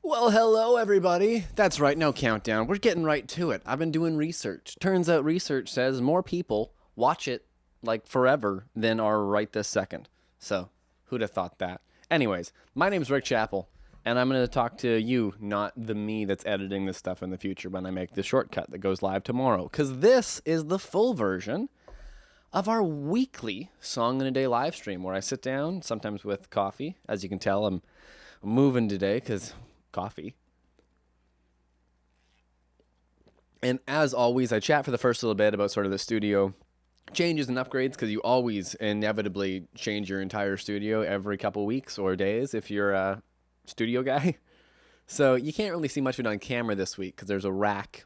Well, hello, everybody. That's right, no countdown. We're getting right to it. I've been doing research. Turns out research says more people watch it like forever than are right this second. So, who'd have thought that? Anyways, my name's Rick Chappell, and I'm going to talk to you, not the me that's editing this stuff in the future when I make the shortcut that goes live tomorrow. Because this is the full version of our weekly Song in a Day live stream where I sit down, sometimes with coffee. As you can tell, I'm moving today because coffee. And as always, I chat for the first little bit about sort of the studio changes and upgrades because you always inevitably change your entire studio every couple weeks or days if you're a studio guy. So you can't really see much of it on camera this week because there's a rack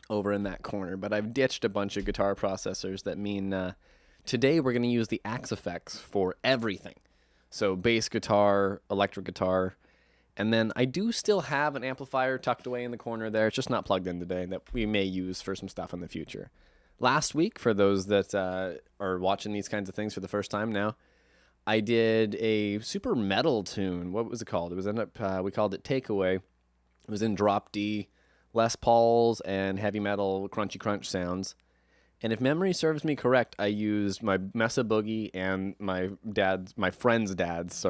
over in that corner. But I've ditched a bunch of guitar processors that mean today we're going to use the Axe-Fx for everything. So bass guitar, electric guitar, and then I do still have an amplifier tucked away in the corner there. It's just not plugged in today that we may use for some stuff in the future. Last week, for those that are watching these kinds of things for the first time now, I did a super metal tune. What was it called? It was we called it Takeaway. It was in drop D, Les Pauls, and heavy metal crunchy crunch sounds. And if memory serves me correct, I used my Mesa Boogie and my friend's dad's,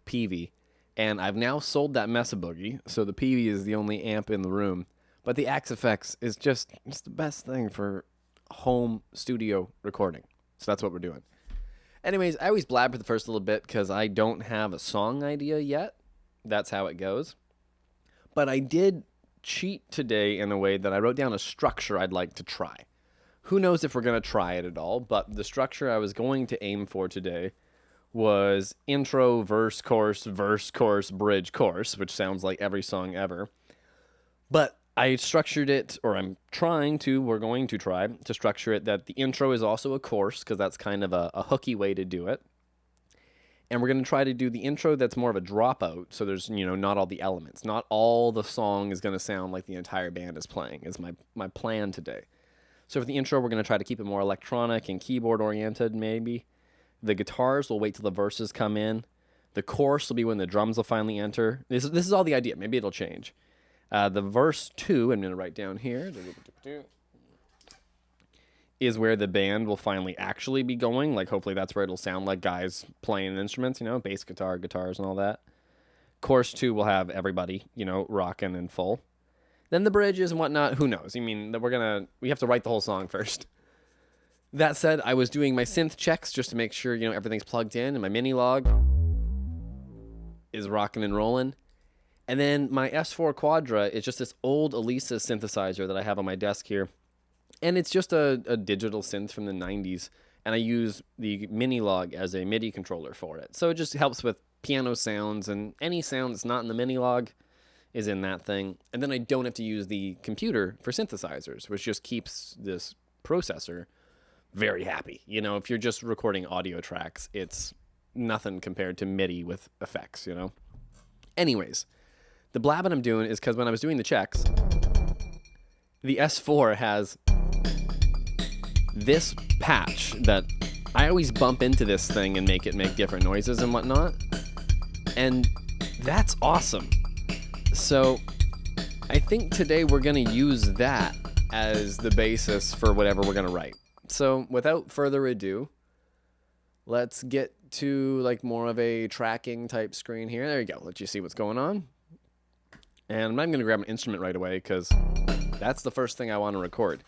Peavey. And I've now sold that Mesa Boogie, so the Peavey is the only amp in the room. But the Axe-Fx is just the best thing for home studio recording. So that's what we're doing. Anyways, I always blabber the first little bit because I don't have a song idea yet. That's how it goes. But I did cheat today in a way that I wrote down a structure I'd like to try. Who knows if we're going to try it at all, but the structure I was going to aim for today was intro, verse, chorus, bridge, chorus, which sounds like every song ever. But I structured it, or we're going to try to structure it that the intro is also a chorus, because that's kind of a hooky way to do it. And we're going to try to do the intro that's more of a dropout, so there's, not all the elements. Not all the song is going to sound like the entire band is playing, is my plan today. So for the intro, we're going to try to keep it more electronic and keyboard-oriented, maybe. The guitars will wait till the verses come in. The chorus will be when the drums will finally enter. This is all the idea. Maybe it'll change. The verse 2, I'm going to write down here, is where the band will finally actually be going. Like, hopefully that's where it'll sound like guys playing instruments, bass guitar, guitars, and all that. Chorus 2 will have everybody, rocking in full. Then the bridges and whatnot, who knows? We have to write the whole song first. That said, I was doing my synth checks just to make sure, everything's plugged in, and my mini log is rocking and rolling. And then my S4 Quadra is just this old Elisa synthesizer that I have on my desk here. And it's just a digital synth from the 90s, and I use the mini log as a MIDI controller for it. So it just helps with piano sounds, and any sound that's not in the mini log is in that thing. And then I don't have to use the computer for synthesizers, which just keeps this processor very happy. If you're just recording audio tracks, it's nothing compared to MIDI with effects, Anyways, the blabbing I'm doing is because when I was doing the checks, the S4 has this patch that I always bump into this thing and make it make different noises and whatnot. And that's awesome. So I think today we're going to use that as the basis for whatever we're going to write. So without further ado, let's get to more of a tracking type screen here. There you go. Let you see what's going on. And I'm not going to grab an instrument right away because that's the first thing I want to record.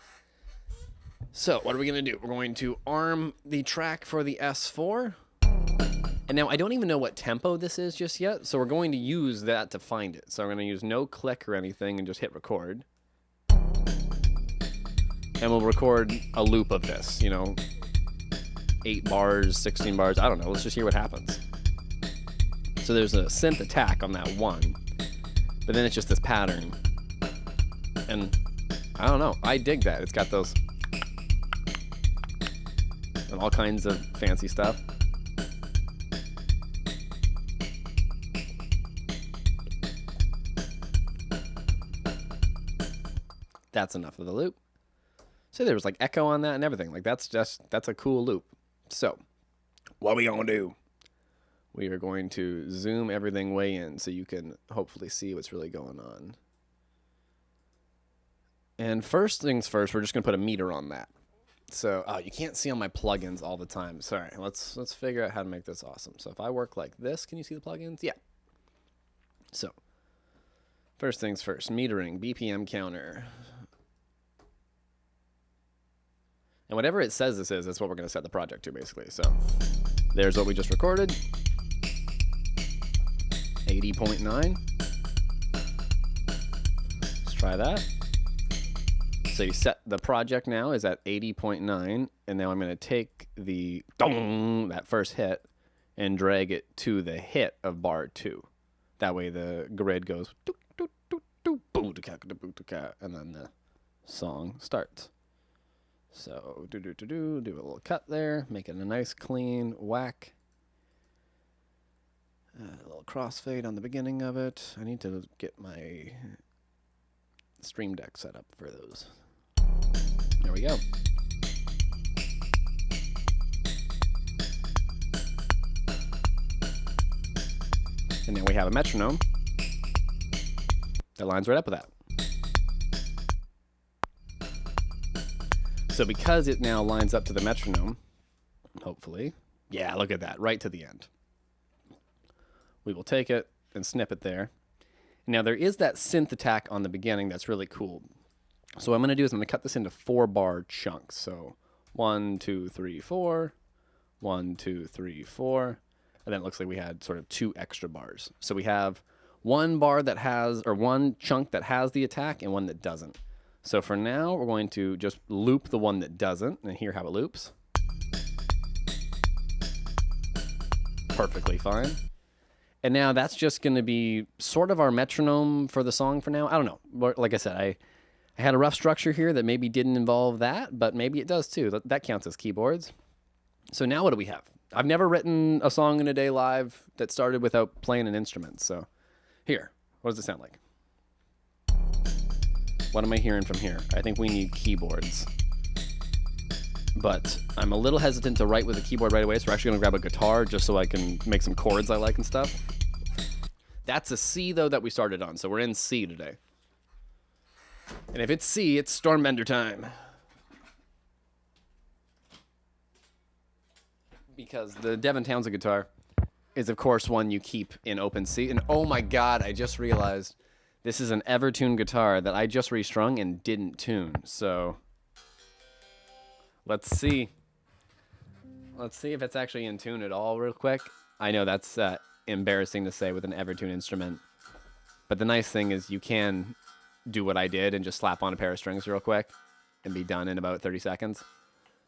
So what are we going to do? We're going to arm the track for the S4. And now I don't even know what tempo this is just yet. So we're going to use that to find it. So I'm going to use no click or anything and just hit record. And we'll record a loop of this, 8 bars, 16 bars, I don't know. Let's just hear what happens. So there's a synth attack on that one, but then it's just this pattern. And I don't know. I dig that. It's got those and all kinds of fancy stuff. That's enough of the loop. So there was echo on that and everything. That's a cool loop. So what we gonna do? we are going to zoom everything way in so you can hopefully see what's really going on. And first things first, we're just going to put a meter on that. So, oh, you can't see on my plugins all the time. Sorry, let's figure out how to make this awesome. So if I work like this, can you see the plugins? Yeah. So, first things first, metering, BPM counter. And whatever it says this is, that's what we're going to set the project to, basically. So there's what we just recorded. 80.9. Let's try that. So you set the project now is at 80.9, and now I'm going to take the dong, that first hit, and drag it to the hit of bar 2. That way the grid goes, and then the song starts. So do a little cut there, make it a nice clean whack. A little crossfade on the beginning of it. I need to get my Stream Deck set up for those. There we go. And now we have a metronome that lines right up with that. So because it now lines up to the metronome, hopefully, yeah, look at that, right to the end. We will take it and snip it there. Now there is that synth attack on the beginning that's really cool. So what I'm going to do is I'm going to cut this into 4-bar chunks. So 1, 2, 3, 4, 1, 2, 3, 4. And then it looks like we had sort of 2 extra bars. So we have one bar that has, or one chunk that has the attack and one that doesn't. So for now, we're going to just loop the one that doesn't and hear how it loops. Perfectly fine. And now that's just going to be sort of our metronome for the song for now. I don't know. Like I said, I had a rough structure here that maybe didn't involve that, but maybe it does too. That counts as keyboards. So now what do we have? I've never written a song in a day live that started without playing an instrument. So here, what does it sound like? What am I hearing from here? I think we need keyboards. But I'm a little hesitant to write with a keyboard right away, so we're actually going to grab a guitar just so I can make some chords I like and stuff. That's a C, though, that we started on, so we're in C today. And if it's C, it's Stormbender time. Because the Devin Townsend guitar is, of course, one you keep in open C. And oh my god, I just realized this is an Evertune guitar that I just restrung and didn't tune, so let's see. Let's see if it's actually in tune at all real quick. I know that's embarrassing to say with an Evertune instrument, but the nice thing is you can do what I did and just slap on a pair of strings real quick and be done in about 30 seconds.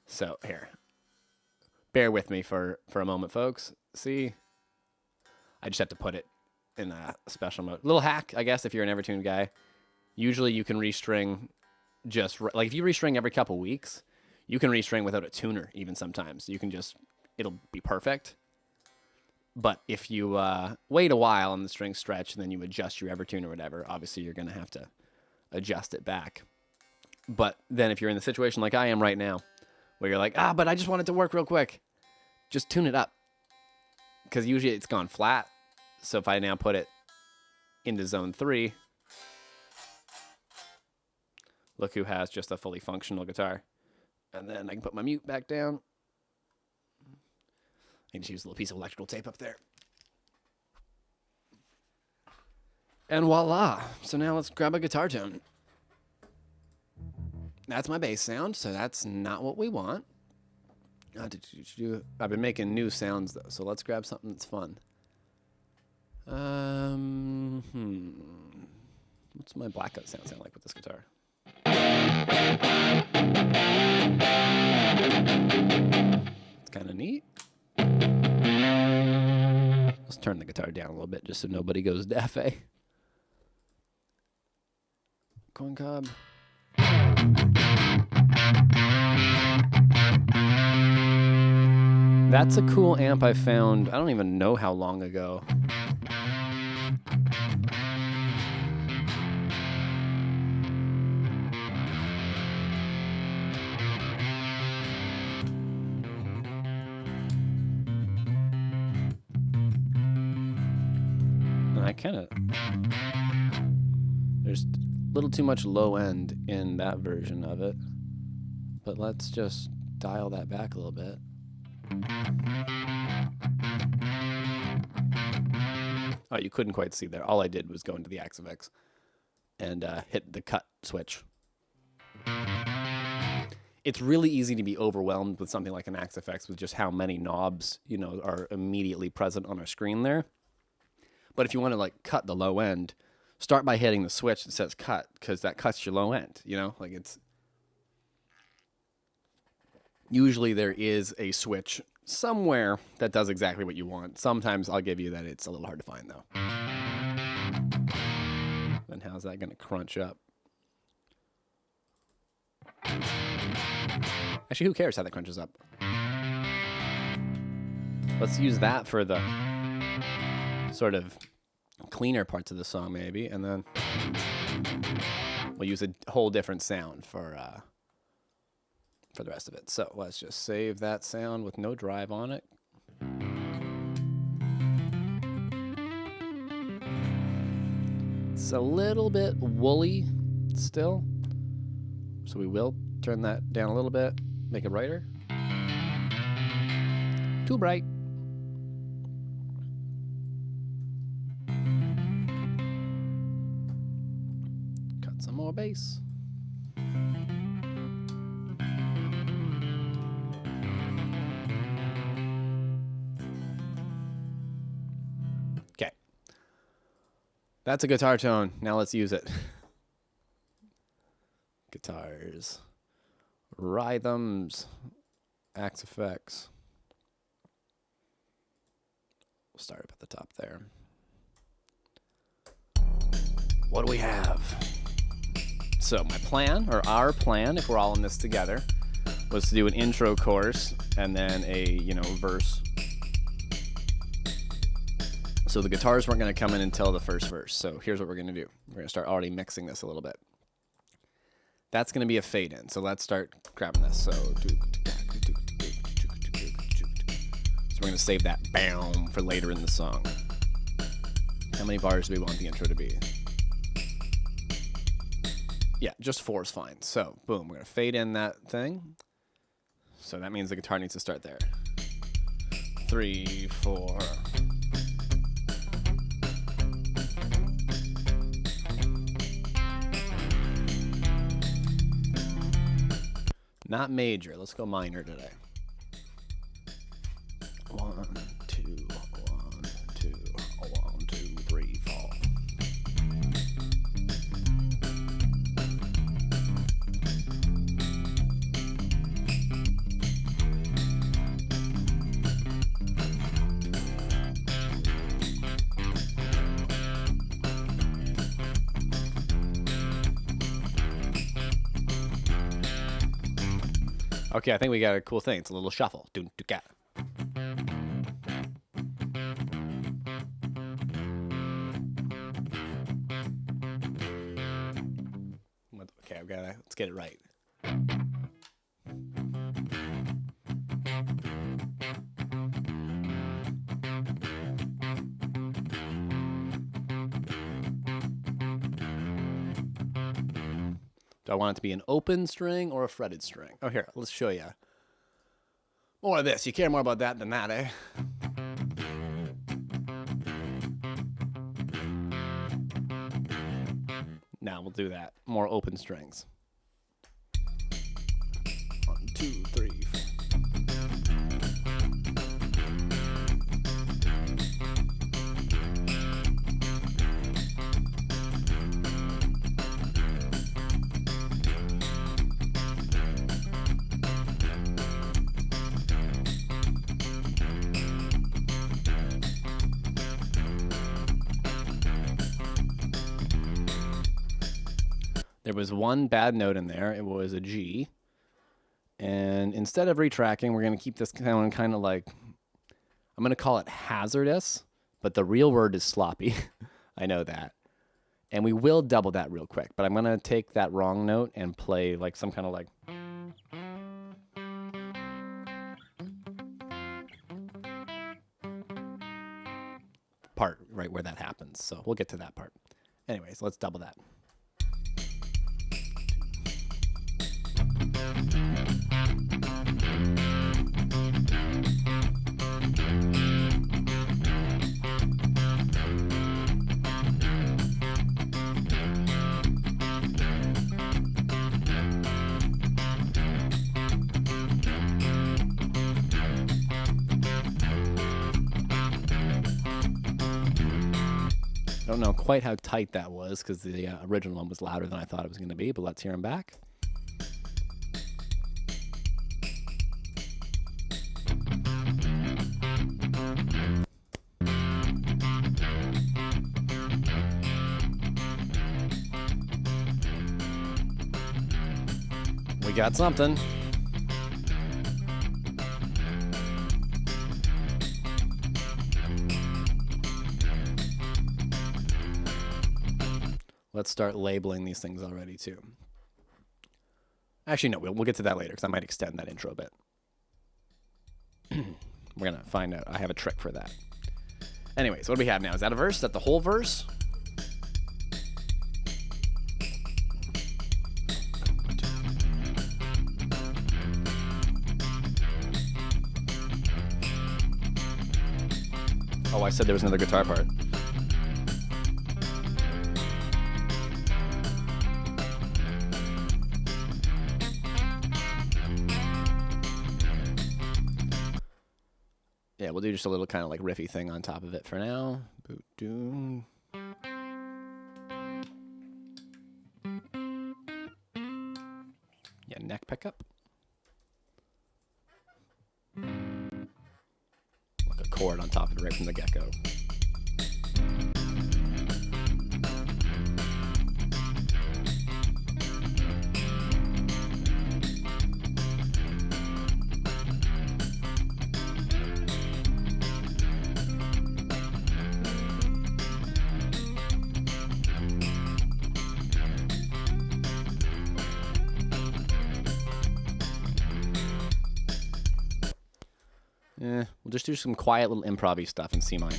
So here, bear with me for a moment, folks. See, I just have to put it in a special mode. Little hack, I guess, if you're an Evertune guy. Usually you can restring just, like if you restring every couple weeks, you can restring without a tuner even sometimes. You can just, it'll be perfect. But if you wait a while and the strings stretch and then you adjust your Evertune or whatever, obviously you're going to have to adjust it back. But then if you're in the situation like I am right now, where you're like, but I just want it to work real quick, just tune it up. Because usually it's gone flat. So if I now put it into zone 3, look who has just a fully functional guitar. And then I can put my mute back down. I can just use a little piece of electrical tape up there. And voila. So now let's grab a guitar tone. That's my bass sound, so that's not what we want. I've been making new sounds, though, so let's grab something that's fun. What's my blackout sound like with this guitar? It's kind of neat. Let's turn the guitar down a little bit just so nobody goes deaf, eh? Corn cob. That's a cool amp I found, I don't even know how long ago. kind of... There's a little too much low end in that version of it. But let's just dial that back a little bit. Oh, you couldn't quite see there. All I did was go into the Axe-Fx and hit the cut switch. It's really easy to be overwhelmed with something like an Axe-Fx with just how many knobs, you know, are immediately present on our screen there. But if you want to like cut the low end, start by hitting the switch that says cut, because that cuts your low end, you know? Like it's... Usually there is a switch somewhere that does exactly what you want. Sometimes I'll give you that it's a little hard to find though. Then how's that going to crunch up? Actually, who cares how that crunches up? Let's use that for the sort of cleaner parts of the song maybe, and then we'll use a whole different sound for the rest of it. So let's just save that sound with no drive on it. It's a little bit woolly still, so we will turn that down a little bit, make it brighter. Too bright. Cut some more bass. Okay. That's a guitar tone. Now let's use it. Guitars. Rhythms. Axe-Fx. We'll start up at the top there. What do we have? So my plan, or our plan, if we're all in this together, was to do an intro chorus and then a, you know, verse. So the guitars weren't going to come in until the first verse. So here's what we're going to do. We're going to start already mixing this a little bit. That's going to be a fade in. So let's start grabbing this. So we're going to save that bam for later in the song. How many bars do we want the intro to be? Yeah, just 4 is fine. So boom, we're going to fade in that thing. So that means the guitar needs to start there. 3, 4. Not major. Let's go minor today. 1, 2, 1, 2, 1, 2, 3, 4. Okay, I think we got a cool thing. It's a little shuffle. Okay, I've got to, let's get it right. Do I want it to be an open string or a fretted string? Oh, here, let's show you. More of this. You care more about that than that, eh? Now we'll do that. More open strings. 1, 2, 3, 4. There was one bad note in there. It was a G. And instead of retracking, we're going to keep this kind of like, I'm going to call it hazardous, but the real word is sloppy. I know that. And we will double that real quick, but I'm going to take that wrong note and play like some kind of like. part right where that happens. So we'll get to that part. Anyways, let's double that. I don't know quite how tight that was because the original one was louder than I thought it was going to be, but let's hear him back. We got something. Let's start labeling these things already, too. Actually, no, we'll get to that later because I might extend that intro a bit. We're going to find out. I have a trick for that. Anyways, what do we have now? Is that a verse? Is that the whole verse? Oh, I said there was another guitar part. Yeah, we'll do just a little kind of like riffy thing on top of it for now. Boot-doom. Yeah, neck pickup. Like a chord on top of it right from the get-go. We'll just do some quiet little improv-y stuff in C minor.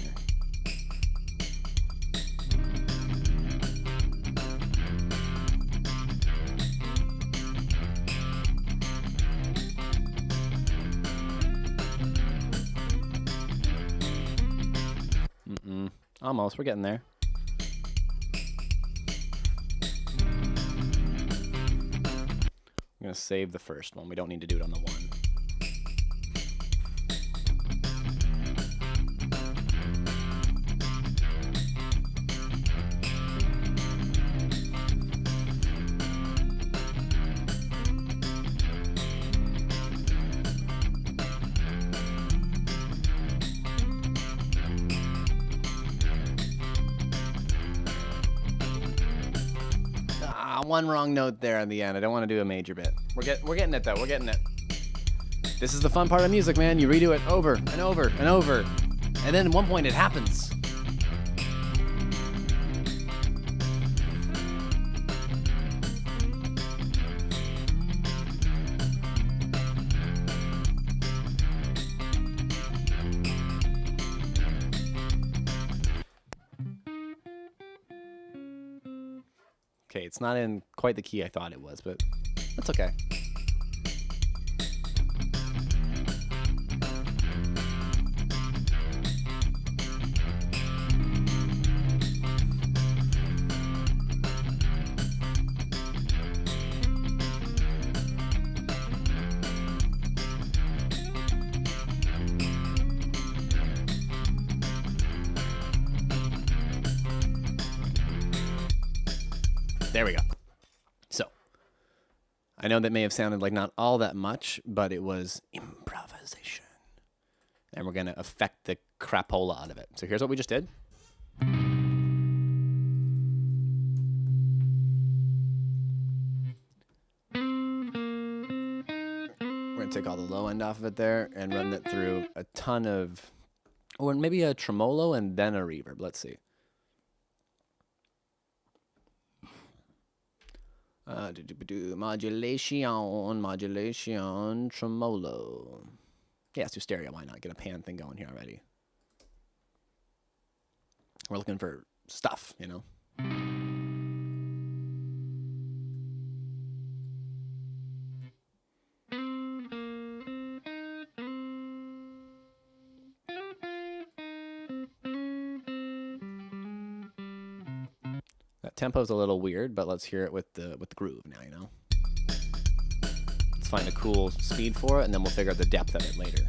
Almost, we're getting there. I'm going to save the first one. We don't need to do it on the one. One wrong note there at the end. I don't want to do a major bit. We're getting it though. We're getting it. This is the fun part of music, man. You redo it over and over and over, and then at one point it happens. Okay, it's not in quite the key I thought it was, but that's okay. There we go. So, I know that may have sounded like not all that much, but it was improvisation. And we're going to affect the crapola out of it. So here's what we just did. We're going to take all the low end off of it there and run it through a ton of, or maybe a tremolo and then a reverb. Let's see. Modulation, tremolo. Yeah, let's do stereo. Why not? Get a pan thing going here already. We're looking for stuff, you know. That tempo's a little weird, but let's hear it with the groove now, you know. Let's find a cool speed for it, and then we'll figure out the depth of it later.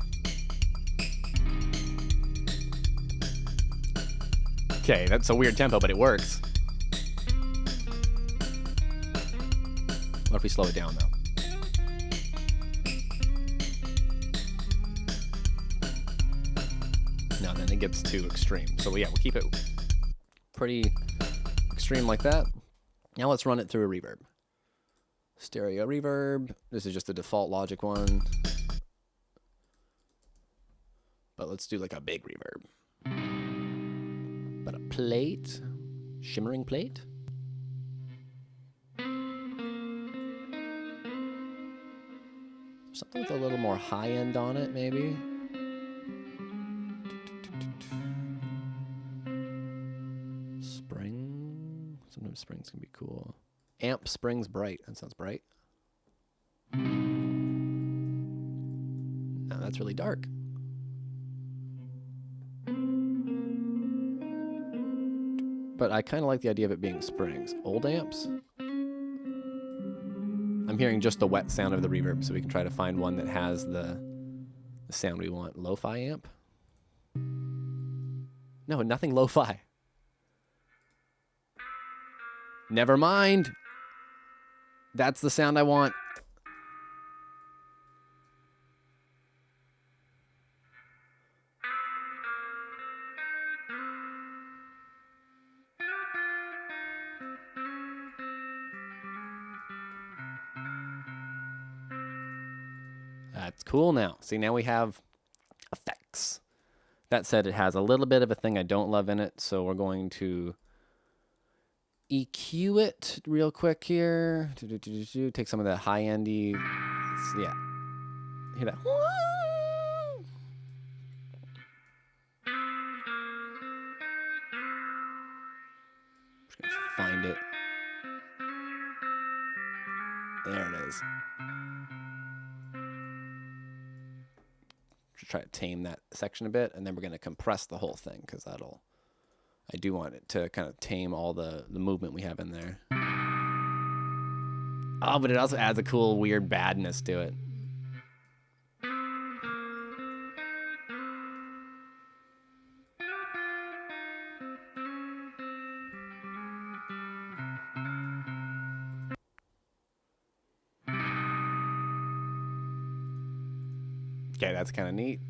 Okay, that's a weird tempo, but it works. What if we slow it down, though? No, then it gets too extreme. So yeah, we'll keep it pretty extreme like that. Now let's run it through a reverb. Stereo reverb. This is just the default Logic one. But let's do like a big reverb. But a plate, shimmering plate. Something with a little more high end on it, maybe. Spring. Sometimes springs can be cool. Amp springs bright. That sounds bright. No, that's really dark. But I kind of like the idea of it being springs. Old amps. I'm hearing just the wet sound of the reverb, so we can try to find one that has the sound we want. Lo-fi amp? No, nothing lo-fi. Never mind. That's the sound I want. That's cool now. See, now we have effects. That said, it has a little bit of a thing I don't love in it, so we're going to EQ it real quick here. Take some of that high-endy. Yeah. Hear that? Just gonna find it. There it is. Try to tame that section a bit, and then we're going to compress the whole thing, because I do want it to kind of tame all the movement we have in there. Oh, but it also adds a cool weird badness to it. Okay, that's kind of neat.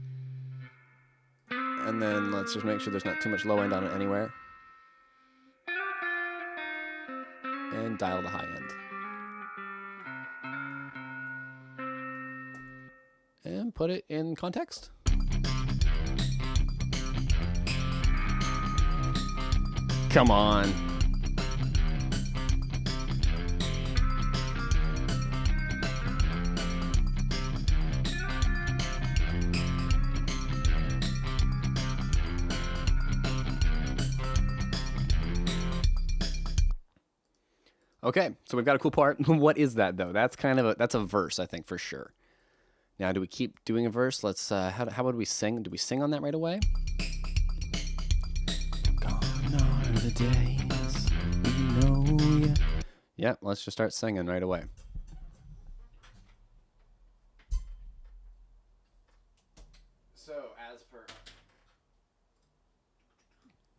And then let's just make sure there's not too much low end on it anywhere. And dial the high end. And put it in context. Come on. Okay, so we've got a cool part. What is that though? That's kind of that's a verse, I think, for sure. Now, do we keep doing a verse? Let's. How would we sing? Do we sing on that right away? Gone are the days, you know ya. Yeah, let's just start singing right away. So as per.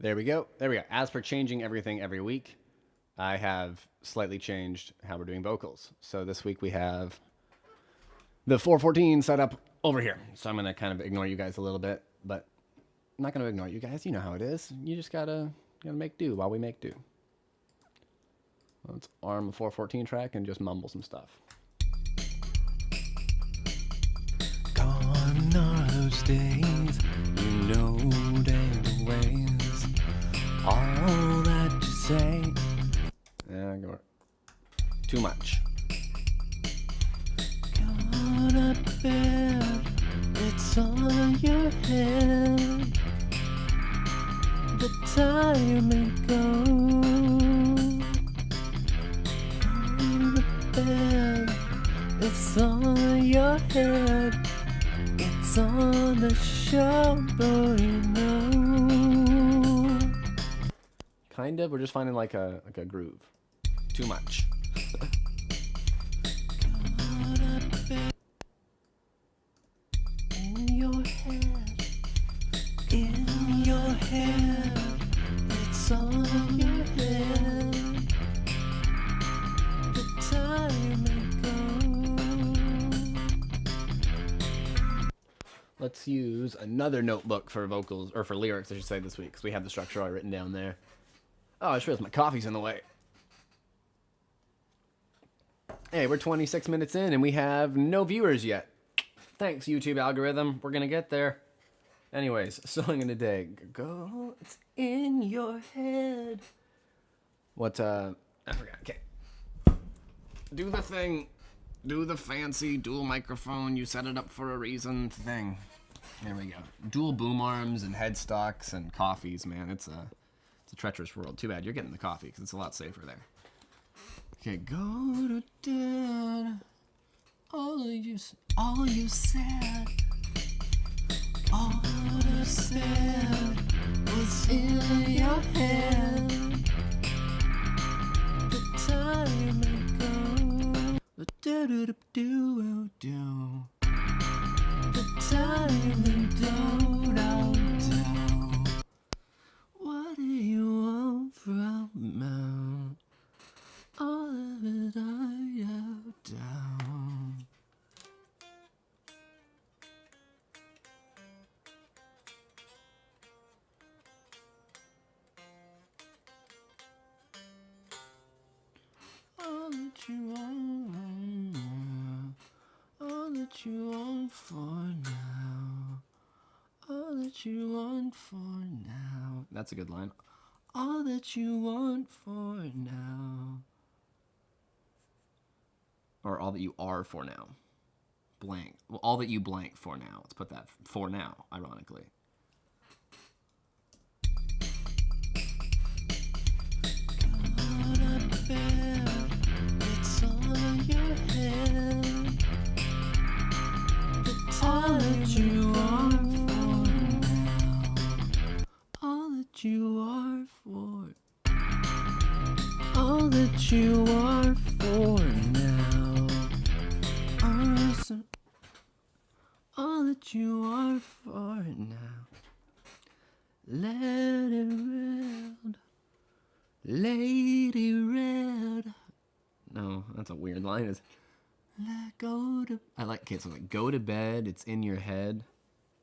There we go. There we go. As per changing everything every week, I have slightly changed how we're doing vocals. So this week we have the 414 set up over here. So I'm going to kind of ignore you guys a little bit, but I'm not going to ignore you guys. You know how it is. You just gotta make do while we make do. Let's arm a 414 track and just mumble some stuff. Gone are those days, you know the ways, all that you say. Yeah, too much. Got up there, it's on your head. The time may go. Go to bed. It's on your head. It's on the show, you know. Kind of. We're just finding like a groove. Too much. In your head. In your head. It's on your head. The time may go. Let's use another notebook for vocals, or for lyrics, I should say, this week, because we have the structure all written down there. Oh, I just realized my coffee's in the way. Hey, we're 26 minutes in, and we have no viewers yet. Thanks, YouTube algorithm. We're going to get there. Anyways, song of the day. Go, it's in your head. What, I forgot. Okay. Do the thing. Do the fancy dual microphone, you set it up for a reason thing. There we go. Dual boom arms and headstocks and coffees, man. It's a treacherous world. Too bad you're getting the coffee, because it's a lot safer there. Okay, go to bed. All you said. All you said was in your head. The time may go. The do-do-do-do-do. The time may go. What do you want from me? All of it I have down. All that you want, all that you want for now, all that you want for now. That's a good line. All that you want for now. Or all that you are for now. Blank. Well, all that you blank for now. Let's put that for now, ironically. Go to bed. It's on your head. All that you are for now. All that you are for. All that you are for now. All that you are for now. Let it red. Lady red. No, that's a weird line. It's let go to. I like kids like go to bed. It's in your head.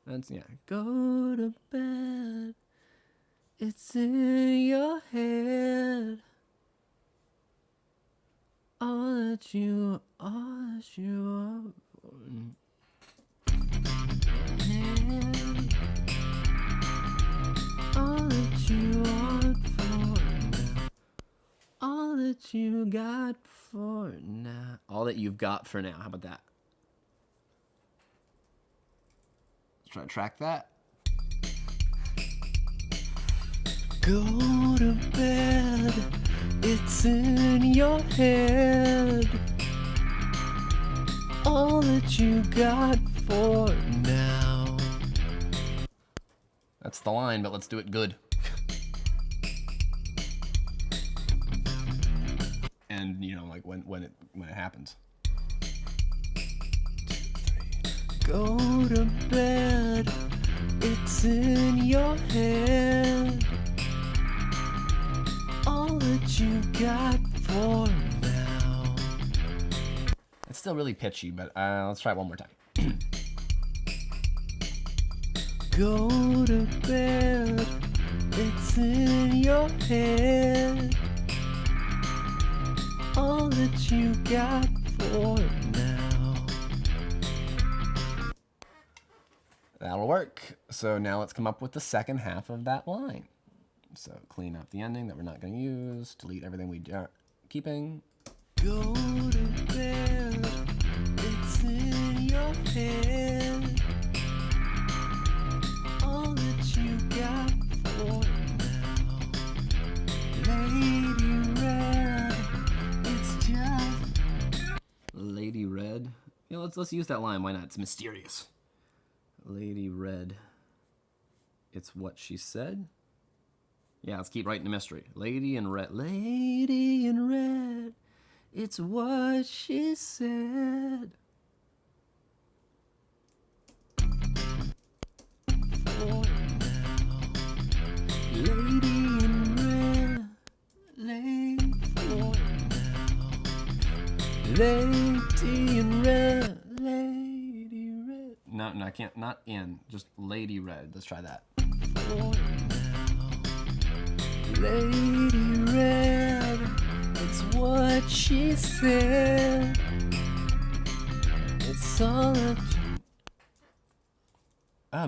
That's yeah. Go to bed. It's in your head. All that you are for. All that you want for now. All that you got for now. All that you've got for now. How about that? Let's try to track that. Go to bed. It's in your head. All that you got for now. That's the line, but let's do it good. And you know, like when it happens. 2, 3. Go to bed. It's in your head. All that you got for now. It's still really pitchy, but let's try it one more time. Go to bed, it's in your head. All that you got for now. That'll work. So now let's come up with the second half of that line. So clean up the ending that we're not going to use, delete everything we are keeping. Go to bed, it's in your head. All that you got for now. let's use that line. Why not? It's mysterious. Lady Red. It's what she said. Yeah, let's keep writing the mystery. Lady in Red. Lady in Red. It's what she said. Lady in Red. Lady in Red. Lady Red. No, I can't. Not in. Just Lady Red. Let's try that. Lady Red, it's what she said. It's all that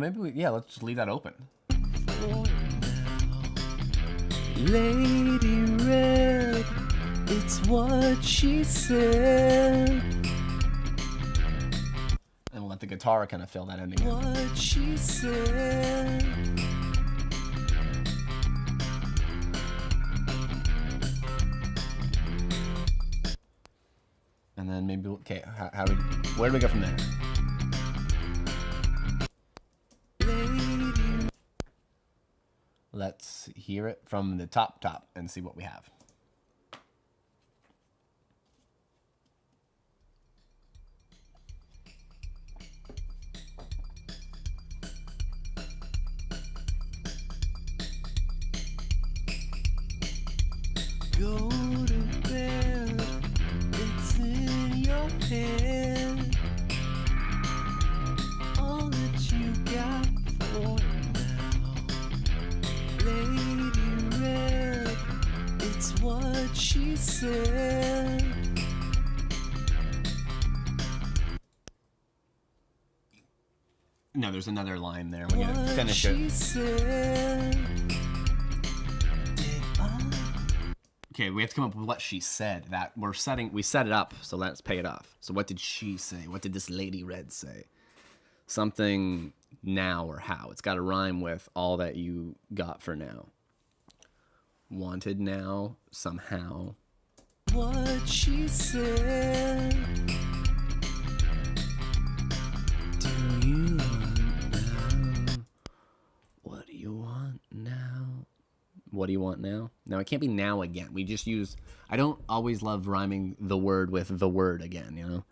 maybe let's just leave that open. Lady Red, it's what she said. And we'll let the guitar kind of fill that in again. What she said. And then maybe, okay, where do we go from there? Let's hear it from the top and see what we have. Go to bed. It's in your head. All that you got for now. Lady Red, it's what she said. No, there's another line there. We're gonna finish it. Okay, we have to come up with what she said. We set it up, so let's pay it off. So what did she say? What did this Lady Red say? Something now or how. It's got to rhyme with all that you got for now. Wanted now, somehow. What she said. Do you want now? What do you want now? What do you want now? No, it can't be now again. We just use... I don't always love rhyming the word with the word again, you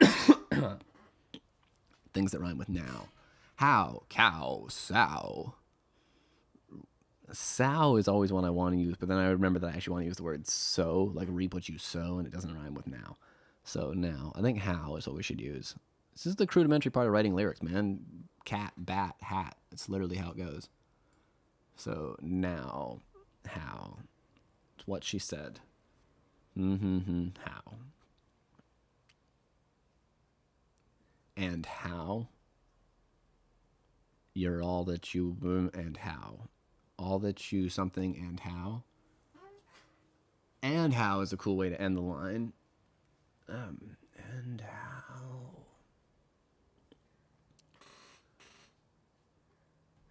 know? Things that rhyme with now. How, cow, sow. Sow is always one I want to use, but then I remember that I actually want to use the word sow, like reap what you sow, and it doesn't rhyme with now. So now, I think how is what we should use. This is the rudimentary part of writing lyrics, man. Cat, bat, hat. It's literally how it goes. So now, how? It's what she said. How? And how? You're all that you, and how? All that you something and how? And how is a cool way to end the line. And how?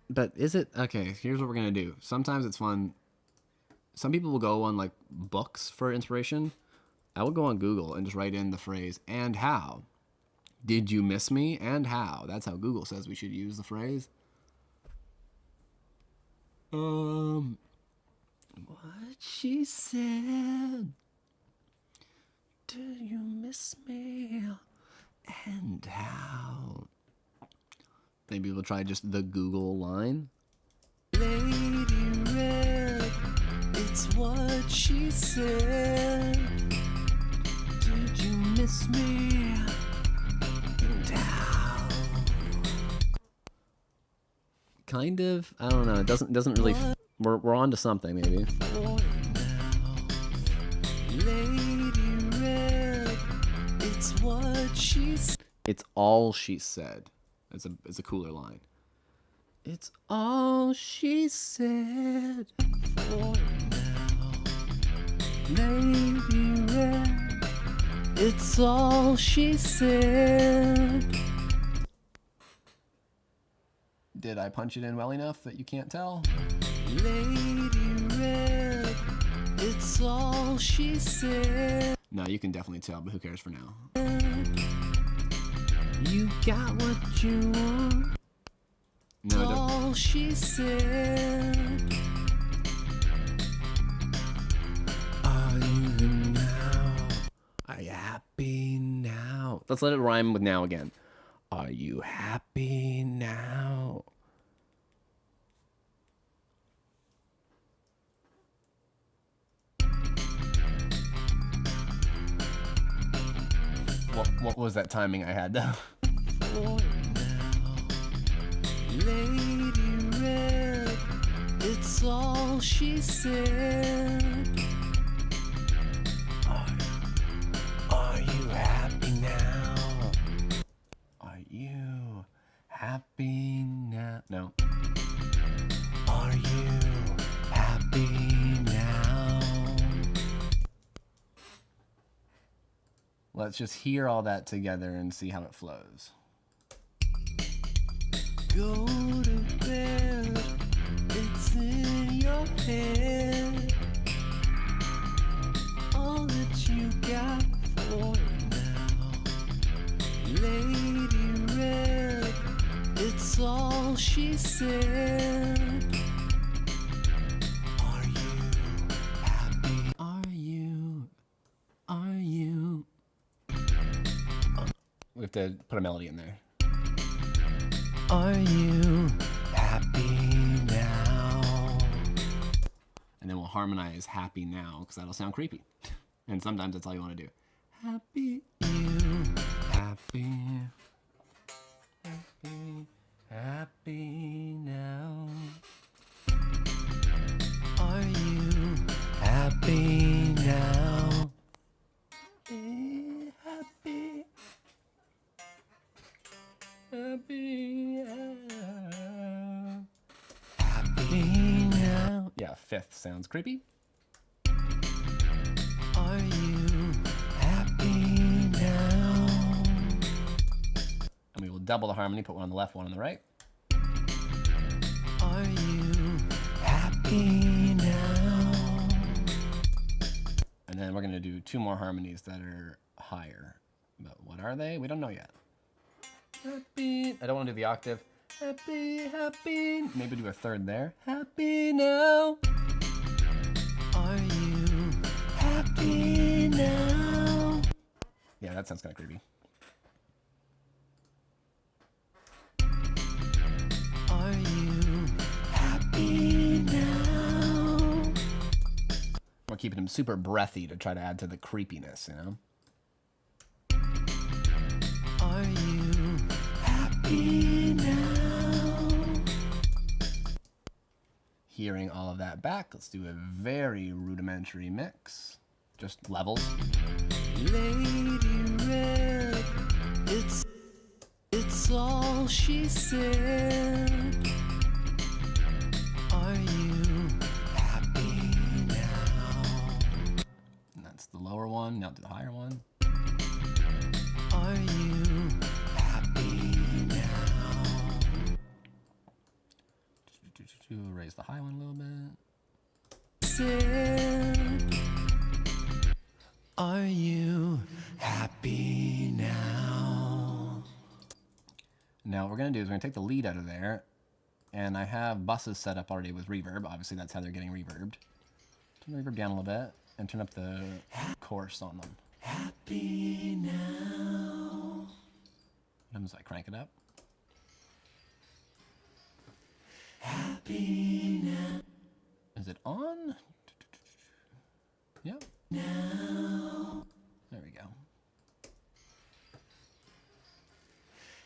But is it? Okay, here's what we're going to do. Sometimes it's fun. Some people will go on like books for inspiration. I will go on Google and just write in the phrase, and how? Did you miss me? And how? That's how Google says we should use the phrase. What she said. Do you miss me? And how? Maybe we'll try just the Google line. Lady Red, it's what she said. Did you miss me? And how? Kind of. I don't know. It doesn't really. We're on to something maybe. Lady Red, it's what she said. It's all she said. It's a cooler line. It's all she said. Lady Red, it's all she said. Did I punch it in well enough that you can't tell? Lady Red, it's all she said. No, you can definitely tell, but who cares for now? You got what you want. No, all she said. Are you now? Are you happy now? Let's let it rhyme with now again. Are you happy now? What was that timing I had though? For now, Lady Red, it's all she said. Are you happy now? Are you happy now? No. Are you happy now? Let's just hear all that together and see how it flows. Go to bed, it's in your head. All that you got for now. Lady Red, it's all she said. Are you happy? Are you? We have to put a melody in there. Are you happy now? And then we'll harmonize happy now, because that'll sound creepy. And sometimes that's all you want to do. Happy, you, happy, happy, happy now. Are you happy now? Happy, happy, happy now. Yeah, fifth sounds creepy. Are you happy now? And we will double the harmony, put one on the left, one on the right. Are you happy now? And then we're going to do two more harmonies that are higher. But what are they? We don't know yet. Happy. I don't want to do the octave. Happy, happy. Maybe do a third there. Happy now. Are you happy now? Yeah, that sounds kind of creepy. Are you happy now? We're keeping him super breathy to try to add to the creepiness, you know? Are you happy now? Hearing all of that back, let's do a very rudimentary mix. Just levels. Lady Red, it's all she said. Are you happy now? And that's the lower one. Now to the higher one. Are you happy now? Raise the high one a little bit. Said, are you happy now? Now what we're going to do is we're going to take the lead out of there, and I have buses set up already with reverb. Obviously that's how they're getting reverbed. Turn the reverb down a little bit and turn up the chorus on them. Happy now. What happens if I crank it up? Happy now. Is it on? Yep. Now. There we go.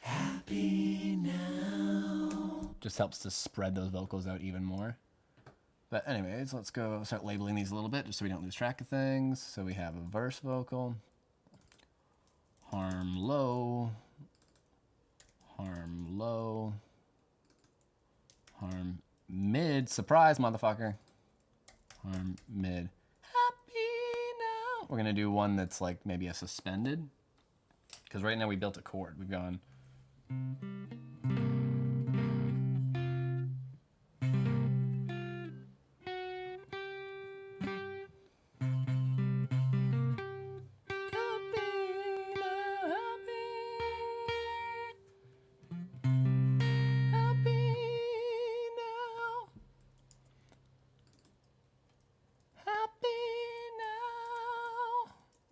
Happy now. Just helps to spread those vocals out even more. But anyways, let's go start labeling these a little bit just so we don't lose track of things. So we have a verse vocal, harm low, harm low, harm mid, surprise motherfucker, harm mid, happy now. We're gonna do one that's like maybe a suspended, because right now we built a chord. We've gone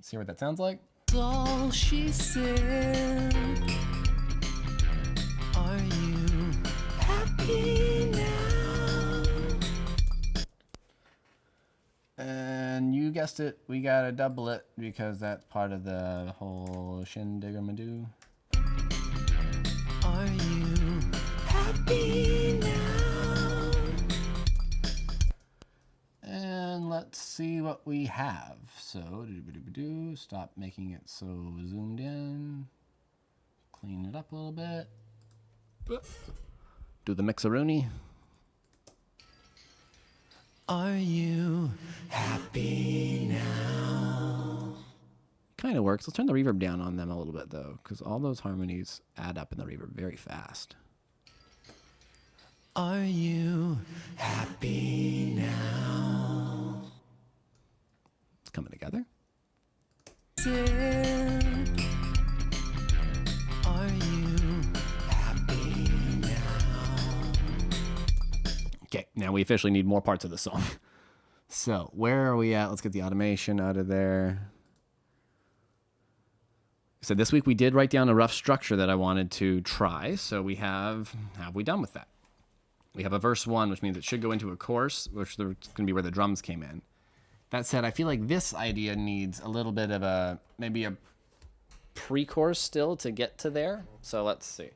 Let's hear what that sounds like. All she said. Are you happy now? And you guessed it, we gotta double it because that's part of the whole shindigamadoo. Are you happy now? And let's see what we have. So, stop making it so zoomed in. Clean it up a little bit. Do the mixaroonie. Are you happy now? Kind of works. Let's turn the reverb down on them a little bit, though, because all those harmonies add up in the reverb very fast. Are you happy now? It's coming together. Said, are you happy now? Okay, now we officially need more parts of the song. So, where are we at? Let's get the automation out of there. So this week we did write down a rough structure that I wanted to try. So we have, how have we done with that? We have a verse 1, which means it should go into a chorus, which is going to be where the drums came in. That said, I feel like this idea needs a little bit of maybe a pre-chorus still to get to there. So let's see.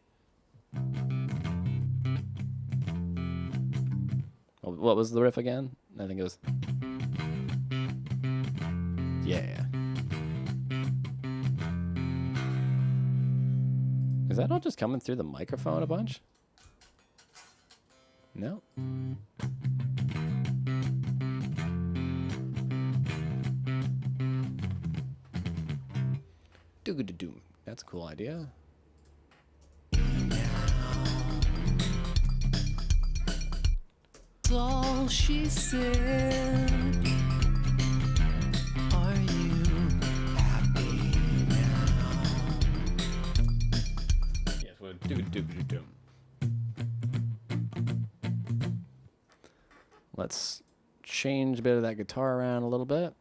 What was the riff again? I think it was... Yeah. Is that all just coming through the microphone a bunch? No. Doo-ga-da-doom. That's a cool idea. All she said. Are you happy now? Yes, we'll doo-ga-doo-ga-doo-doom. Let's change a bit of that guitar around a little bit.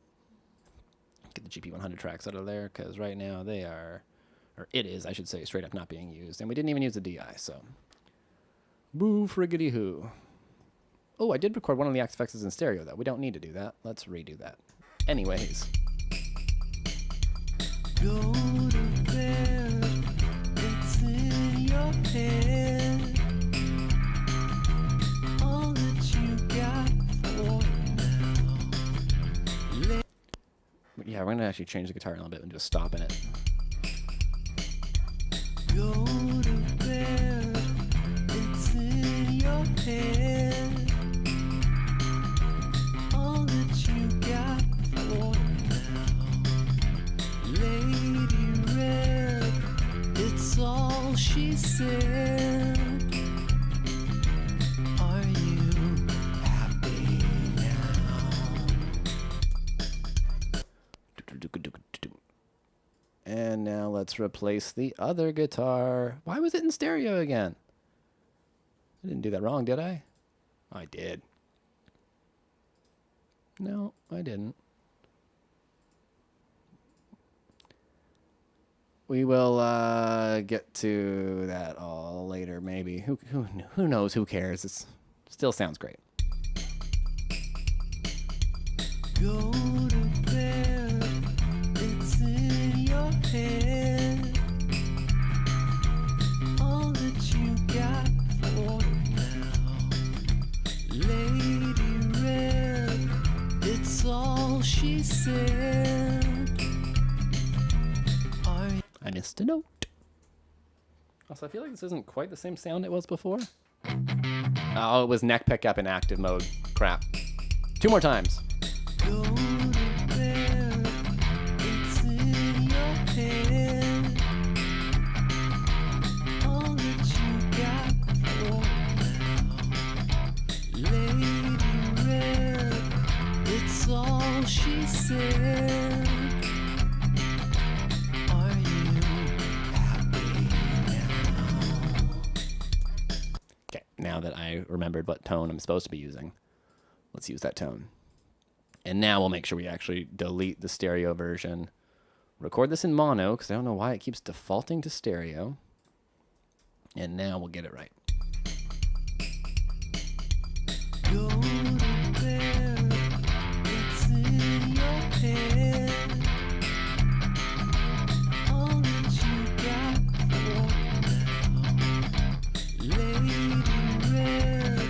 Get the GP100 tracks out of there, because right now they are, or it is, I should say, straight up not being used. And we didn't even use the DI, so. Boo friggity hoo. Oh, I did record one of the Xfx's in stereo, though. We don't need to do that. Let's redo that. Anyways. Go to bed. It's in your head. All that you got for now. Yeah, we're going to actually change the guitar a little bit and just stop in it. Go to bed. It's in your head. All that you got for now. Lady Red, it's all she said. Are you happy now? And now let's replace the other guitar. Why was it in stereo again? I didn't do that wrong, did I? I did. No, I didn't. We will get to that all later, maybe. Who knows? Who cares? It still sounds great. Go to bed. It's in your head. All that you got for now. Lady Red, it's all she said. I missed a note. Also, I feel like this isn't quite the same sound it was before. Oh, it was neck pickup in active mode. Crap. 2 more times. Go to bed. It's in your head. All that you got for now. Lady Red, it's all she said. Are you happy now? Okay, now that I remembered what tone I'm supposed to be using, let's use that tone. And now we'll make sure we actually delete the stereo version record this in mono because I don't know why it keeps defaulting to stereo. And now we'll get it right. Go to bed, it's in your head. All that you got for now. Lady Red,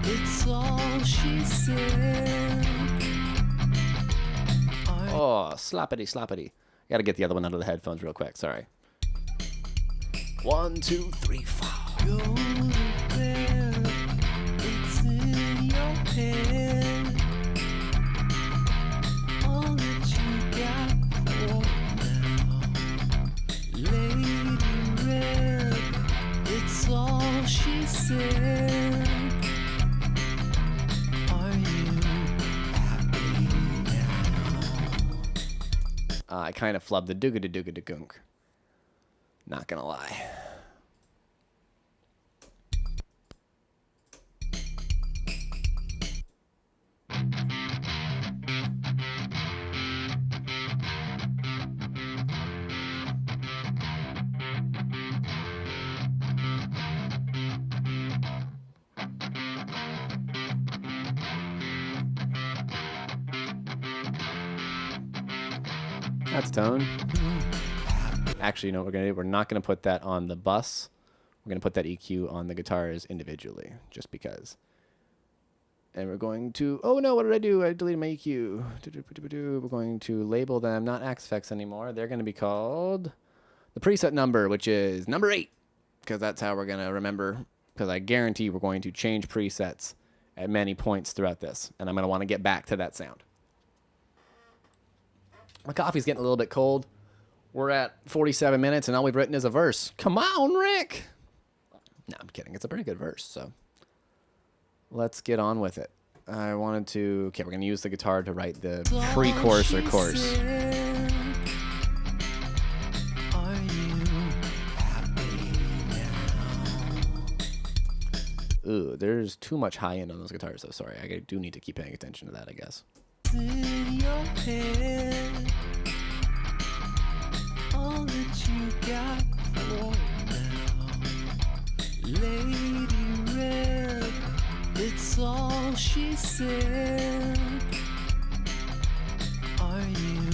it's all she said. Oh, slappity, slappity. Gotta get the other one out of the headphones real quick. Sorry. 1, 2, 3, 4. Go to bed, it's in your head. All that you got for now. Lady Red, it's all she said. Are you happy now? I kind of flubbed the dooga-da-dooga-da-gunk. Not gonna lie. That's tone. Actually, you know what we're going to do? We're not going to put that on the bus. We're going to put that EQ on the guitars individually, just because. And we're going to... Oh, no, what did I do? I deleted my EQ. We're going to label them not Axe-Fx anymore. They're going to be called the preset number, which is number 8, because that's how we're going to remember, because I guarantee we're going to change presets at many points throughout this, and I'm going to want to get back to that sound. My coffee's getting a little bit cold. We're at 47 minutes, and all we've written is a verse. Come on, Rick! No, I'm kidding. It's a pretty good verse, so let's get on with it. I wanted to... Okay, we're going to use the guitar to write the pre-chorus or chorus. Are you happy now? Ooh, there's too much high end on those guitars, though. Sorry, I do need to keep paying attention to that, I guess. In your head, all that you got for now. Lady Red, it's all she said. Are you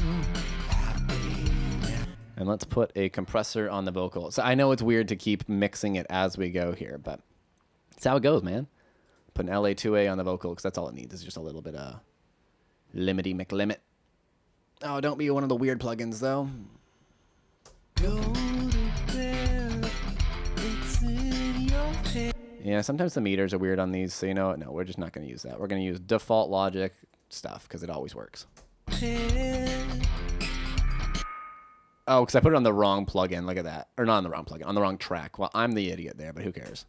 happy now? And let's put a compressor on the vocal. So I know it's weird to keep mixing it as we go here, but it's how it goes, man. Put an LA2A on the vocal, because that's all it needs. Is just a little bit of limity McLimit. Oh, don't be one of the weird plugins, though. Go to bed, it's in your head. Yeah, sometimes the meters are weird on these, so you know what? No, we're just not going to use that. We're going to use default Logic stuff, because it always works. Oh, because I put it on the wrong plugin. Look at that. Or not on the wrong plugin, on the wrong track. Well, I'm the idiot there, but who cares?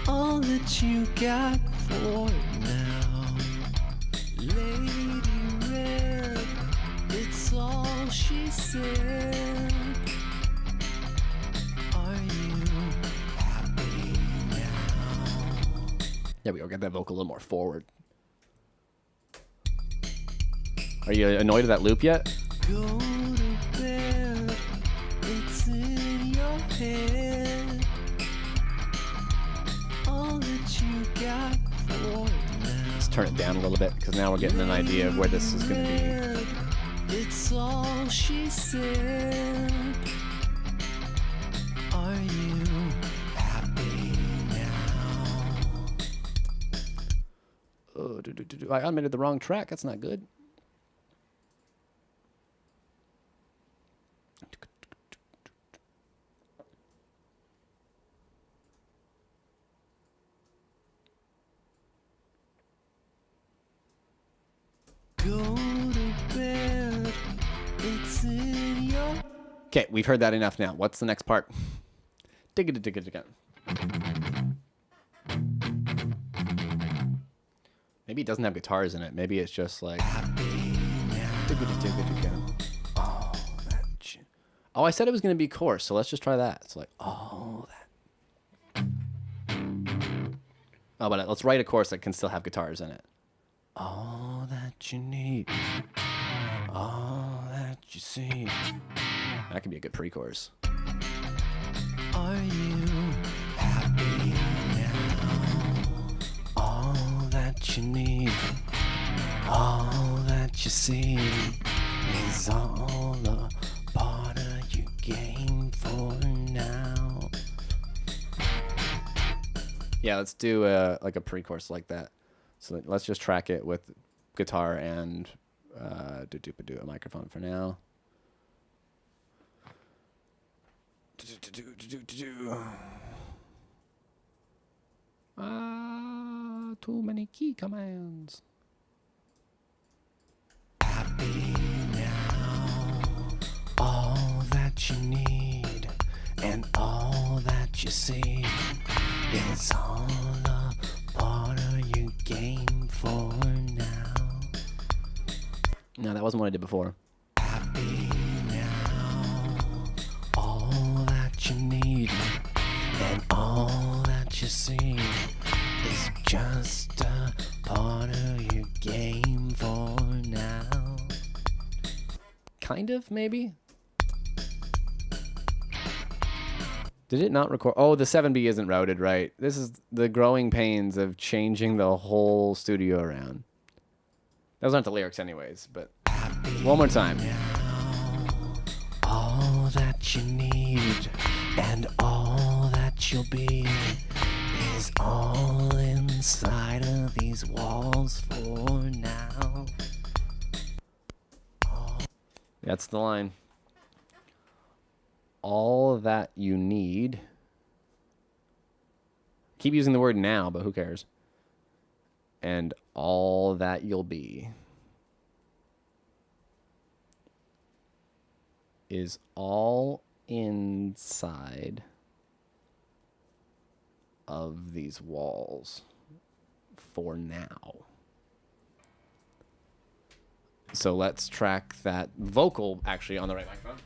All that you got for now. Lady Red, it's all she said. Are you happy now? There we go. Get that vocal a little more forward. Are you annoyed at that loop yet? Go to bed, it's in your head. All that you got for now. Let's turn it down a little bit, because now we're getting an idea of where this is going to be. It's all she said. Are you happy now? Oh, I unmuted the wrong track. That's not good. Go to bed, it's in your... Okay, we've heard that enough now. What's the next part? Digga digga digga. Maybe it doesn't have guitars in it. Maybe it's just like... Digga digga digga. Oh, that shit. Oh, I said it was going to be coarse, so let's just try that. It's like, oh, that... Oh, but let's write a chorus that can still have guitars in it. All that you need. All that you see. That could be a good pre-chorus. Are you happy now? All that you need, all that you see is all a part of your game for now. Yeah, let's do like a pre-chorus like that. So let's just track it with guitar and do a microphone for now. Too many key commands. Happy now, all that you need and all that you see is all a part of your game for now. No, that wasn't what I did before. Happy now, all that you need and all that you see is just a part of your game for now. Kind of, maybe. Did it not record? Oh, the 7B isn't routed right. This is the growing pains of changing the whole studio around. Those aren't the lyrics anyways, but one more time. All that you need and all that you'll be is all inside of these walls for now. That's the line. All that you need. Keep using the word now, but who cares? And all that you'll be is all inside of these walls for now. So let's track that vocal actually on the right microphone.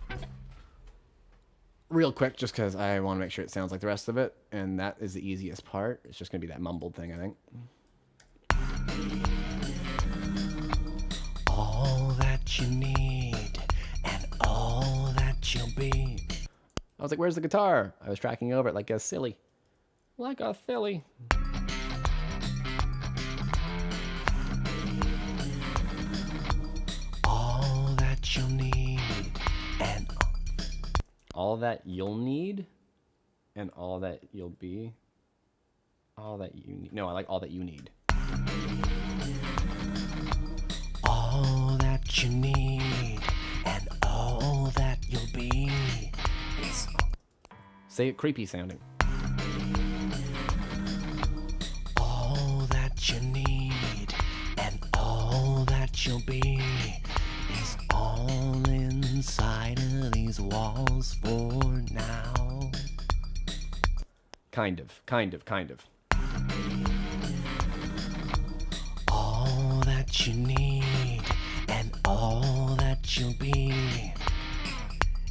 Real quick, just because I want to make sure it sounds like the rest of it. And that is the easiest part. It's just going to be that mumbled thing, I think. All that you need and all that you'll be. I was like, where's the guitar? I was tracking over it like a silly. Like a silly. All that you'll need and All that you'll need and all that you'll be. All that you need. No, I like all that you need. all that you need and all that you'll be is Say it creepy sounding. all that you need and all that you'll be is all inside of these walls for now. Kind of. All that you need and all that you'll be,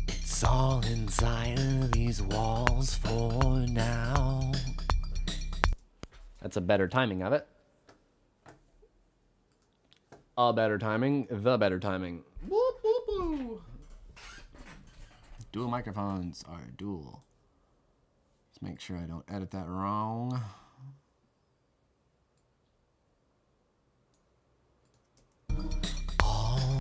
it's all inside of these walls for now. That's a better timing of it. A better timing. The better timing. Whoop, whoop, whoop. Dual microphones are dual. Let's make sure I don't edit that wrong. All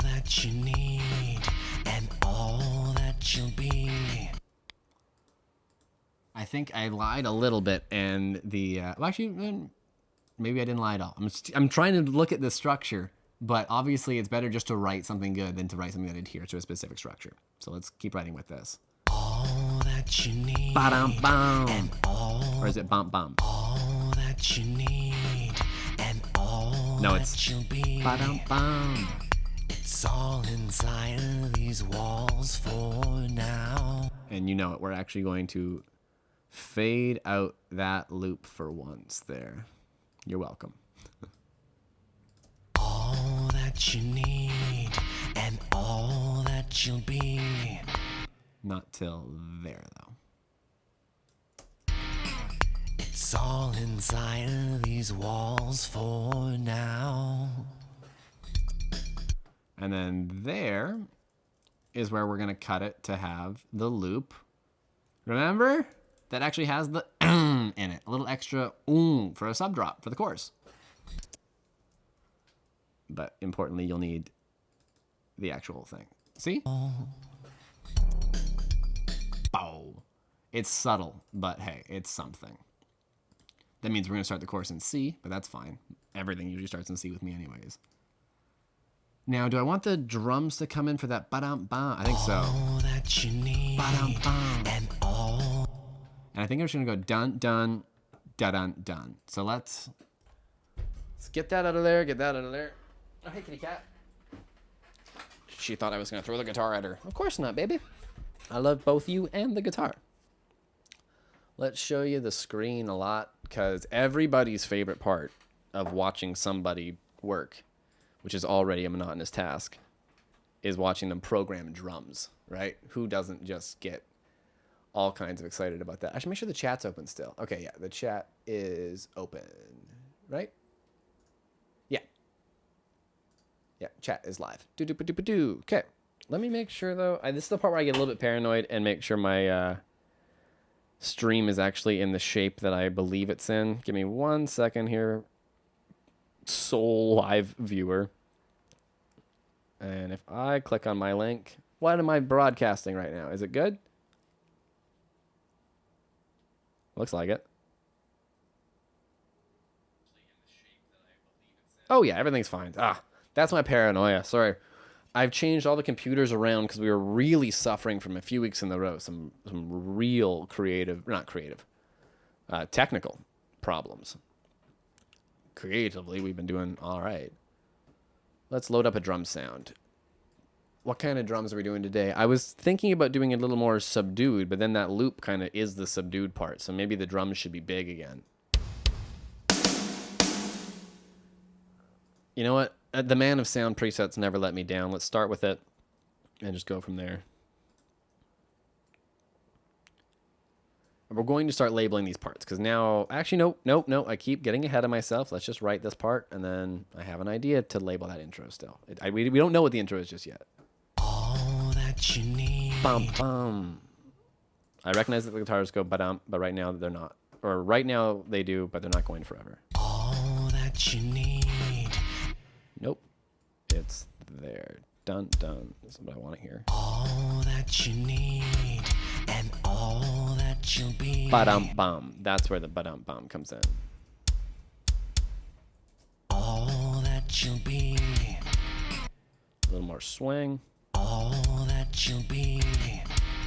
that you need and all that you'll be. I think I lied a little bit, and the well, actually, maybe I didn't lie at all. I'm trying to look at the structure, but obviously it's better just to write something good than to write something that adheres to a specific structure. So let's keep writing with this. All that you need Ba-dum, bum. and all Or is it bump bump? that you need and all No, that it's you'll be. Ba-dum, bum. It's all inside of these walls for now. And you know it. We're actually going to fade out that loop for once there. You're welcome. All that you need and all that you'll be. Not till there, though. It's all inside of these walls for now. And then there is where we're going to cut it to have the loop. Remember? That actually has the in it. A little extra for a sub drop for the chorus. But importantly, you'll need the actual thing. See? Bow. It's subtle, but hey, it's something. That means we're going to start the chorus in C, but that's fine. Everything usually starts in C with me anyways. Now, do I want the drums to come in for that ba-dum-bum? I think so. All that you need Ba-dum-bum. and all. And I think I'm just going to go dun, dun, da-dun, dun. So let's get that out of there, get that out of there. Oh, hey, kitty cat. She thought I was going to throw the guitar at her. Of course not, baby. I love both you and the guitar. Let's show you the screen a lot, because everybody's favorite part of watching somebody work, which is already a monotonous task, is watching them program drums, right? Who doesn't just get all kinds of excited about that? I should make sure the chat's open still. Okay, yeah, the chat is open, right? Yeah. Yeah, chat is live. Do. Okay, let me make sure, though. This is the part where I get a little bit paranoid and make sure my stream is actually in the shape that I believe it's in. Give me 1 second here. Soul live viewer. And if I click on my link, what am I broadcasting right now? Is it good? Looks like it. Oh yeah, everything's fine. That's my paranoia. Sorry. I've changed all the computers around because we were really suffering from a few weeks in a row. Some real technical problems. Creatively, we've been doing all right. Let's load up a drum sound. What kind of drums are we doing today? I was thinking about doing a little more subdued, but then that loop kind of is the subdued part. So maybe the drums should be big again. You know what? The man of sound presets never let me down. Let's start with it and just go from there. And we're going to start labeling these parts because now, actually, no. I keep getting ahead of myself. Let's just write this part, and then I have an idea to label that intro still. We don't know what the intro is just yet. All that you need. Bum, bum. I recognize that the guitars go ba-dum, but right now they're not. Or right now they do, but they're not going forever. All that you need. Nope. It's there. Dun, dun. This is what I want to hear. All that you need and all that you'll be. Ba-dum, bum. That's where the ba-dum, bum comes in. All that you'll be. A little more swing. All that you'll be.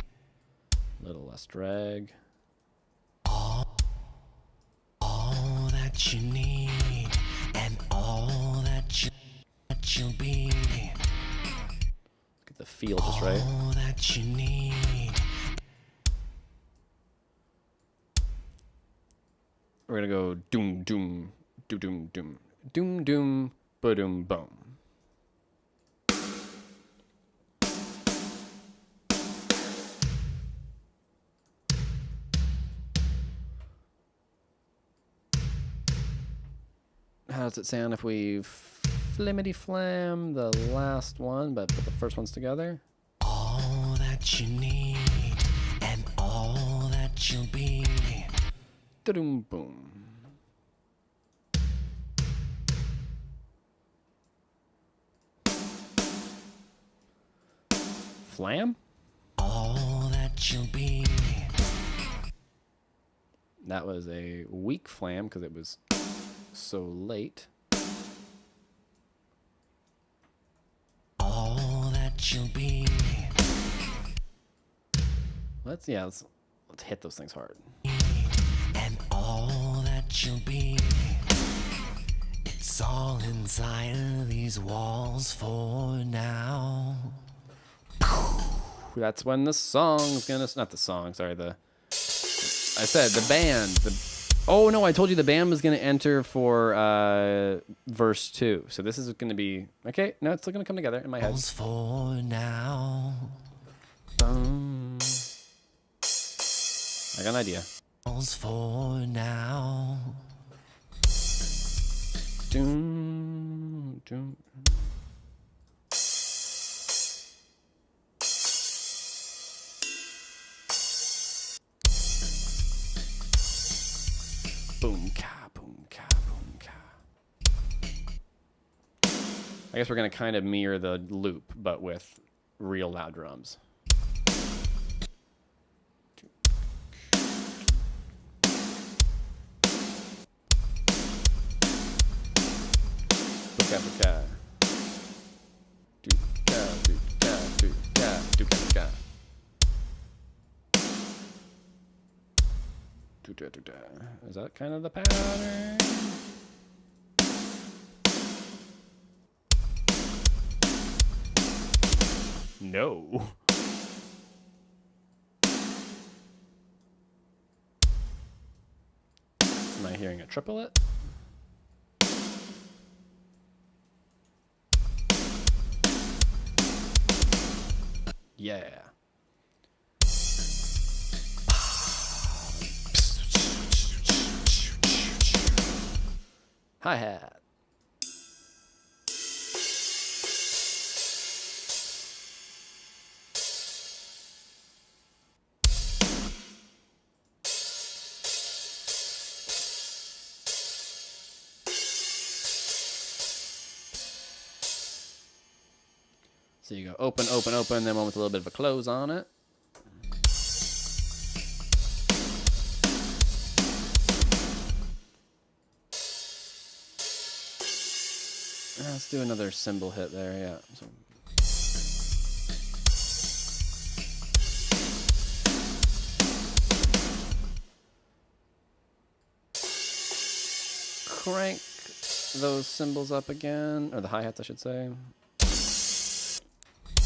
A little less drag. All that you need and all that you'll be. Get the feel just right. All that you need. We're gonna go doom doom doom doom doom doom doom ba-doom boom. How does it sound if we flimmity flam the last one, but put the first ones together? All that you need and all that you'll be. Da-doom boom. Flam? All that you'll be. That was a weak flam because it was so late. All that you'll be. Let's hit those things hard. And all that you'll be. It's all inside of these walls for now. That's when the song's gonna, not the song, sorry, I said the band. Oh no, I told you the band was gonna enter for verse 2. So this is gonna be, okay, no, it's still gonna come together in my head. Walls for now. Boom. I got an idea. Walls for now. Doom, doom. I guess we're going to kind of mirror the loop, but with real loud drums. Is that kind of the pattern? No. Am I hearing a triplet? Yeah. Hi-hat. So you go open, open, open, then one with a little bit of a close on it. Let's do another cymbal hit there, yeah. So. Crank those cymbals up again, or the hi-hats I should say.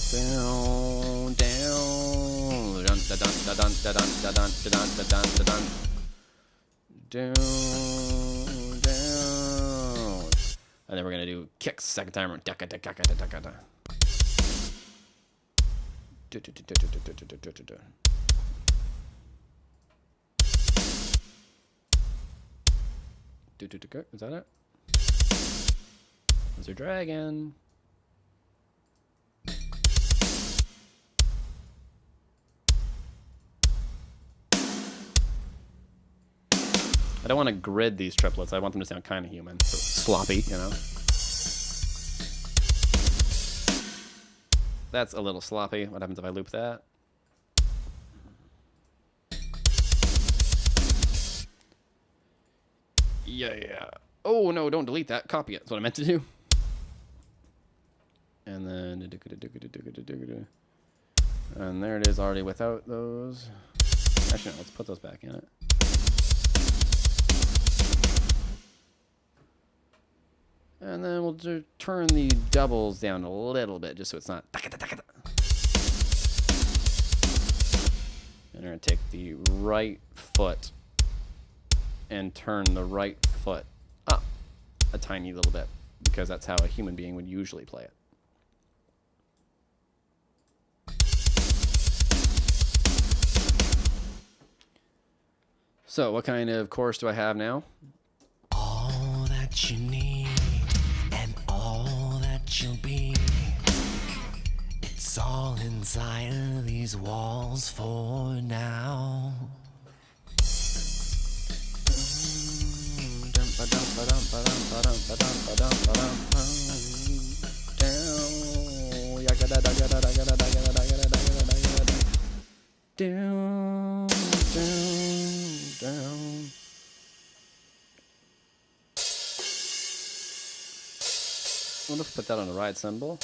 Down, down, dun da dun da dun da dun da dun da dun da dun da dun. Down, down. And then we're gonna do kicks second time. Is that it? There's your dragon. I don't want to grid these triplets. I want them to sound kind of human. So sloppy, you know. That's a little sloppy. What happens if I loop that? Yeah. Oh, no, don't delete that. Copy it. That's what I meant to do. And then... And there it is already without those. Actually, no, let's put those back in it. And then we'll turn the doubles down a little bit just so it's not... And we're going to take the right foot and turn the right foot up a tiny little bit because that's how a human being would usually play it. So what kind of chorus do I have now? All that you need and all that you'll be, it's all inside of these walls for now. Down, down. What if I put that on the ride cymbal?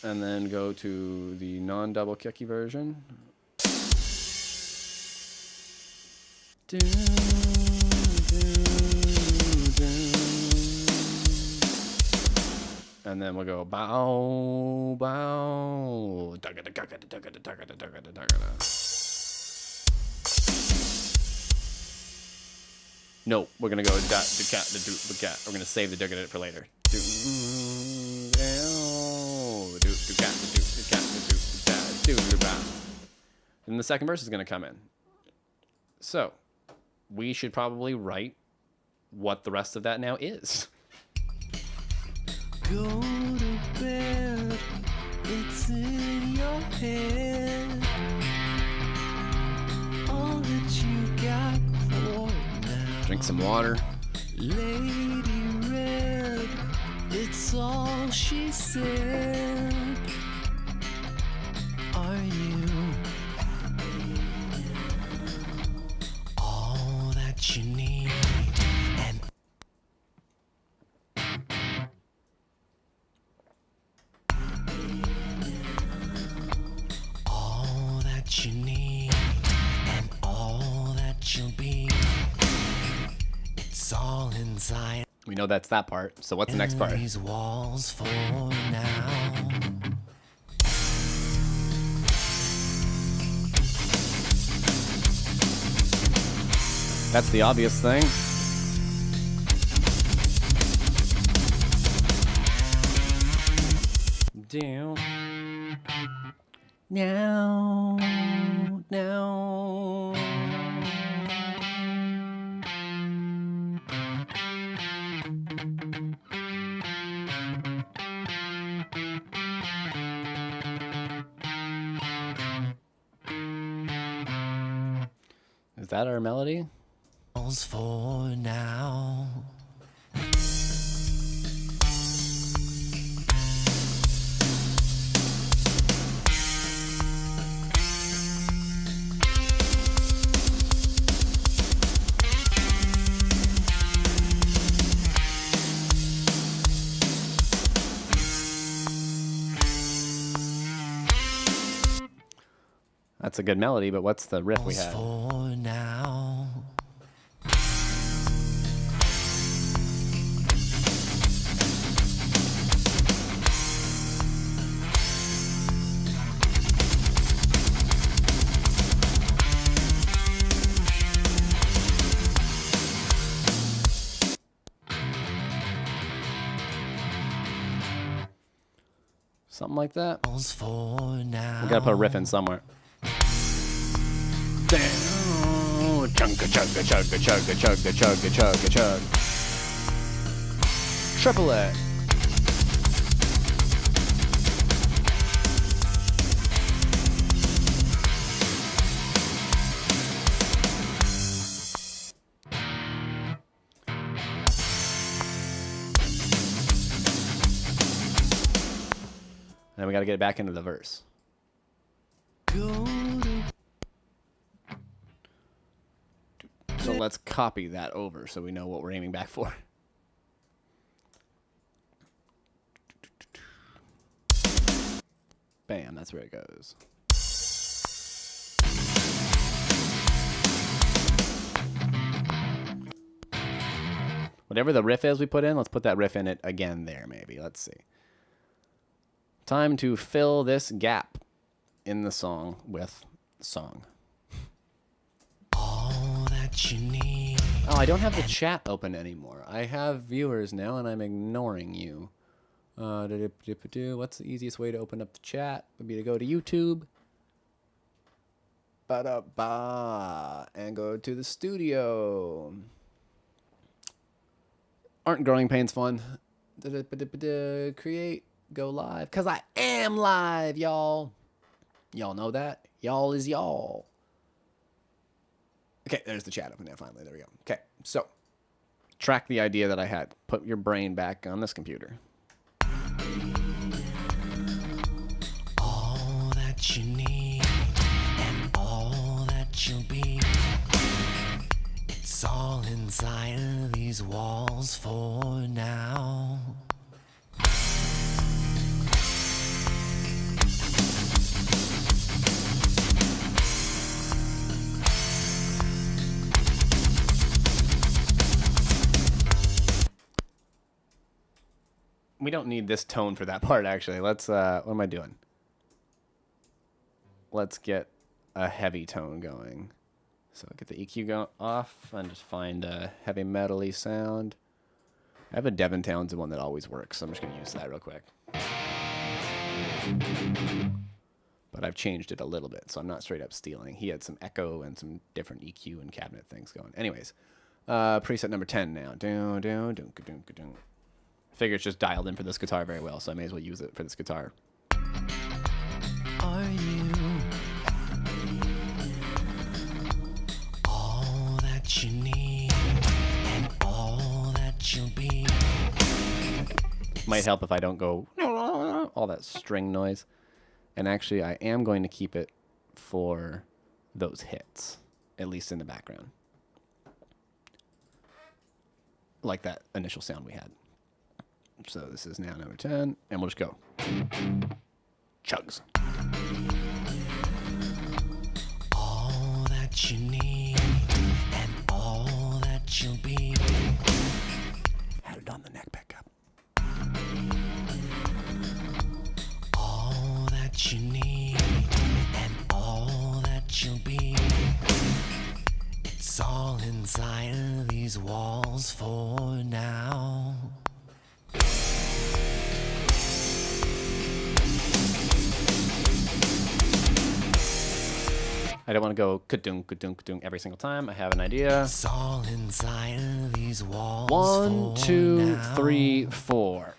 And then go to the non-double kicky version. And then we'll go bow, bow. No, we're gonna go da da cat da do da cat. We're gonna save the dugga for later. Do cat do da. And the second verse is gonna come in. So we should probably write what the rest of that now is. Go to bed, it's in your head. All Drink some water. Lady Red, it's all she said. Are you all that you need? And all that you need, and all that you'll be. It's all inside. We know that's that part. So what's the next part? These walls for now. That's the obvious thing. Down. Now. Now. Is that our melody? Walls for now. That's a good melody, but what's the riff we Walls had? for now. Something like that. Walls for now. We gotta put a riff in somewhere. Down, chugga chugga chugga chugga chugga chugga chugga chug. Triplet. And then we gotta get it back into the verse. Go to So let's copy that over so we know what we're aiming back for. Bam, that's where it goes. Whatever the riff is we put in, let's put that riff in it again there maybe. Let's see. Time to fill this gap in the song with song. all that you need. Oh, I don't have the chat open anymore. I have viewers now, and I'm ignoring you. What's the easiest way to open up the chat? Would be to go to YouTube. Ba-da-ba, and go to the studio. Aren't growing pains fun? Create, go live. Because I am live, y'all. Y'all know that? Y'all is y'all. Okay, there's the chat open there finally. There we go. Okay, so track the idea that I had. Put your brain back on this computer. All that you need and all that you'll be. It's all inside of these walls for now. We don't need this tone for that part, actually. Let's, what am I doing? Let's get a heavy tone going. So get the EQ off and just find a heavy metal-y sound. I have a Devin Townsend one that always works, so I'm just going to use that real quick. But I've changed it a little bit, so I'm not straight up stealing. He had some echo and some different EQ and cabinet things going. Anyways, preset number 10 now. I figure it's just dialed in for this guitar very well, so I may as well use it for this guitar. Are you all that you need Might help if I don't go all that string noise. And actually, I am going to keep it for those hits, at least in the background. Like that initial sound we had. So this is now number 10, and we'll just go. Chugs. All that you need and all that you'll be. Had it on the neck pickup. All that you need and all that you'll be. It's all inside of these walls for now. I don't want to go ka-dung, ka-dung, ka-dung every single time. I have an idea. It's all inside of these walls. 1, for 2, now. 3, 4.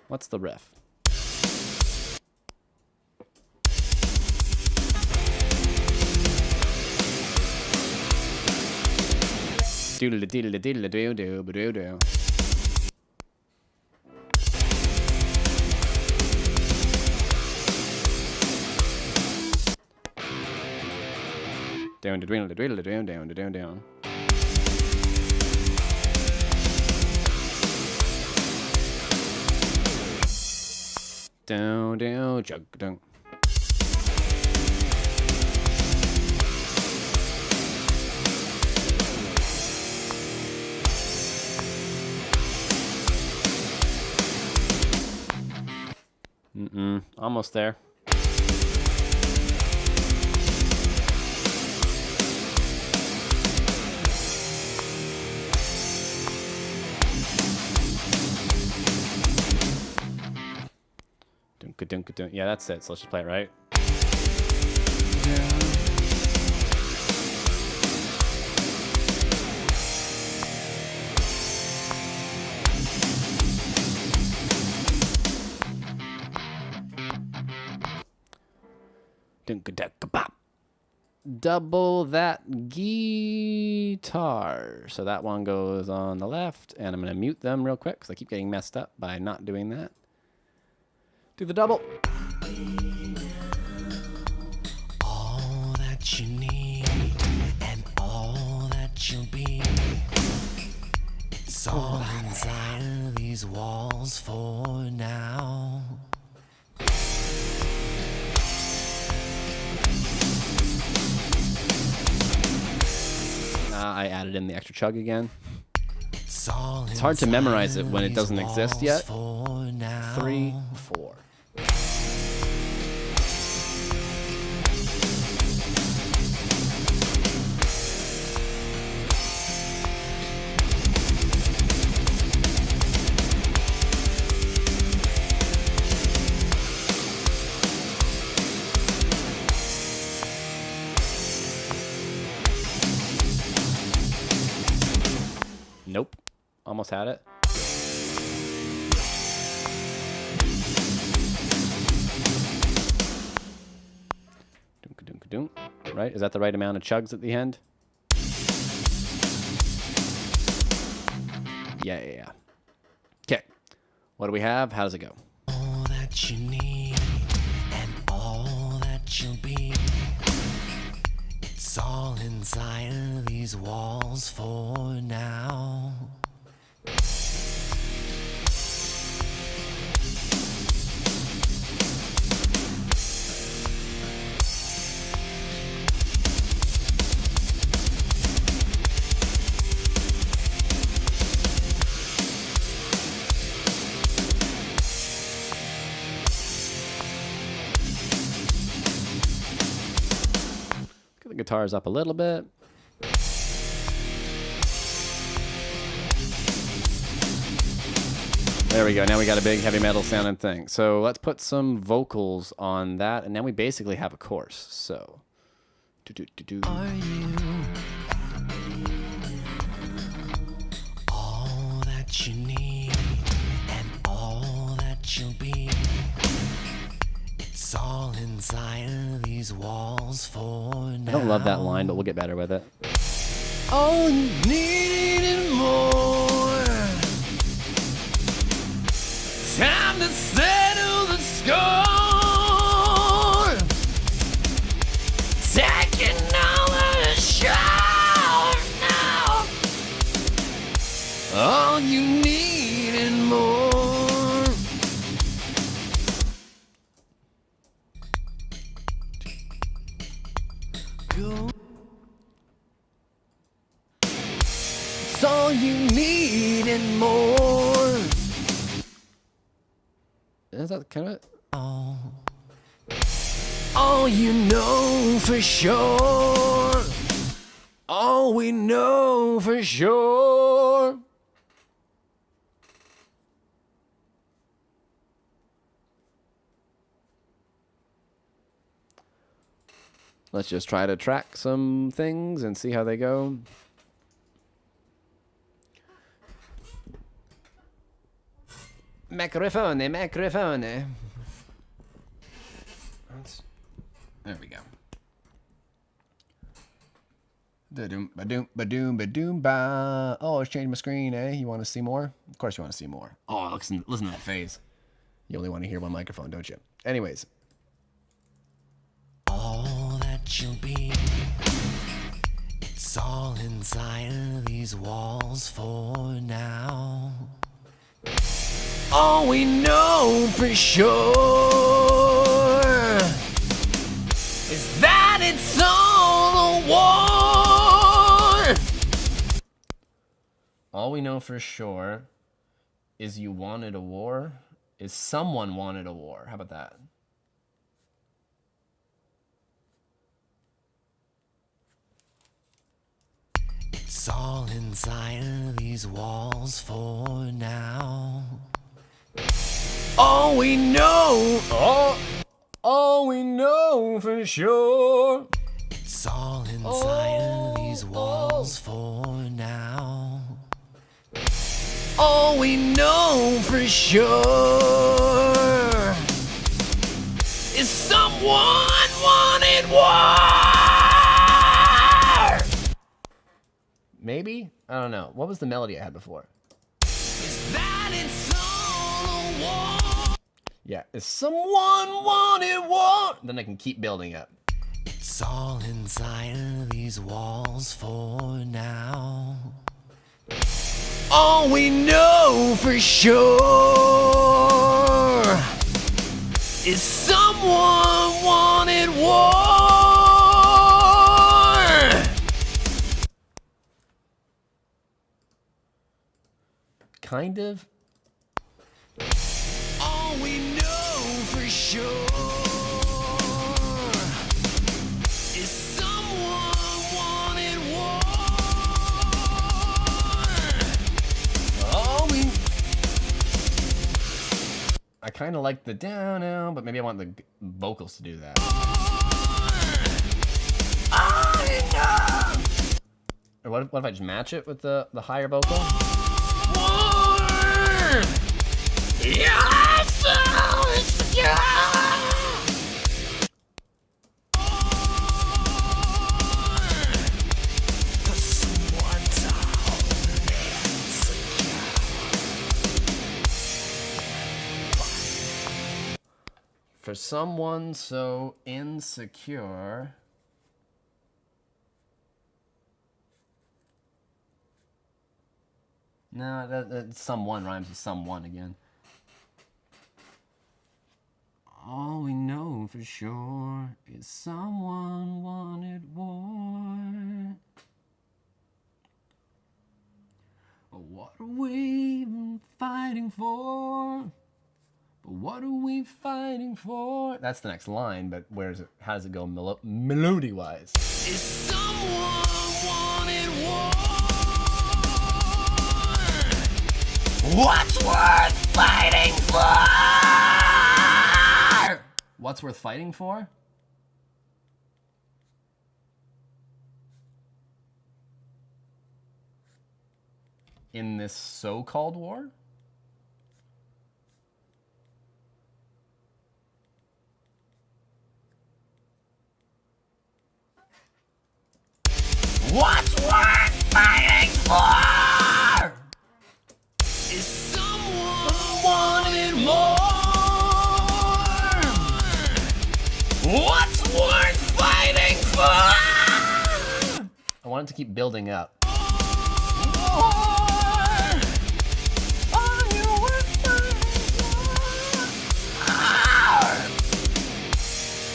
What's the riff? Doodle doodle doodle doo doo doo doo. Down to dwindle to dwindle down down down down. Down down jug down. Almost there. Dunk-a-dunk-a-dunk. Yeah, that's it. So let's just play it right. Dunk-a-dunk-a-pop. Double that guitar. So that one goes on the left, and I'm going to mute them real quick because I keep getting messed up by not doing that. Do the double. All that you need and all that you'll be. It's all inside of these walls for now. I added in the extra chug again. It's hard to memorize it when it doesn't exist yet. For now. 3, 4. Nope. Almost had it. Dunk-a-dunk-a-dunk. Right? Is that the right amount of chugs at the end? Yeah. Okay. What do we have? How does it go? All that you need and all that you'll be. It's all inside of these walls for now. Get the guitars up a little bit. There we go. Now we got a big heavy metal sounding thing. So let's put some vocals on that, and now we basically have a chorus. So, Are you all that you need and all that you'll be? It's all inside of these walls for now. I don't love that line, but we'll get better with it. All you need and more. Time to settle the score. Taking over the show now. All you need and more. Go. It's all you need and more. Is that kind of it? All you know for sure. All we know for sure. Let's just try to track some things and see how they go. Microphone. There we go. Ba-doom, ba-doom, ba-doom, ba-doom, ba. Oh, it's changed my screen, eh? You want to see more? Of course you want to see more. Oh, listen to that phase. You only want to hear one microphone, don't you? Anyways. All that you'll be. It's all inside of these walls for now. All we know for sure is that it's all a war. All we know for sure is you wanted a war. Is someone wanted a war. How about that? It's all inside of these walls for now. All we know, All we know for sure. it's all inside of these walls for now. All we know for sure is someone wanted war. Maybe? I don't know. What was the melody I had before? Is that it's all a war? Yeah, is someone wanted war? Then I can keep building up. It's all inside of these walls for now. All we know for sure is someone wanted war. Kind of. All we know for sure is someone wanted war. All we I kind of like the down now, but maybe I want the vocals to do that. Or what if I just match it with the higher vocal? For someone so insecure. No, that someone rhymes with someone again. All we know for sure is someone wanted war. But what are we even fighting for? But what are we fighting for? That's the next line, but where is it? How does it go melody-wise? Is someone wanted war? What's worth fighting for? What's worth fighting for? In this so-called war? What's worth fighting for? Is someone wanting more? What's worth fighting for? I want it to keep building up.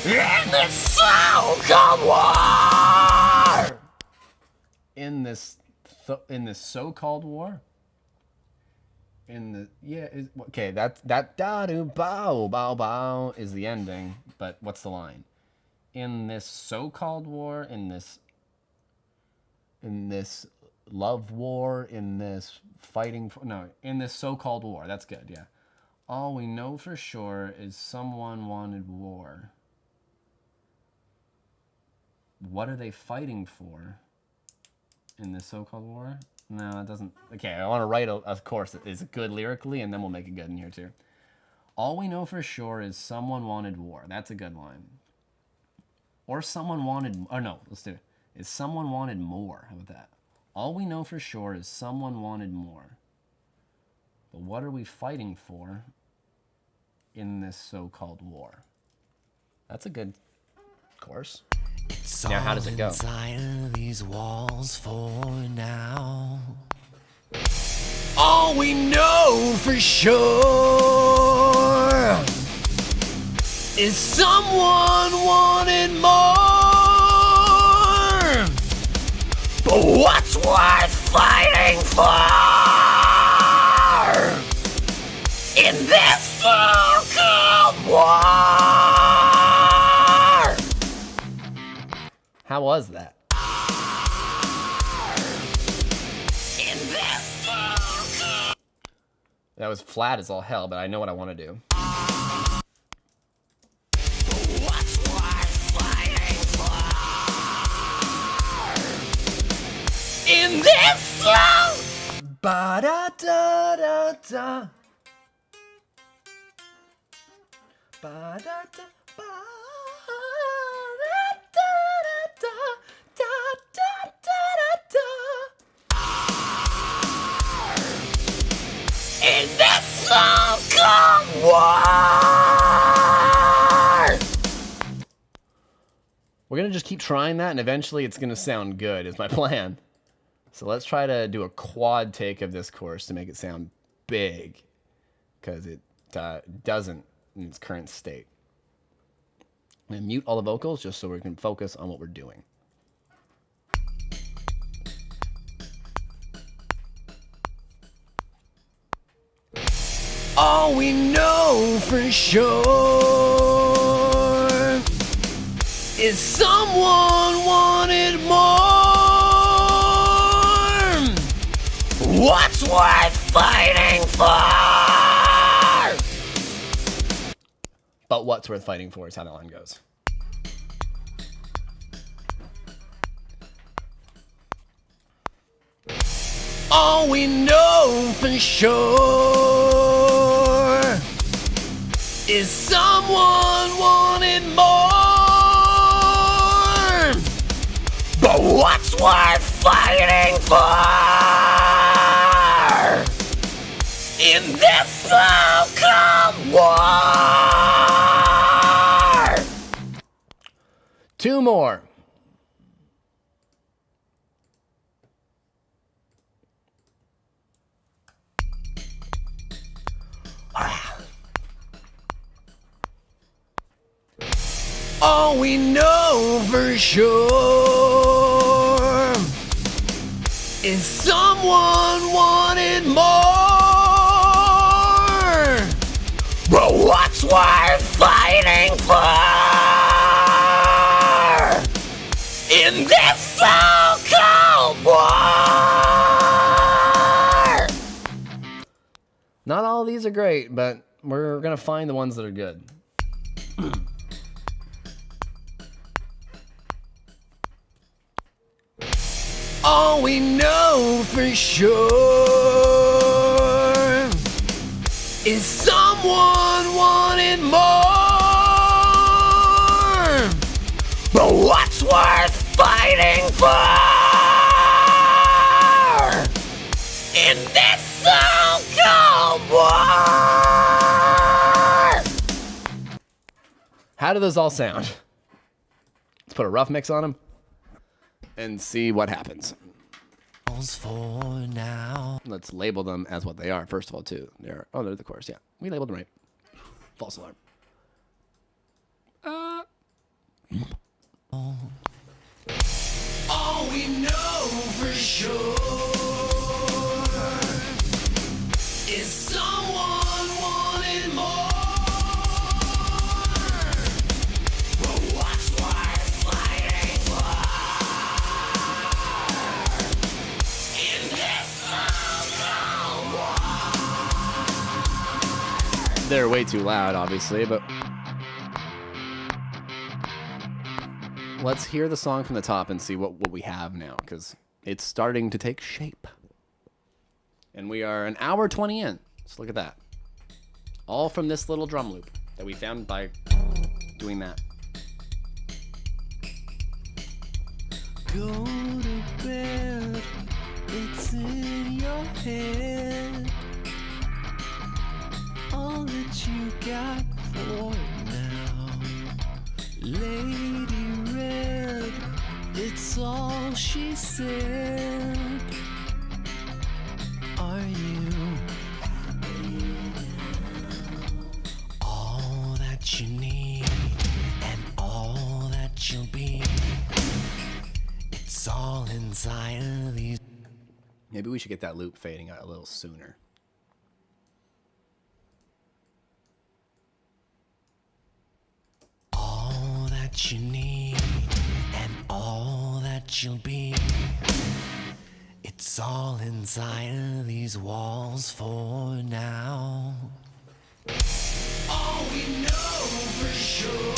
In this so-called war! In this so-called war? Okay, that da do bow bow bow is the ending, but what's the line? In this so-called war, in this love war, in this fighting for, no, in this so-called war. That's good, yeah. All we know for sure is someone wanted war. What are they fighting for in this so-called war? No, it doesn't. Okay, I want to write a course that is good lyrically, and then we'll make it good in here too. All we know for sure is someone wanted war. That's a good line. Or someone wanted, or no, let's do it. Is someone wanted more. How about that? All we know for sure is someone wanted more. But what are we fighting for in this so-called war? That's a good course. It's now, how does it go? Inside of these walls for now. All we know for sure is someone wanted more. But what's worth fighting for in this so-called war? How was that? In this so-called... That was flat as all hell, but I know what I want to do. What's worth fighting for in this so... Ba-da-da-da-da. Ba-da-da, in this so-called war. We're going to just keep trying that, and eventually it's going to sound good, is my plan. So let's try to do a quad take of this course to make it sound big, because it doesn't in its current state. I'm going to mute all the vocals just so we can focus on what we're doing. All we know for sure is someone wanted more. What's worth fighting for? But what's worth fighting for is how that line goes. All we know for sure is someone wanted more. But what's worth fighting for in this so-called war? Two more. All we know for sure is someone wanted more. But what's worth fighting for in this so-called war? all these are great, but we're gonna find the ones that are good. All we know for sure is someone wanted more. But what's worth fighting for in this so-called war? How do those all sound? Let's put a rough mix on them and see what happens. For now. Let's label them as what they are, first of all, too. They're the chorus, yeah. We labeled them right. False alarm. All we know for sure is someone wanted more. But what's worth fighting for in this so-called war? They're way too loud, obviously, but let's hear the song from the top and see what we have now, because it's starting to take shape. And we are an hour 20 in. So look at that. All from this little drum loop that we found by doing that. Go to bed, it's in your head. All that you got for now. Lady Red, it's all she said. Are you all that you need and all that you'll be? It's all inside of these. Maybe we should get that loop fading out a little sooner. All that you need and all that you'll be. It's all inside of these walls for now. All we know for sure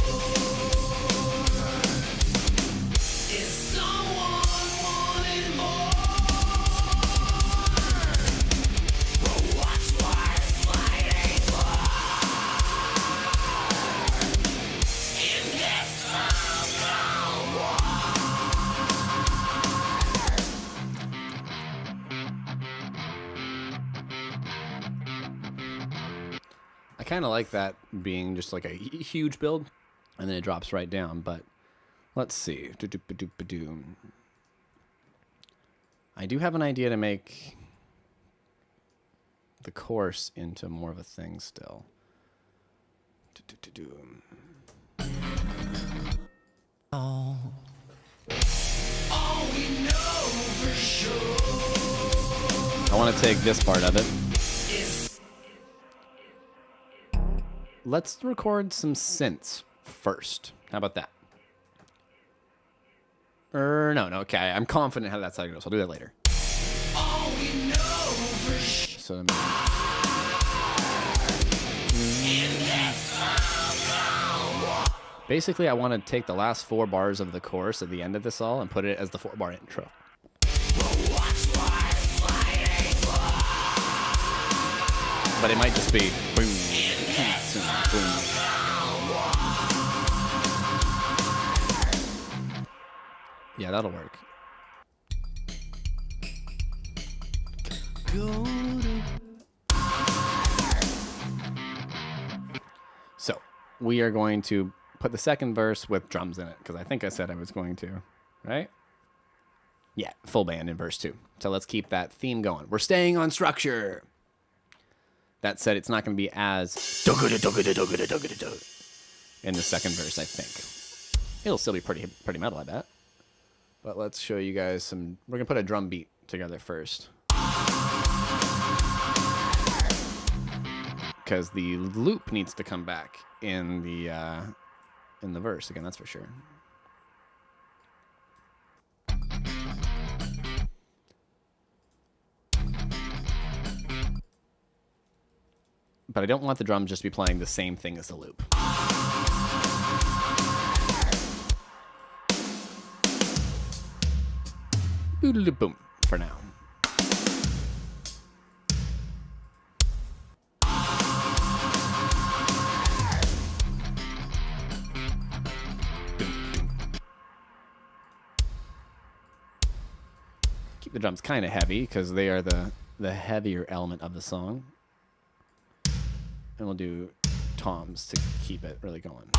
is someone wanted more. But what's worth fighting for in this so-called war? I kind of like that being just like a huge build, and then it drops right down. But let's see. I do have an idea to make the chorus into more of a thing still. Oh, All we know for sure. I want to take this part of it. Let's record some synths first. How about that? No, okay. I'm confident how that side goes. I'll do that later. All we know for sure. So, basically, I want to take the last 4 bars of the chorus at the end of this all and put it as the 4-bar intro. But it might just be boom, boom. Yeah, that'll work. go to So we are going to put the second verse with drums in it, because I think I said I was going to, right? Yeah, full band in verse 2. So let's keep that theme going. We're staying on structure. That said, it's not going to be as in the second verse, I think. It'll still be pretty metal, I bet. But let's show you guys some. We're going to put a drum beat together first, because the loop needs to come back in the verse again. That's for sure. but I don't want the drums just to be playing the same thing as the loop. Boom for now. Keep the drums kind of heavy because they are the heavier element of the song. And we'll do toms to keep it really going.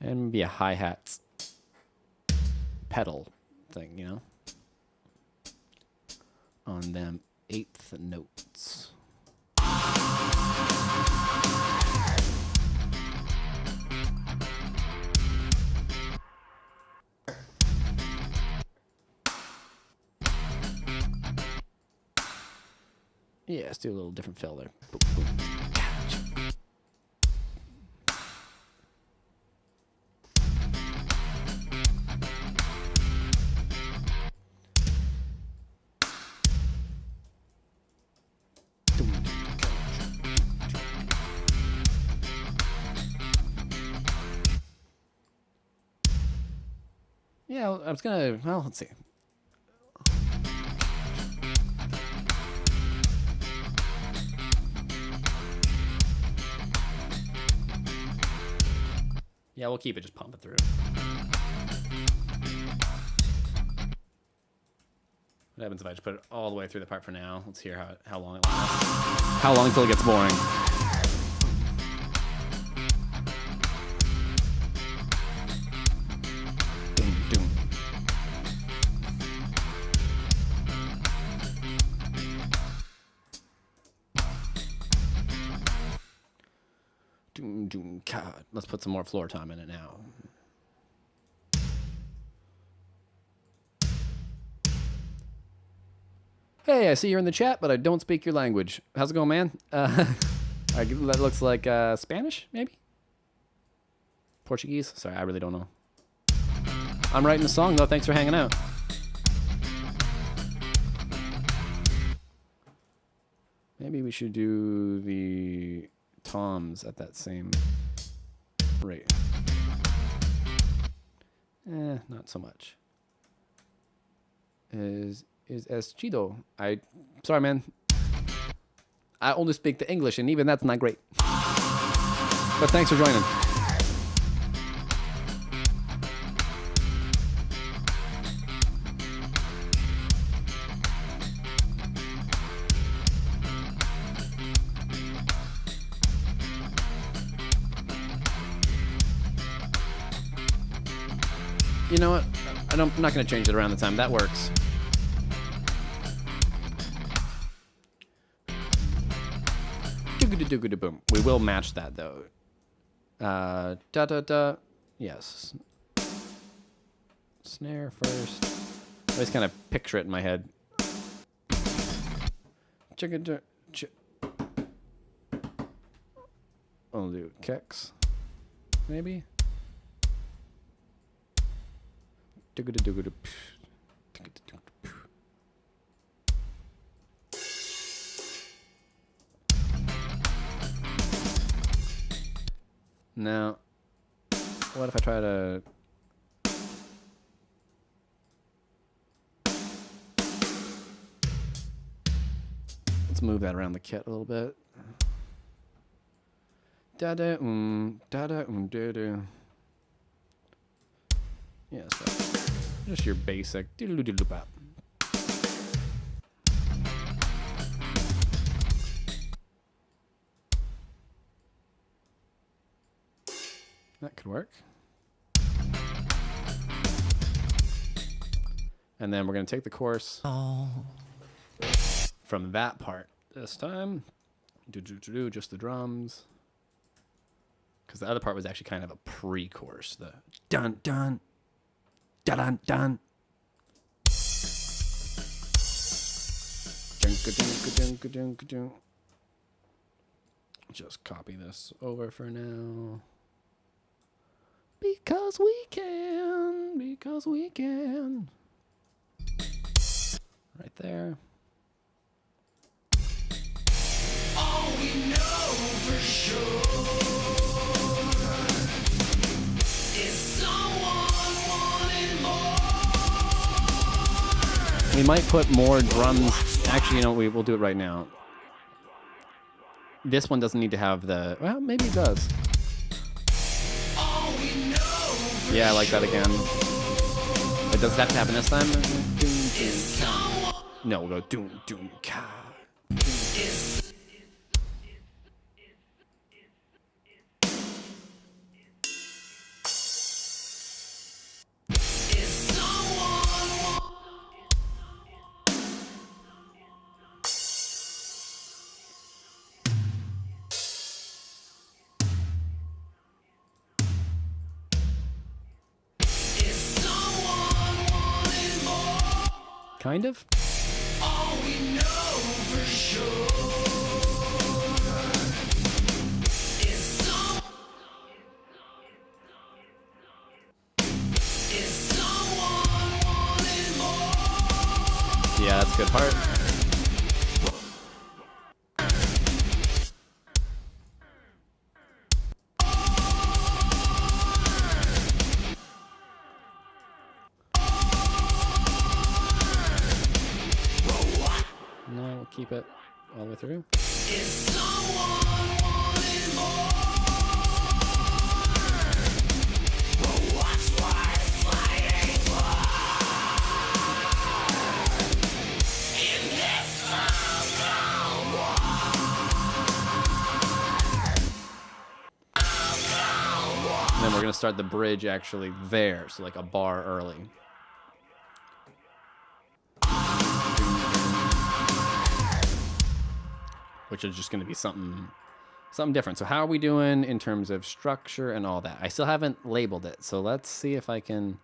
And maybe a hi-hat pedal thing, you know? On them 8th notes. Yeah, let's do a little different fill there. Boom, boom. Yeah, I was gonna, well, let's see. Yeah, we'll keep it just pumping through. What happens if I just put it all the way through the part for now? Let's hear how long it lasts. How long until it gets boring? Doom, doom. Doom, doom, God. Let's put some more floor time in it now. Hey, I see you're in the chat, but I don't speak your language. How's it going, man? That looks like Spanish, maybe? Portuguese? Sorry, I really don't know. I'm writing the song, though. Thanks for hanging out. Maybe we should do the toms at that same rate. Not so much. Is es chido. Sorry, man. I only speak the English, and even that's not great. But thanks for joining. You know what? I'm not going to change it around the time. That works. Boom. We will match that though. Da da da. Yes. Snare first. I always kind of picture it in my head. I'll do kicks. Maybe. Now, what if I try to... Let's move that around the kit a little bit. Da-da, da-da, da-da. Yeah, that's right. Just your basic diddle-diddle-bop. That could work. And then we're going to take the chorus from that part this time. Just the drums. Because the other part was actually kind of a pre-chorus. The dun dun dun dun dun. Just copy this over for now. Because we can. right there. All we know for sure is someone wanting more. We might put more drums. Actually, you know, we'll do it right now. This one doesn't need to have the... Well, maybe it does. All we know for Yeah, I like that again. But does it have to happen this time? is someone No, we'll go doom, doom, ka. is someone is someone wanting more. Kind of? All we know for sure is someone wanting more. Yeah, that's a good part. No, we'll keep it all the way through. Is someone wanting more? What's worth fighting for? In this unknown And then we're going to start the bridge actually there, so like a bar early. Which is just going to be something different. So how are we doing in terms of structure and all that? I still haven't labeled it, so let's see if I can...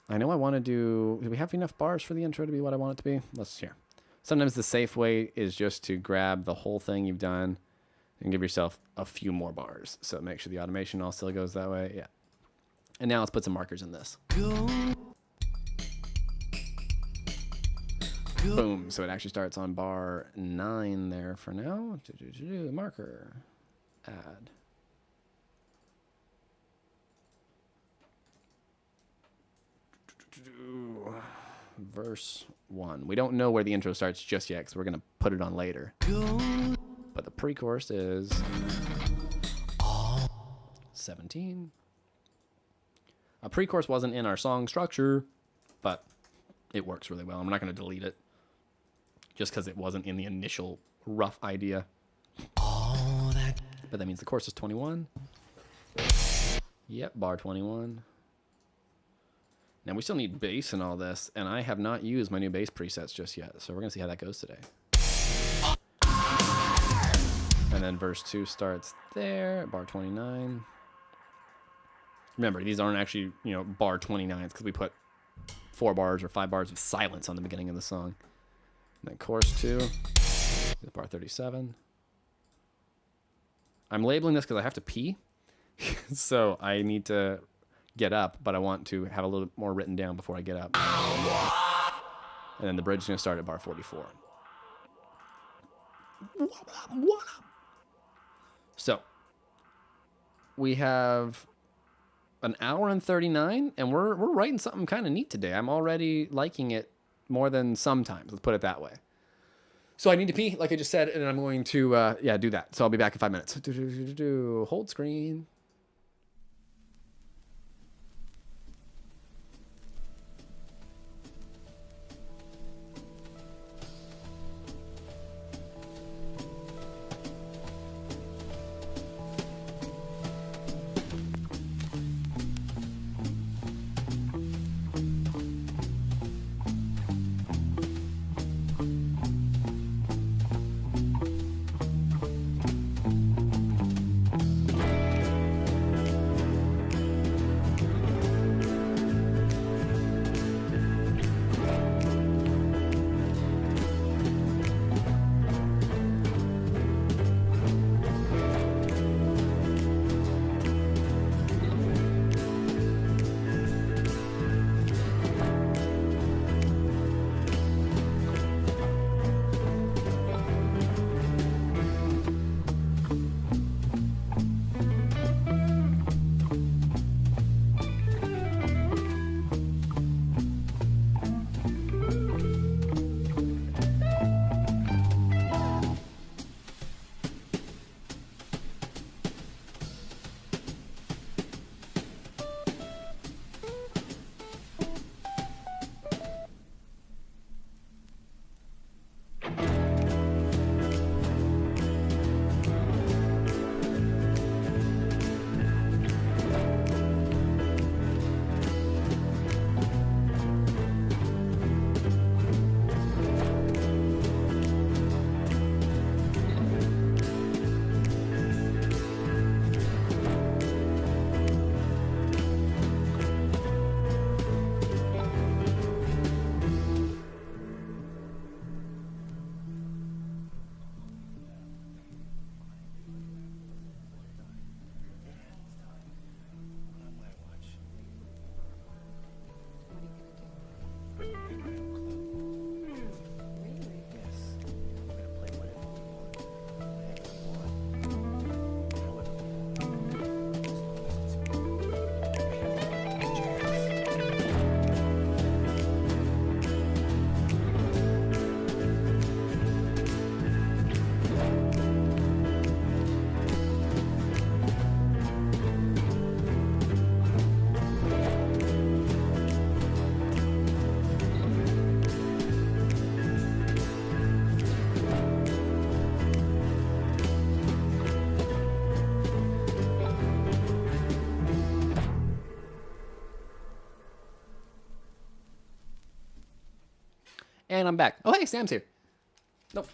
I know I want to do we have enough bars for the intro to be what I want it to be? Let's hear. Sometimes the safe way is just to grab the whole thing you've done and give yourself a few more bars. So make sure the automation all still goes that way. Yeah. And now let's put some markers in this. Boom. So it actually starts on bar 9 there for now. Marker. Add. Verse 1. We don't know where the intro starts just yet because we're going to put it on later. But the pre-chorus is 17. A pre-chorus wasn't in our song structure, but it works really well. I'm not going to delete it just because it wasn't in the initial rough idea. But that means the chorus is 21. Yep, bar 21. Now we still need bass and all this, and I have not used my new bass presets just yet, so we're going to see how that goes today. And then verse 2 starts there, bar 29. Remember, these aren't actually, bar 29s because we put 4 bars or 5 bars of silence on the beginning of the song. And then chorus 2 is bar 37. I'm labeling this because I have to pee, so I need to get up, but I want to have a little more written down before I get up. And then the bridge is going to start at bar 44. What up? So, we have an hour and 39, and we're writing something kind of neat today. I'm already liking it more than sometimes. Let's put it that way. So I need to pee, like I just said, and I'm going to, do that. So I'll be back in 5 minutes. Hold screen. And I'm back. Oh, hey, Sam's here. Nope.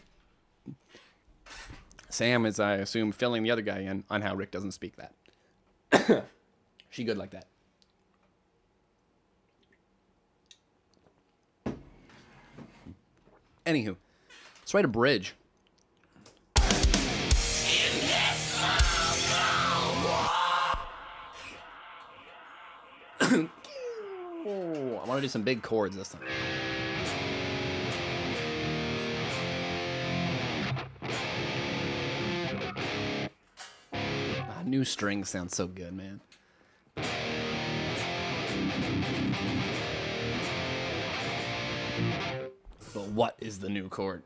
Sam is, I assume, filling the other guy in on how Rick doesn't speak that. She good like that. Anywho, let's write a bridge. Oh, I want to do some big chords this time. New strings sound so good, man. But what is the new chord?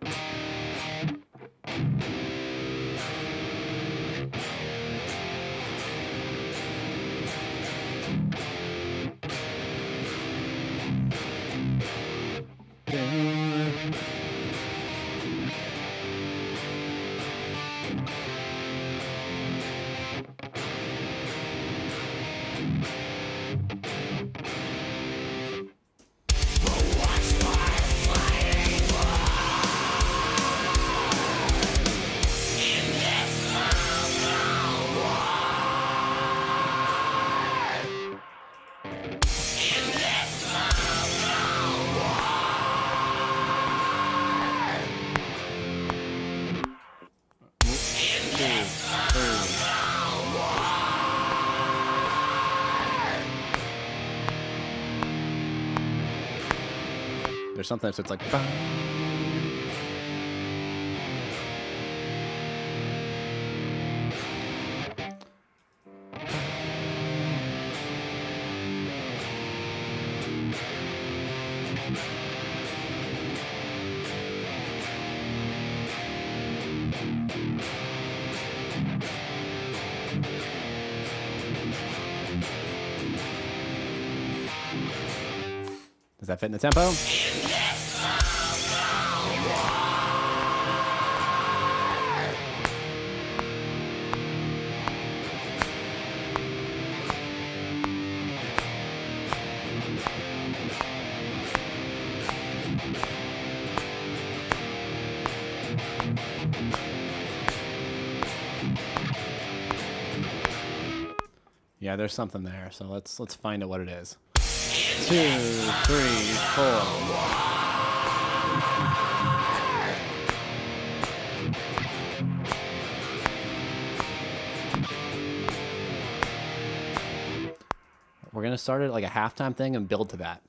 There's something that's like. Does that fit in the tempo? Yeah, there's something there. So let's find out what it is. 2, 3, 4. We're gonna start it like a halftime thing and build to that.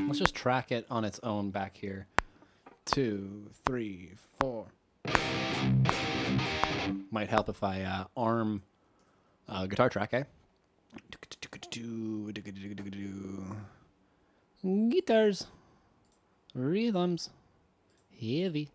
Let's just track it on its own back here. 2, 3, 4. Might help if I arm guitar track, eh? Guitars, rhythms, heavy.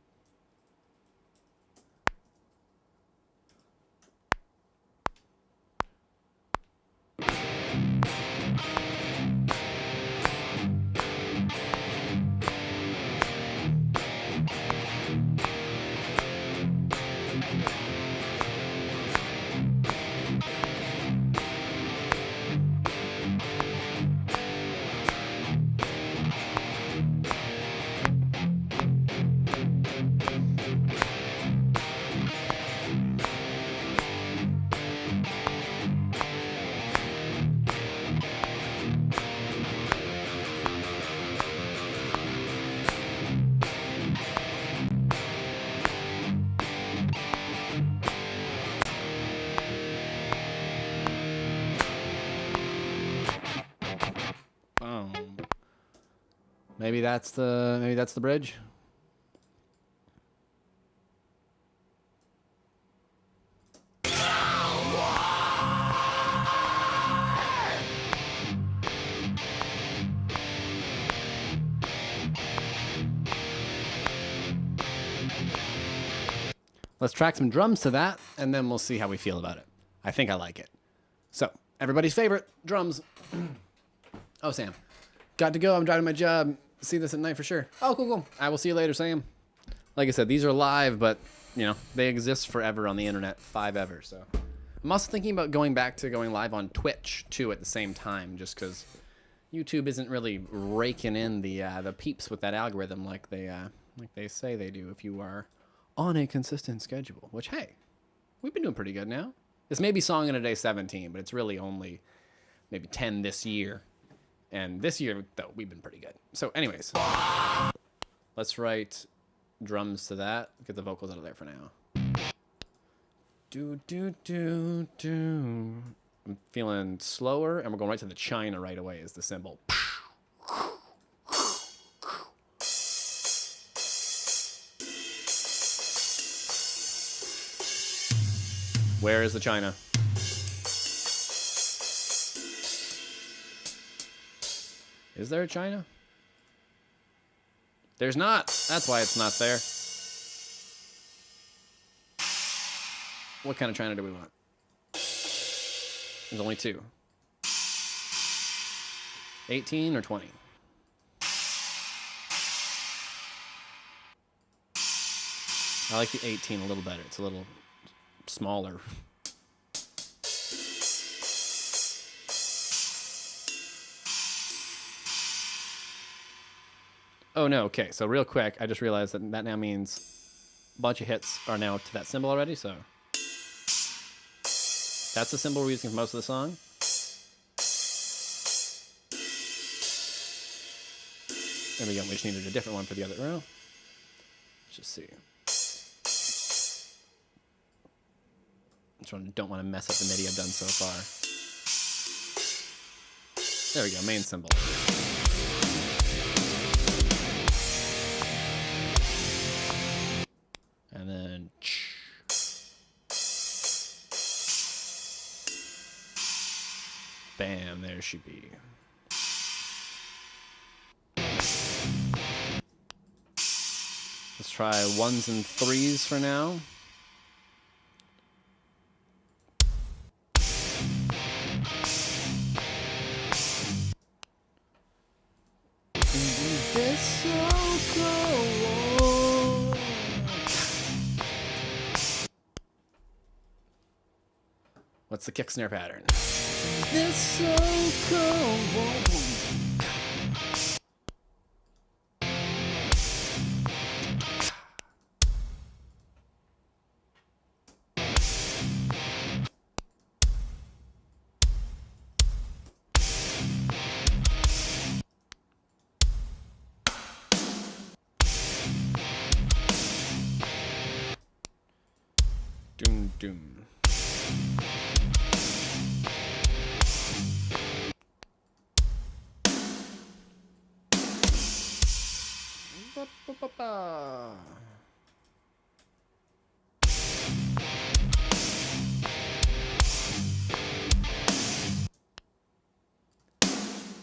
Maybe that's the bridge. Let's track some drums to that, and then we'll see how we feel about it. I think I like it. So, everybody's favorite, drums. Oh, Sam. Got to go. I'm driving my job. See this at night for sure. Oh, cool. I will see you later, Sam. Like I said, these are live, but, you know, they exist forever on the internet. Ever. So, I'm also thinking about going back to going live on Twitch, too, at the same time, just because YouTube isn't really raking in the peeps with that algorithm like they say they do if you are on a consistent schedule, which, hey, we've been doing pretty good now. This may be Song in a Day 17, but it's really only maybe 10 this year. And this year, though, we've been pretty good. So anyways, let's write drums to that. Get the vocals out of there for now. Do, do, do, do. I'm feeling slower, and we're going right to the China right away as the cymbal. Where is the China? Is there a China? There's not. That's why it's not there. What kind of China do we want? There's only 2. 18 or 20? I like the 18 a little better. It's a little smaller. Oh no, okay, so real quick, I just realized that now means a bunch of hits are now to that cymbal already, so that's the cymbal we're using for most of the song. There we go, we just needed a different one for the other row. Let's just see. Don't want to mess up the MIDI I've done so far. There we go, main cymbal. And then bam, there she be. Let's try 1s and 3s for now. What's the kick snare pattern? This so cold. Doom doom.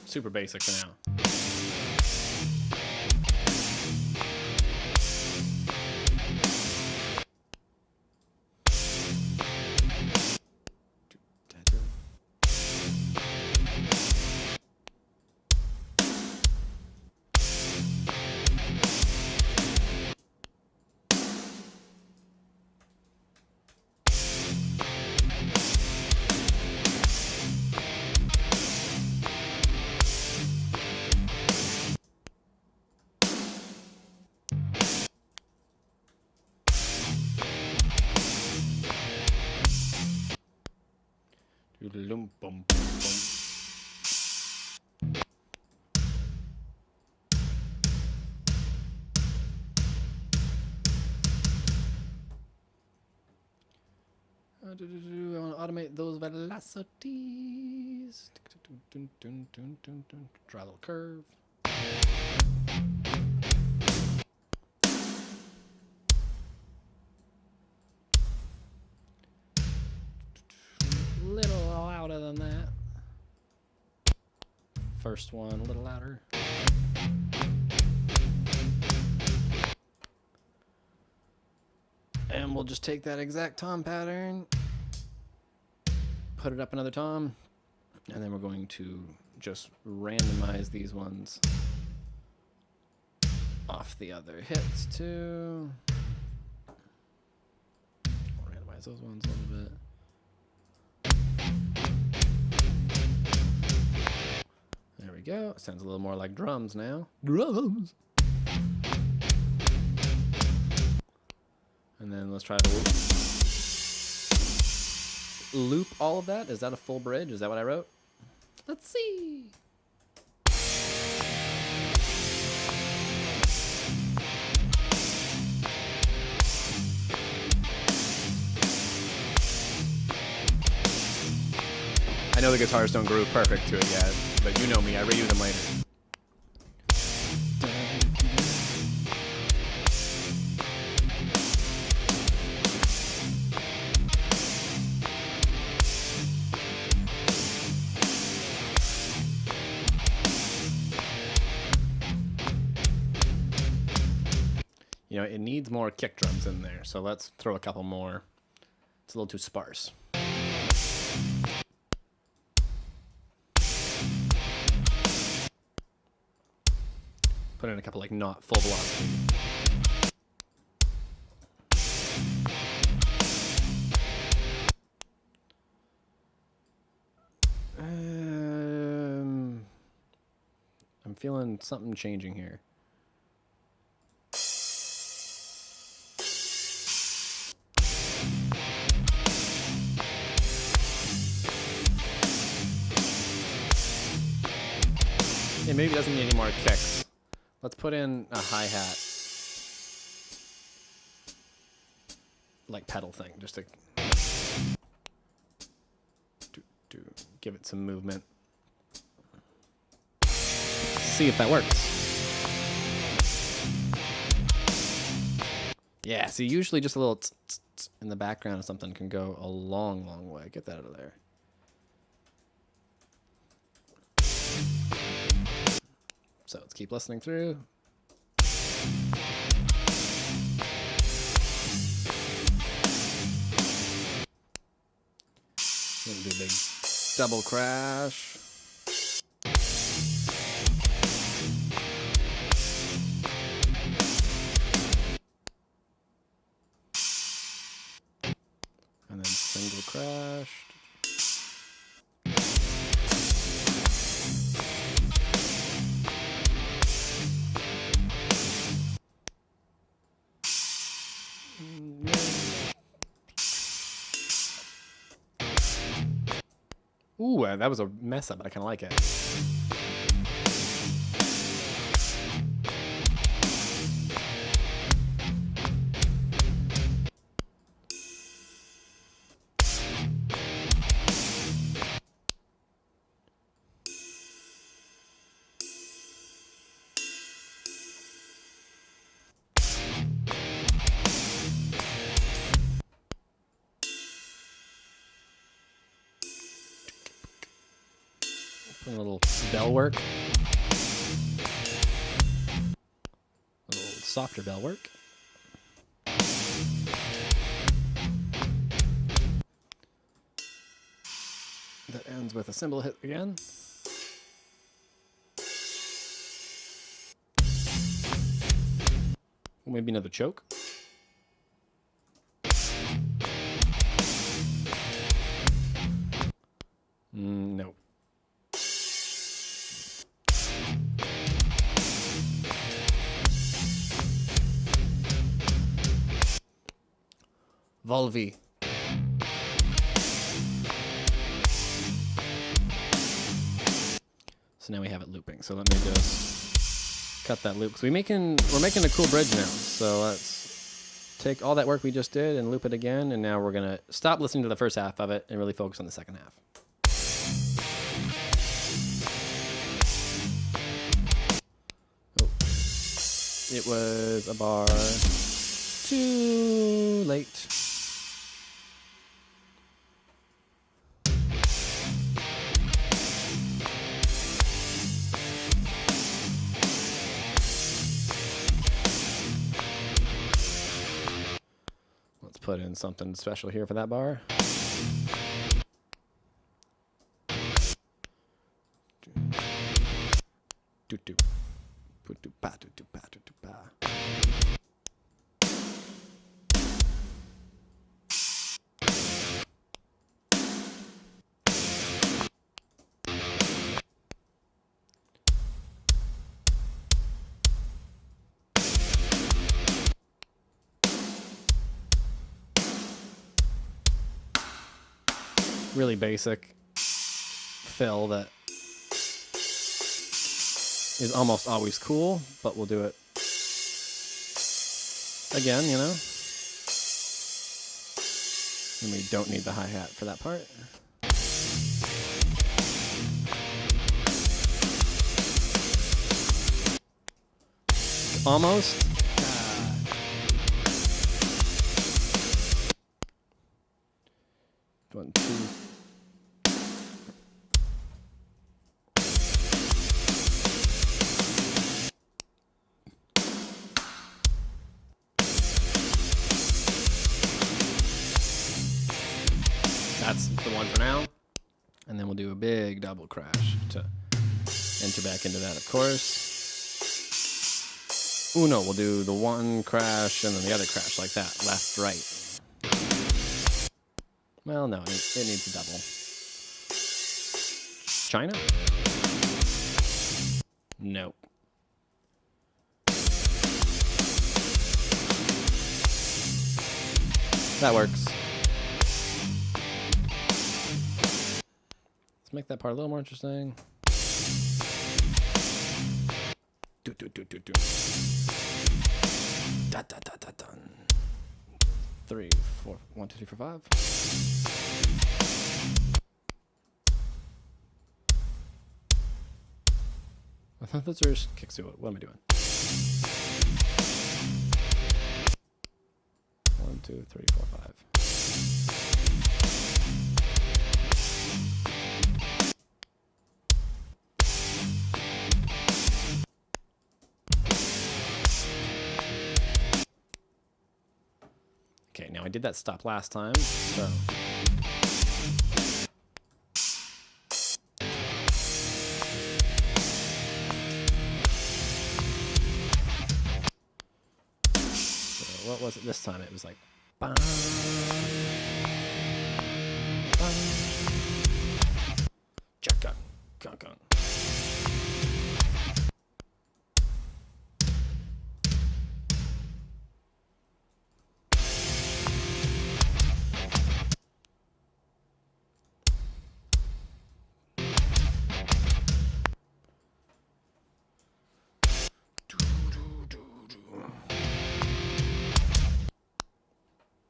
Super basic for now. Boom, boom, boom. I want to automate those velocities. Draw a little curve. Little louder than that. First one a little louder. And we'll just take that exact tom pattern, put it up another tom, and then we're going to just randomize these ones off the other hits too. Randomize those ones a little bit. There we go. Sounds a little more like drums now. Drums. And then let's try to loop all of that. Is that a full bridge? Is that what I wrote? Let's see. I know the guitars don't groove perfect to it yet, but you know me, I redo them later. You know, it needs more kick drums in there, so let's throw a couple more. It's a little too sparse. Put in a couple like not full velocity. I'm feeling something changing here. It maybe doesn't need any more kicks. Let's put in a hi-hat, like pedal thing, just to give it some movement. See if that works. Yeah, see, usually just a little in the background of something can go a long, long way. Get that out of there. So let's keep listening through. Gonna do a big double crash. And then single crash. Ooh, that was a mess up, but I kind of like it. Put a little bell work. A little softer bell work. That ends with a cymbal hit again. Maybe another choke. No. Volvi. So now we have it looping. So let me just cut that loop. So we're making a cool bridge now. So let's take all that work we just did and loop it again. And now we're gonna stop listening to the first half of it and really focus on the second half. Oh, it was a bar too late. put in something special here for that bar. Really basic fill that is almost always cool, but we'll do it again, you know? And we don't need the hi-hat for that part. Almost. One, two. That's the one for now. And then we'll do a big double crash to enter back into that, of course. Uno, we'll do the one crash and then the other crash like that, left, right. Well, no, it needs a double. China? Nope. That works. Let's make that part a little more interesting. Do. Da da da da dun. 3, 4, 1, 2, 3, 4, 5. I thought those are kicks to it. What am I doing? 1, 2, 3, 4, 5. Okay, now I did that stop last time, so. So what was it this time? It was like. Bang, bang, chaka, kaka.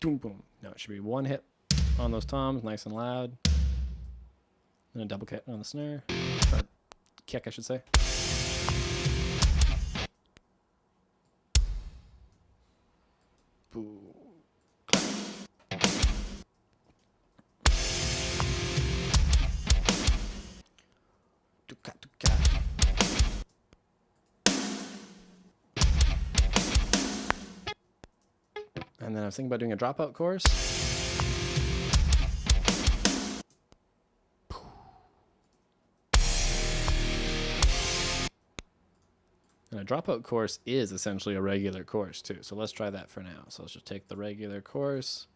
Boom, boom. Now it should be one hit on those toms, nice and loud. And a double kick on the snare. Or kick, I should say. Boo. Duka, duka. And then I was thinking about doing a dropout chorus. And a dropout chorus is essentially a regular chorus too. So let's try that for now. So let's just take the regular chorus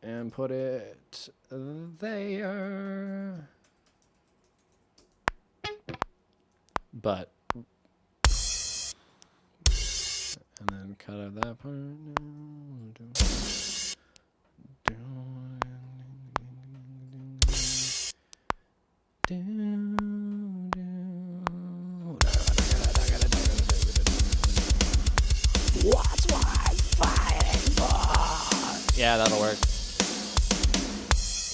and put it there. But and then cut out that part. What's worth fighting for? Yeah, that'll work.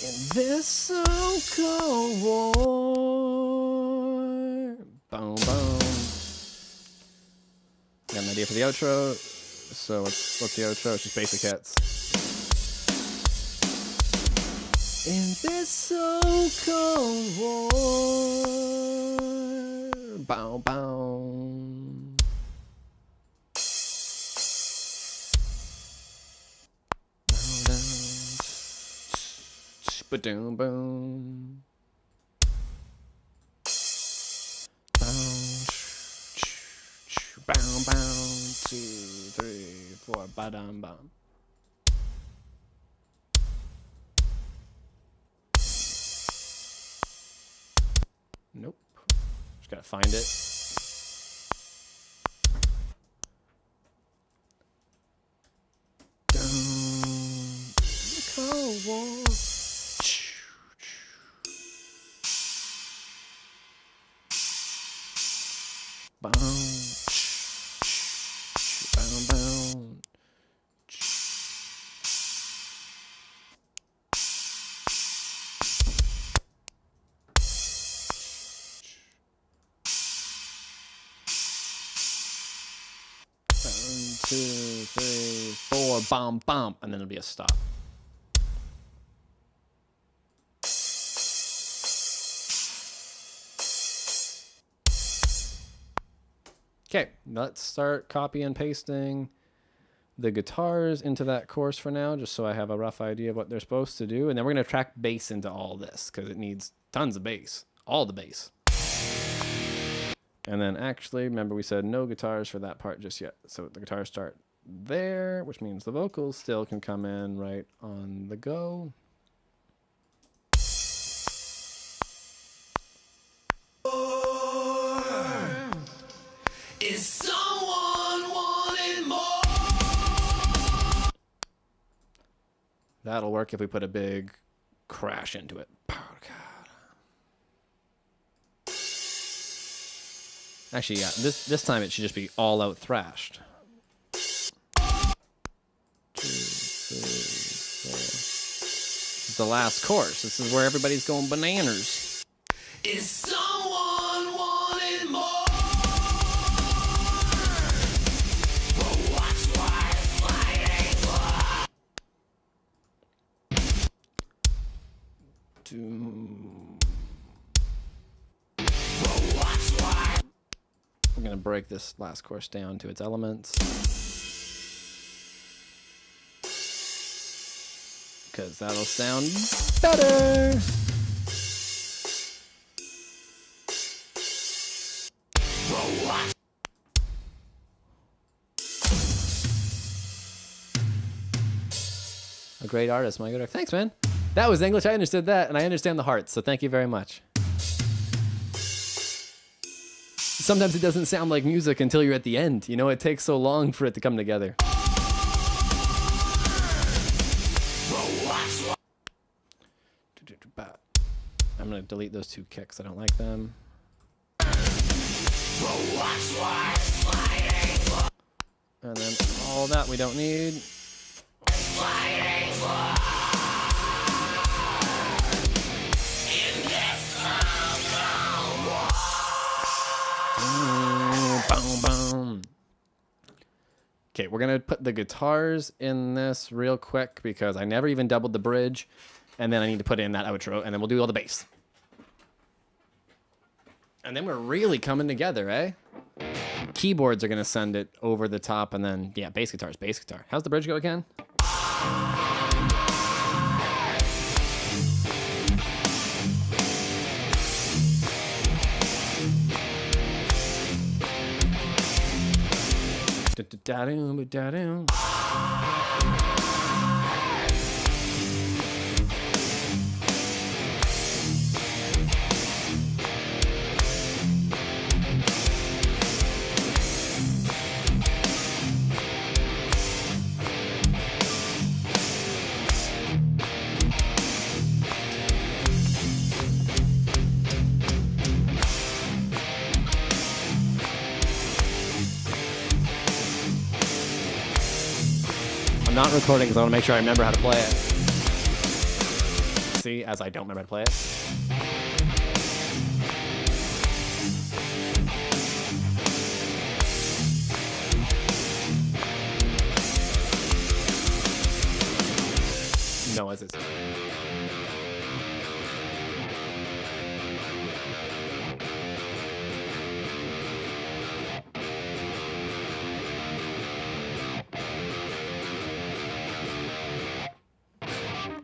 In this so-called war. Boom, boom. Got an idea for the outro. So what's the outro? It's just basic hits. In this so-called war. Bow, bow. Ba-doom, boom. Bow, bow, 2, 3, 4, ba-dum, bum. Nope. Just gotta find it. Cold War. Boom. Boom, boom. One, 2, 3, 4, bomb, bomb, and then it'll be a stop. Okay, let's start copy and pasting the guitars into that course for now, just so I have a rough idea of what they're supposed to do. And then we're going to track bass into all this because it needs tons of bass, all the bass. And then actually, remember we said no guitars for that part just yet. So the guitars start there, which means the vocals still can come in right on the go. Is someone wanting more? That'll work if we put a big crash into it. Actually, yeah, this time it should just be all out thrashed. 2, 3, 4. This is the last course. This is where everybody's going bananas. Is someone wanting more? Well, what's worth fighting for? We're going to break this last course down to its elements. Because that'll sound better. A great artist, my good. Thanks, man. That was English. I understood that, and I understand the heart, so thank you very much. Sometimes it doesn't sound like music until you're at the end. You know, it takes so long for it to come together. I'm going to delete those 2 kicks. I don't like them. And then all that we don't need. Boom, boom. Okay, we're gonna put the guitars in this real quick because I never even doubled the bridge, and then I need to put in that outro, and then we'll do all the bass. And then we're really coming together, eh? Keyboards are gonna send it over the top, and then yeah, bass guitar. How's the bridge go again? Da-da-da-da-da. Not recording because I want to make sure I remember how to play it. See, as I don't remember how to play it. No, as it's.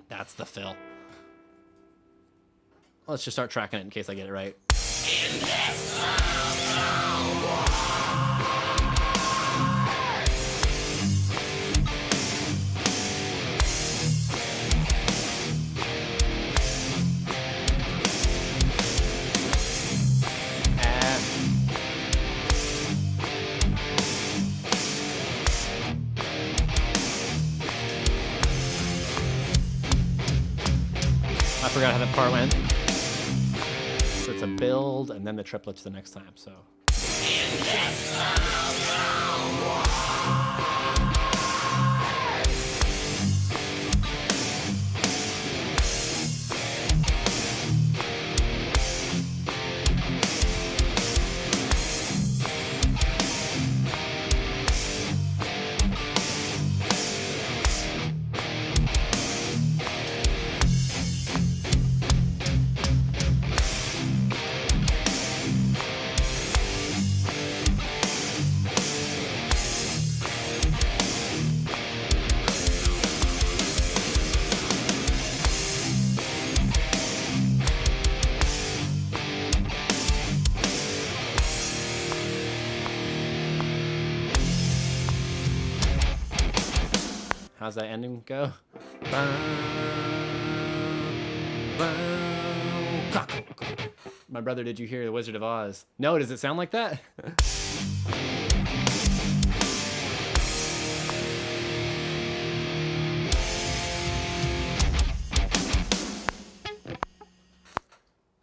That's the fill. Let's just start tracking it in case I get it right. I forgot how that part went. So it's a build and then the triplets the next time. So. How's that ending go? My brother, did you hear The Wizard of Oz? No, does it sound like that?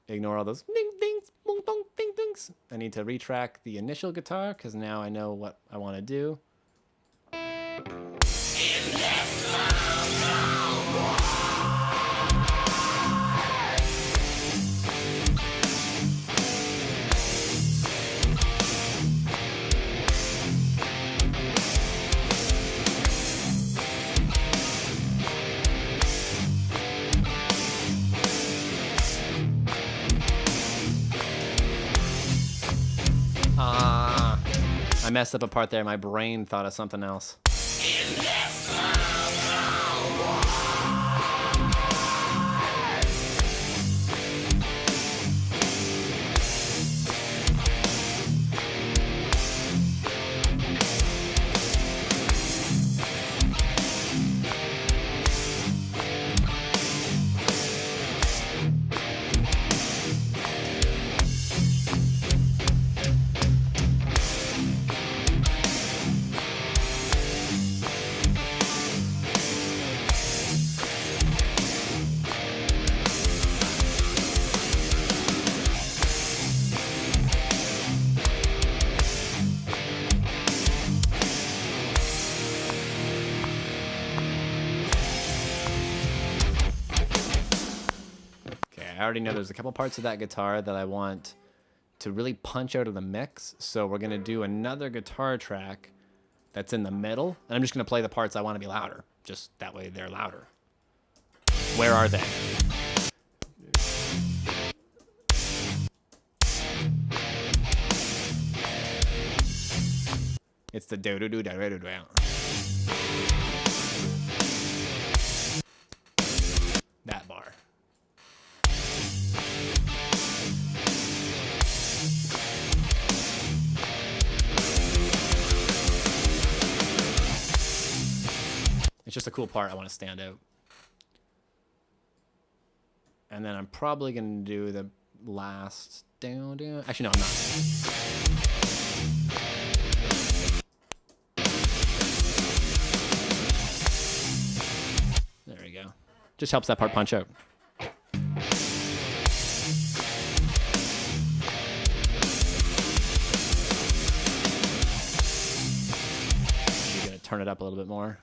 Ignore all those ding dings, boom, dong, ding dings. I need to retrack the initial guitar because now I know what I want to do. I messed up a part there. My brain thought of something else. I already know there's a couple parts of that guitar that I want to really punch out of the mix. So we're going to do another guitar track that's in the middle. And I'm just going to play the parts I want to be louder. Just that way they're louder. Where are they? It's the do-do-do-do-do-do. That bar. It's just a cool part I want to stand out. And then I'm probably going to do the last... Actually, no, I'm not. There we go. Just helps that part punch out. You're going to turn it up a little bit more.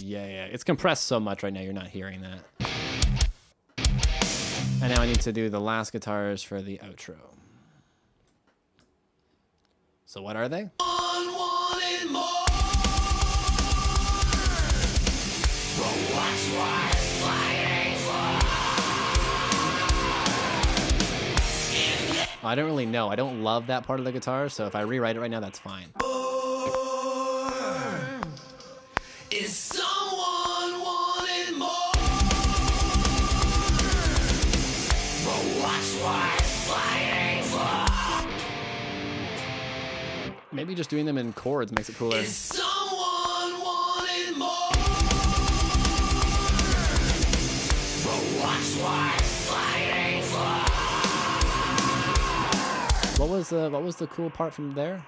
Yeah, it's compressed so much right now, you're not hearing that. And now I need to do the last guitars for the outro. So what are they? Unwanted more. But what's worth fighting for? I don't really know. I don't love that part of the guitar, so if I rewrite it right now, that's fine. Is someone wanting more? But what's worth fighting for? Maybe just doing them in chords makes it cooler. Is someone wanting more? But what's worth fighting for? What was the cool part from there?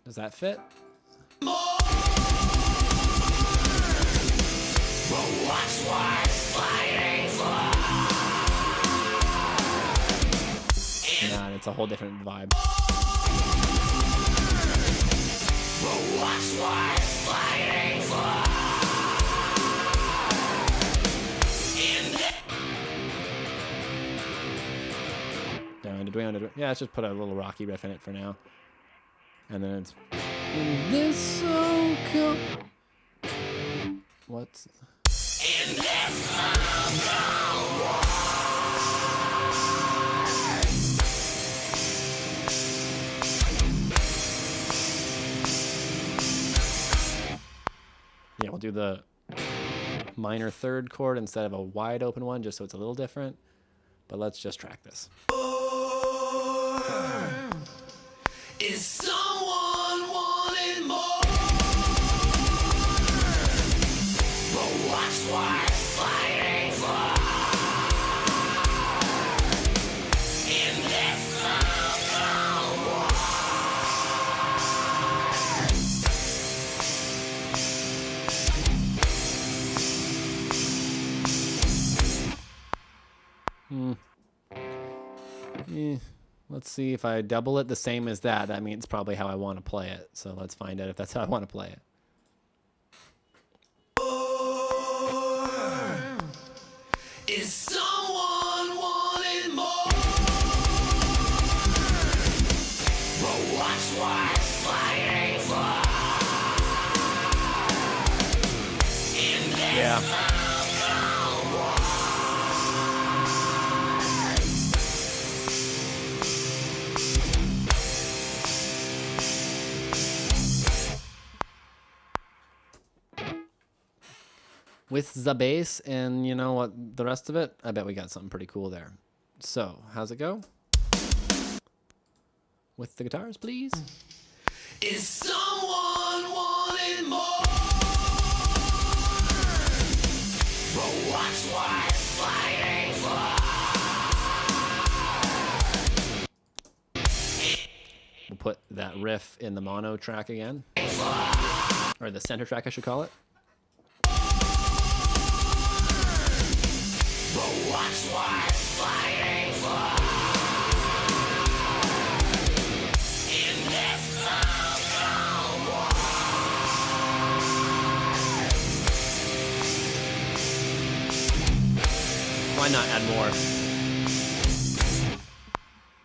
Does that fit? More. But what's worth fighting for? Nah, it's a whole different vibe. But what's worth fighting for? Yeah, let's just put a little rocky riff in it for now. And then it's in this so cool. What's In this yeah, we'll do the minor third chord instead of a wide open one, just so it's a little different. But let's just track this. Is someone wanting more? But what's worth fighting for? In this Let's see if I double it the same as that. That means probably how I want to play it. So let's find out if that's how I want to play it. Is someone wanting more? But what's worth fighting for? In this Yeah. With the bass and you know what, the rest of it, I bet we got something pretty cool there. So, how's it go? With the guitars, please. Is someone wanting more? But what's worth fighting for? We'll put that riff in the mono track again. Or the center track, I should call it. But what's worth fighting for? In this Why not add more?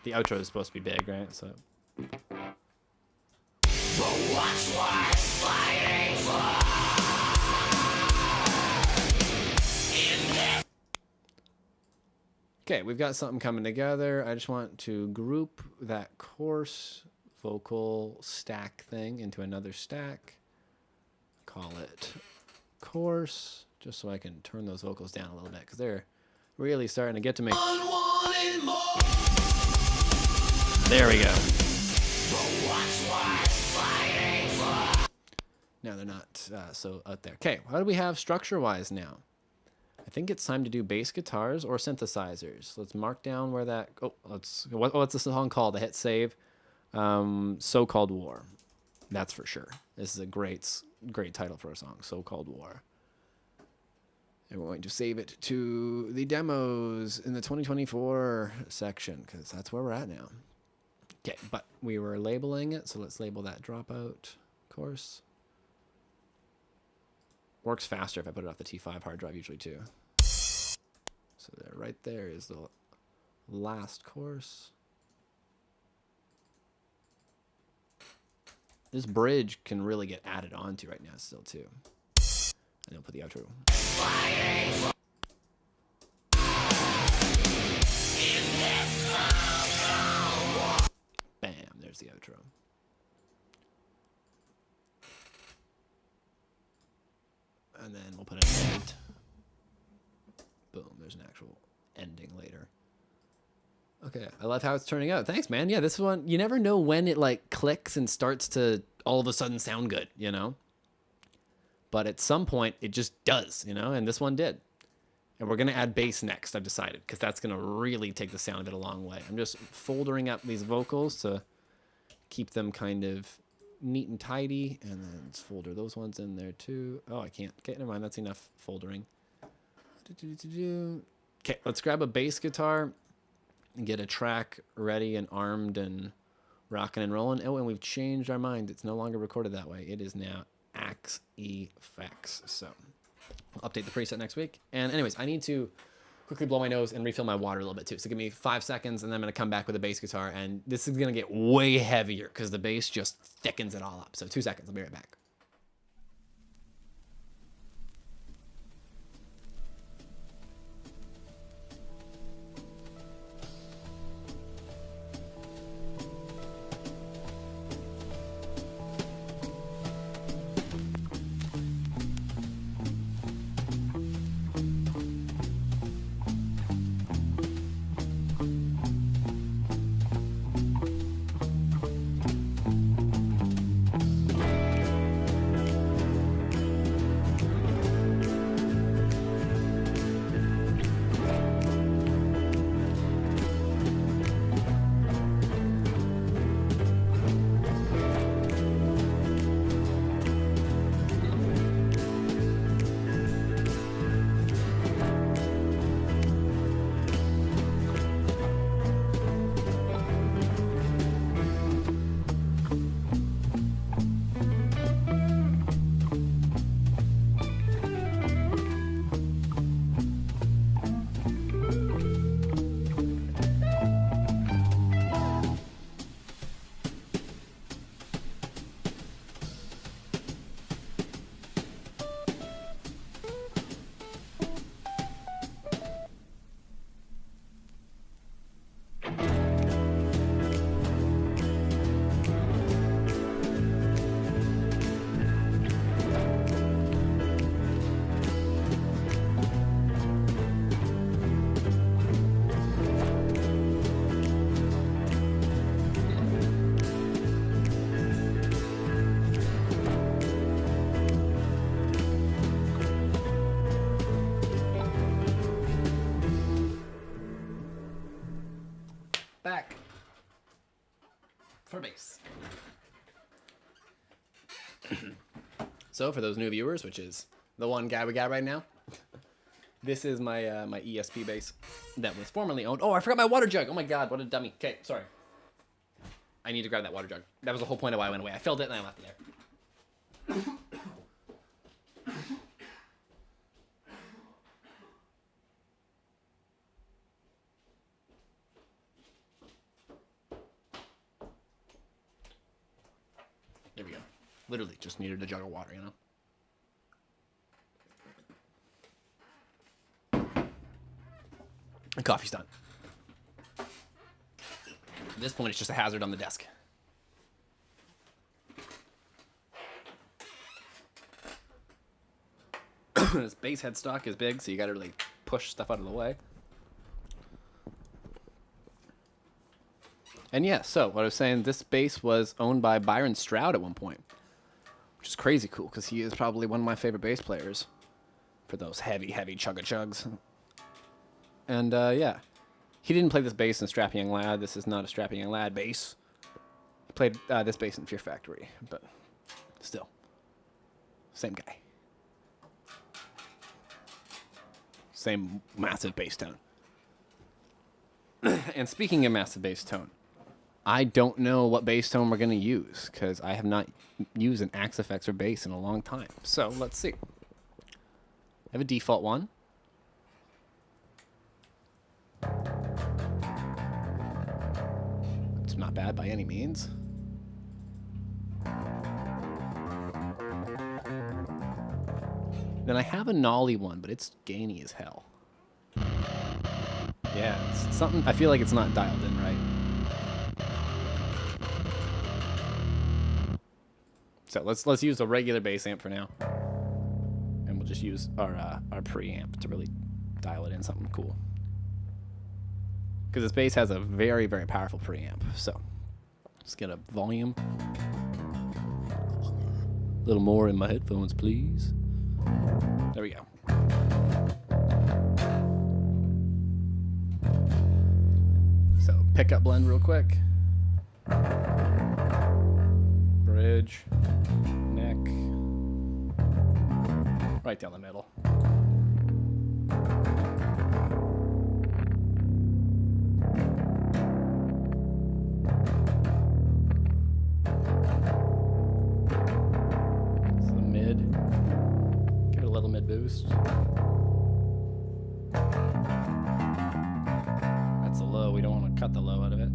The outro is supposed to be big, right? So. But what's worth fighting for? In this Okay, we've got something coming together. I just want to group that coarse vocal stack thing into another stack. Call it coarse, just so I can turn those vocals down a little bit because they're really starting to get to me. wanting more. There we go. But what's worth fighting for? Now they're not so out there. Okay, how do we have structure-wise now? I think it's time to do bass guitars or synthesizers. Let's mark down where that. Oh, what's the song called? I hit save. So-Called War. That's for sure. This is a great title for a song. So-Called War. And we're going to save it to the demos in the 2024 section because that's where we're at now. Okay, but we were labeling it, so let's label that dropout course. Works faster if I put it off the T5 hard drive usually too. So there, right there is the last course. This bridge can really get added onto right now still too. And I'll put the outro. Bam, there's the outro. and then we'll put an end. Boom, there's an actual ending later. Okay, I love how it's turning out. Thanks, man. Yeah, this one, you never know when it like clicks and starts to all of a sudden sound good, you know? But at some point, it just does, you know? And this one did. And we're going to add bass next, I've decided, because that's going to really take the sound of it a long way. I'm just foldering up these vocals to keep them kind of neat and tidy. And then let's folder those ones in there too. Oh, I can't. Okay, never mind. That's enough foldering. Okay, let's grab a bass guitar and get a track ready and armed and rocking and rolling. Oh, and we've changed our mind. It's no longer recorded that way. It is now Axe Effects. So I'll update the preset next week. And anyways, I need to quickly blow my nose and refill my water a little bit too. So give me 5 seconds, and then I'm going to come back with a bass guitar. And this is going to get way heavier because the bass just thickens it all up. So 2 seconds. I'll be right back. Back for bass. So for those new viewers, which is the one guy we got right now, this is my my ESP bass that was formerly owned. Oh, I forgot my water jug. Oh my god, what a dummy. Okay, sorry. I need to grab that water jug. That was the whole point of why I went away. I filled it and I left it there. There we go. Literally just needed a jug of water, you know? The coffee's done. At this point, it's just a hazard on the desk. This bass headstock is big, so you gotta really push stuff out of the way. And yeah, so what I was saying, this bass was owned by Byron Stroud at one point, which is crazy cool because he is probably one of my favorite bass players for those heavy, heavy chugga-chugs. And yeah, he didn't play this bass in Strappy Young Lad. This is not a Strappy Young Lad bass. He played this bass in Fear Factory, but still, same guy. Same massive bass tone. And speaking of massive bass tone, I don't know what bass tone we're going to use because I have not used an Axe Effects or bass in a long time. So let's see. I have a default one. It's not bad by any means. Then I have a Nolly one, but it's gainy as hell. Yeah, it's something. I feel like it's not dialed in right. So let's use a regular bass amp for now, and we'll just just use our preamp to really dial it in something cool. Because this bass has a very, very powerful preamp. So let's get a volume. A little more in my headphones, please. There we go. So pickup blend real quick. Bridge, neck, right down the middle. So mid, give it a little mid boost. That's a low, we don't want to cut the low out of it.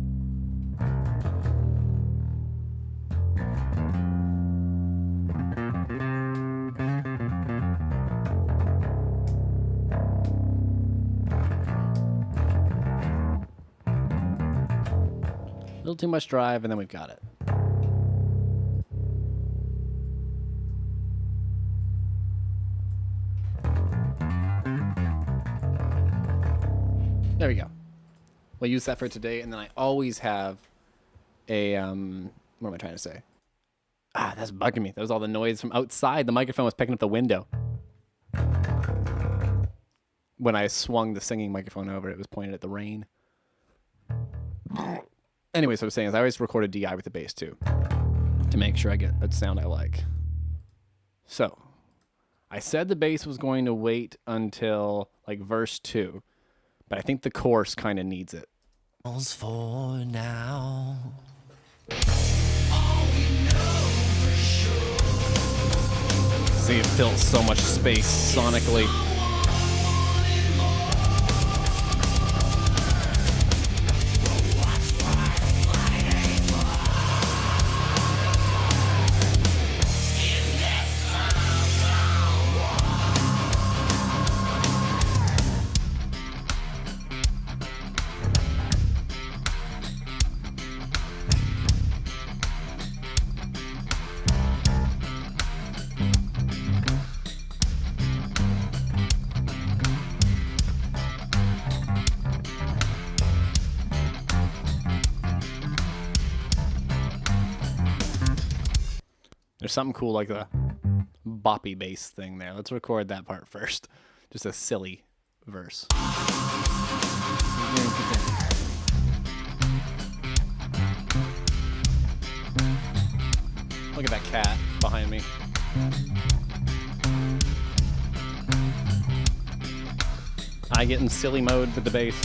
A little too much drive, and then we've got it. There we go. We'll use that for today, and then I always have a, what am I trying to say? Ah, that's bugging me. That was all the noise from outside. The microphone was picking up the window. When I swung the singing microphone over, it was pointed at the rain. Anyways, what I was saying is I always record a DI with the bass too, to make sure I get a sound I like. So, I said the bass was going to wait until like verse 2, but I think the chorus kind of needs it. Walls for now. See, it fills so much space sonically. There's something cool like the boppy bass thing there. Let's record that part first. Just a silly verse. Look at that cat behind me. I get in silly mode with the bass.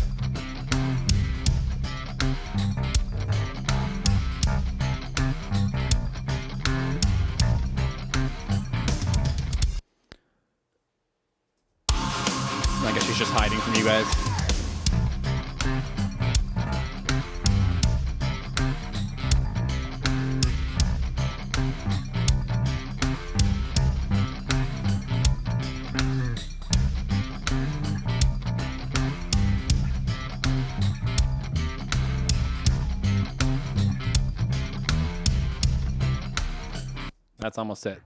I guess she's just hiding from you guys. That's almost it.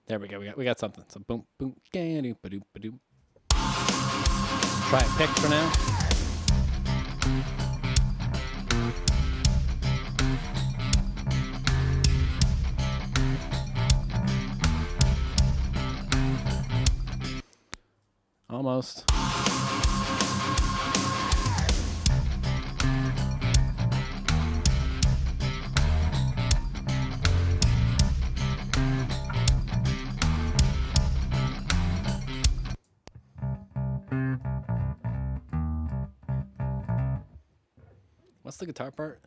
There we go. We got something. So boom, boom, ba-doop, ba-doop. Try it pick for now. Almost. What's the guitar part?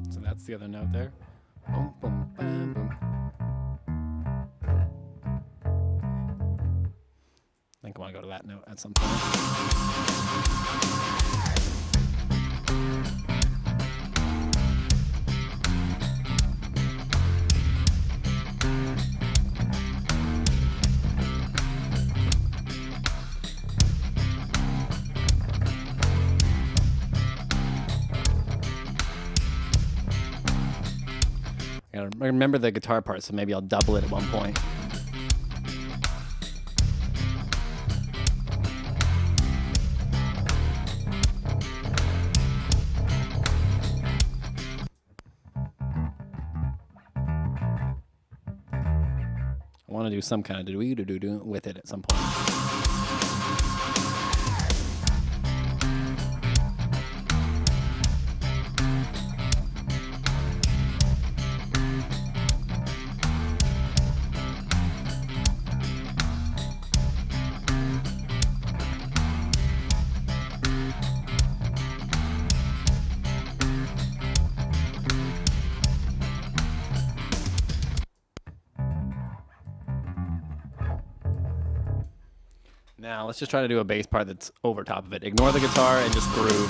So that's the other note there. Boom, boom, bam, boom. I think I want to go to that note at some point. remember the guitar part, so maybe I'll double it at one point. I want to do some kind of do with it at some point. Now, let's just try to do a bass part that's over top of it. Ignore the guitar and just groove.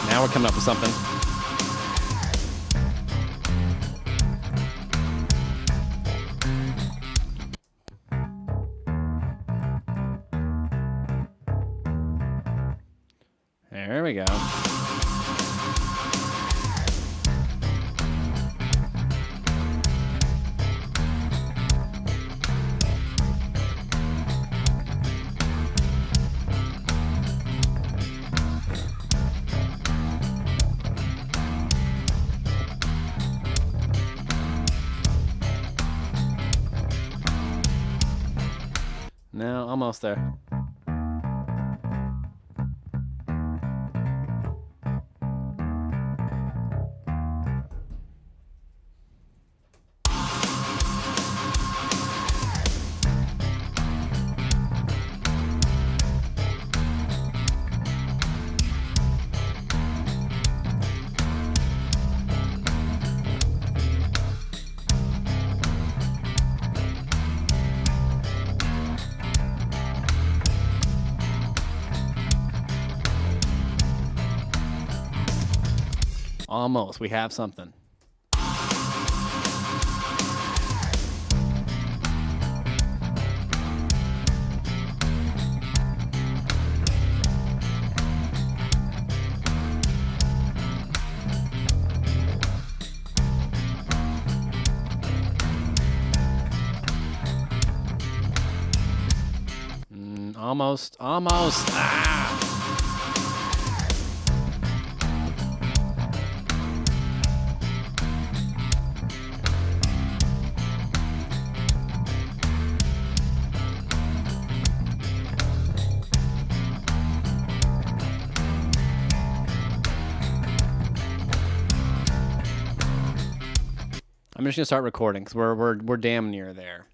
Now we're coming up with something. There we go. No, almost there. Almost. We have something. Almost. Almost. Ah! I'm just gonna start recording because we're damn near there.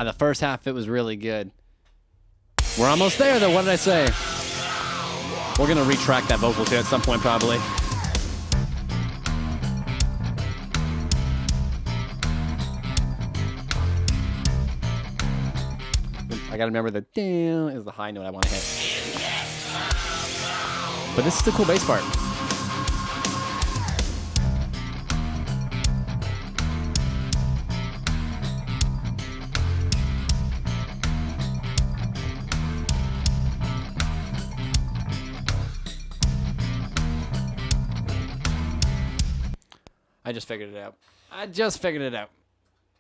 The first half, it was really good. We're almost there, though. What did I say? We're going to retract that vocals here at some point, probably. I got to remember the damn is the high note I want to hit. But this is the cool bass part. I just figured it out.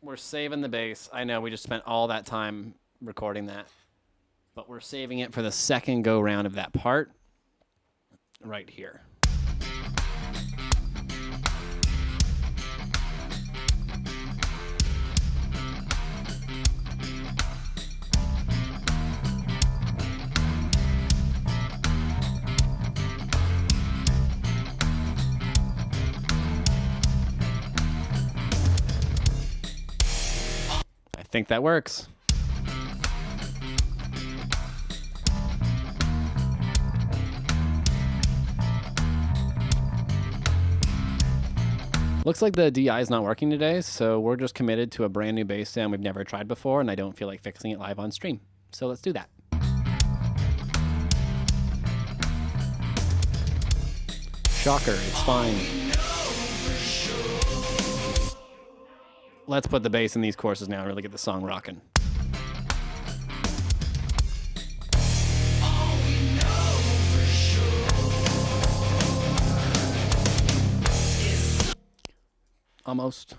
We're saving the bass. I know we just spent all that time recording that, but we're saving it for the second go round of that part right here. think that works. Looks like the DI is not working today, so we're just committed to a brand new bass sound we've never tried before, and I don't feel like fixing it live on stream. So let's do that. Shocker, it's fine. Let's put the bass in these courses now and really get the song rocking. Almost.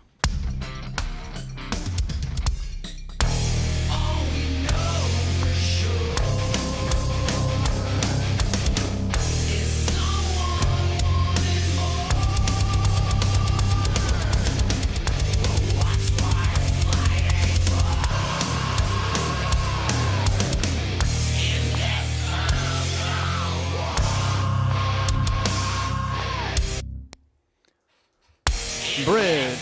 Bridge.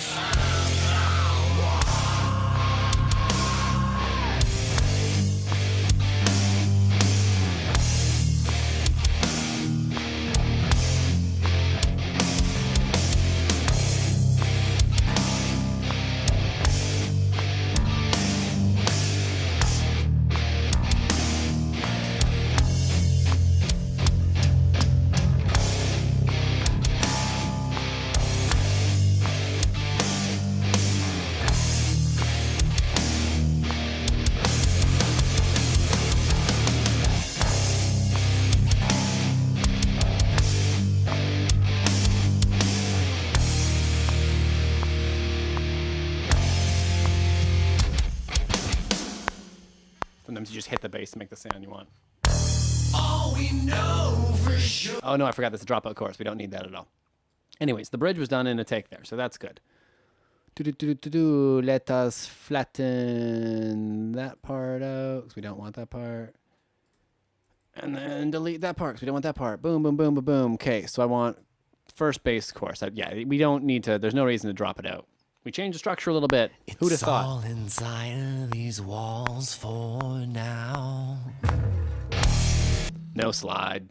Sometimes you just hit the bass to make the sound you want. All we know for sure. Oh no, I forgot that's a dropout chorus. We don't need that at all. Anyways, the bridge was done in a take there, so that's good. Let us flatten that part out, because we don't want that part. And then delete that part, because we don't want that part. Boom, boom, boom, boom, boom. Okay, so I want first bass chorus. Yeah, we don't need to, there's no reason to drop it out. We changed the structure a little bit. Who'd have thought? It's all inside of these walls for now. No slide.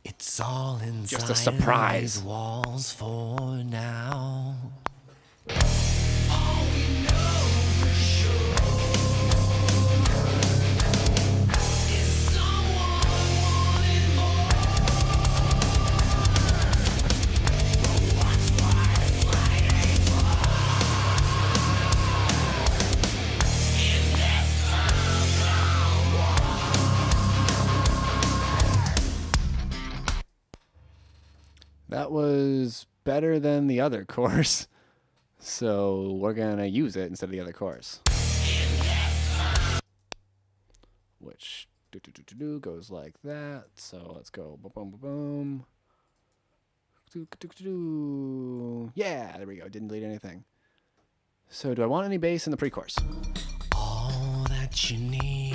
It's all inside Just a surprise. of these walls for now. That was better than the other course, so we're gonna use it instead of the other course. Which goes like that. So let's go boom, boom, boom, boom. Yeah, there we go. Didn't delete anything. So do I want any bass in the pre-chorus? All that you need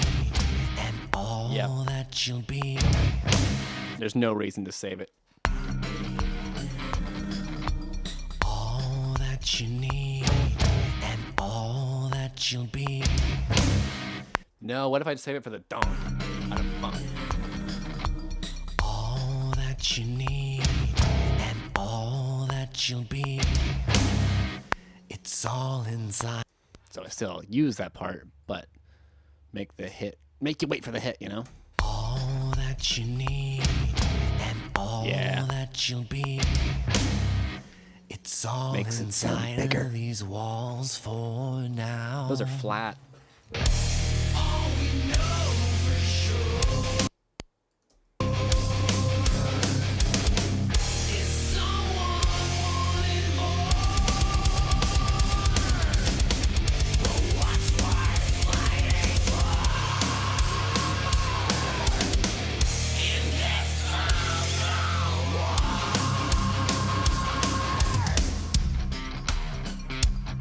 and all that you'll be. There's no reason to save it. All that you need and all that you'll be. No, what if I just save it for the dong? Out of fun. All that you need and all that you'll be. It's all inside. So I still use that part, but make the hit, make you wait for the hit, you know? All that you need and all that you'll be. It's all Makes it sound inside bigger. of these walls for now. Those are flat.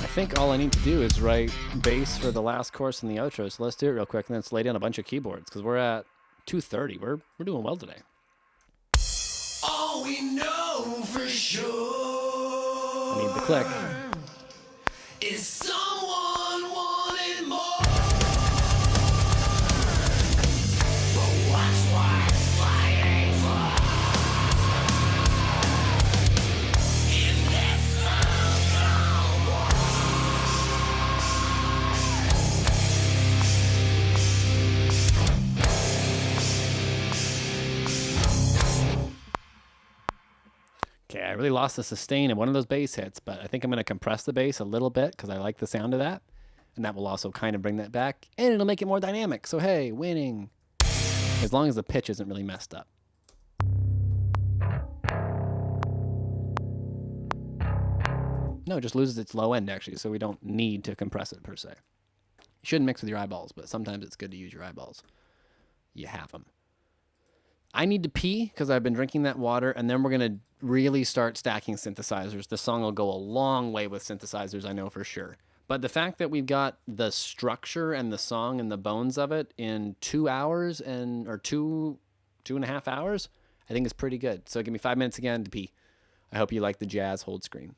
I think all I need to do is write bass for the last chorus and the outro. So let's do it real quick, and then let's lay down a bunch of keyboards because we're at 2:30. We're doing well today. All we know for sure I need the click. is someone wanted more. really lost the sustain in one of those bass hits, but I think I'm going to compress the bass a little bit because I like the sound of that. And that will also kind of bring that back. And it'll make it more dynamic. So, hey, winning. As long as the pitch isn't really messed up. No, it just loses its low end, actually, so we don't need to compress it, per se. You shouldn't mix with your eyeballs, but sometimes it's good to use your eyeballs. You have them. I need to pee because I've been drinking that water, and then we're going to really start stacking synthesizers. The song will go a long way with synthesizers, I know for sure. But the fact that we've got the structure and the song and the bones of it in 2 hours or 2.5 hours, I think is pretty good. So give me 5 minutes again to pee. I hope you like the jazz hold screen.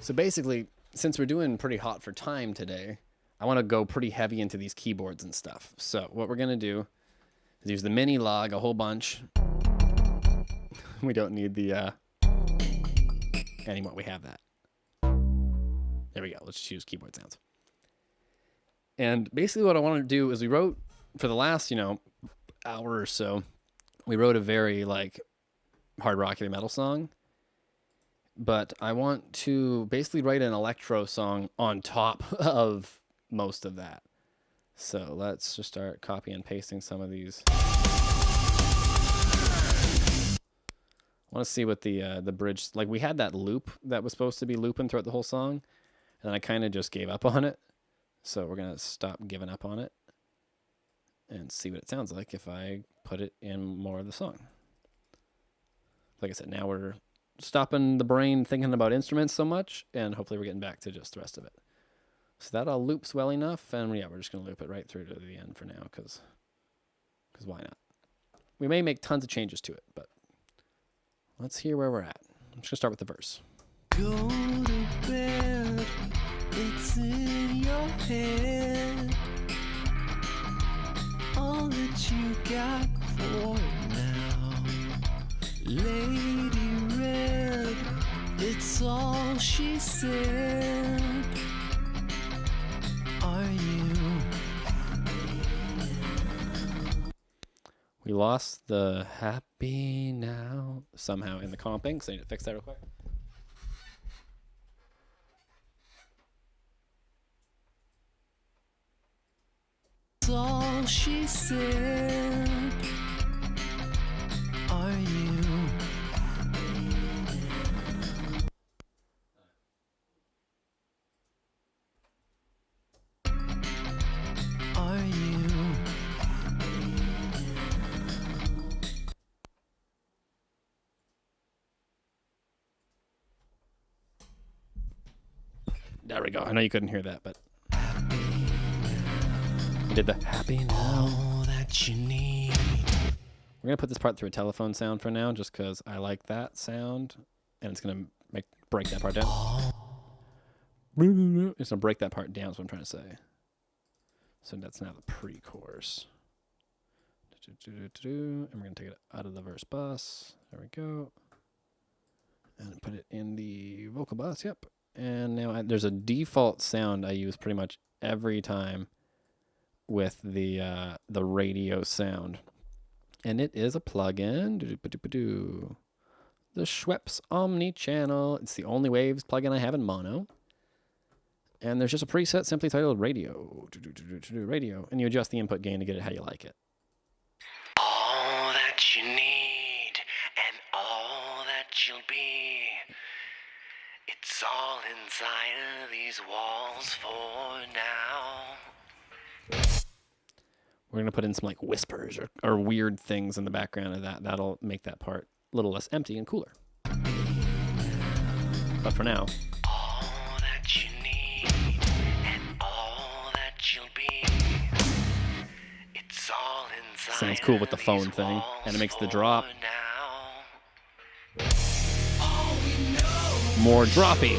So basically, since we're doing pretty hot for time today, I want to go pretty heavy into these keyboards and stuff. So what we're going to do is use the mini log a whole bunch. We don't need the anymore. We have that. There we go. Let's just use keyboard sounds. And basically what I want to do is we wrote for the last, hour or so, we wrote a very hard rock heavy metal song. But I want to basically write an electro song on top of most of that. So let's just start copy and pasting some of these. I want to see what the bridge, we had that loop that was supposed to be looping throughout the whole song, and then I kind of just gave up on it. So we're going to stop giving up on it and see what it sounds like if I put it in more of the song. Like I said, now we're stopping the brain thinking about instruments so much, and hopefully we're getting back to just the rest of it. So that all loops well enough, and yeah, we're just going to loop it right through to the end for now, because why not? We may make tons of changes to it, but let's hear where we're at. I'm just going to start with the verse. Go to bed, it's in your head. All that you got for now. Lady Red, it's all she said. Are you? We lost the happy now somehow in the comping, so I need to fix that real quick. It's all she said. Are you? Are you? There we go. I know you couldn't hear that, but I did the happy now. All that you need. We're going to put this part through a telephone sound for now, just because I like that sound, and it's going to break that part down. It's going to break that part down, is what I'm trying to say. So that's now the pre-chorus. And we're going to take it out of the verse bus. There we go. And put it in the vocal bus, yep. And now there's a default sound I use pretty much every time with the radio sound. And it is a plugin. The Schweppes Omni Channel. It's the only Waves plugin I have in mono. And there's just a preset simply titled Radio. Radio. And you adjust the input gain to get it how you like it. All that you need and inside of these walls for now. We're gonna put in some like whispers or weird things in the background of that. That'll make that part a little less empty and cooler. But for now, All that you need and all that you'll be. It's all inside. sounds cool with the of phone these thing, and it makes the walls drop for now. more droppy.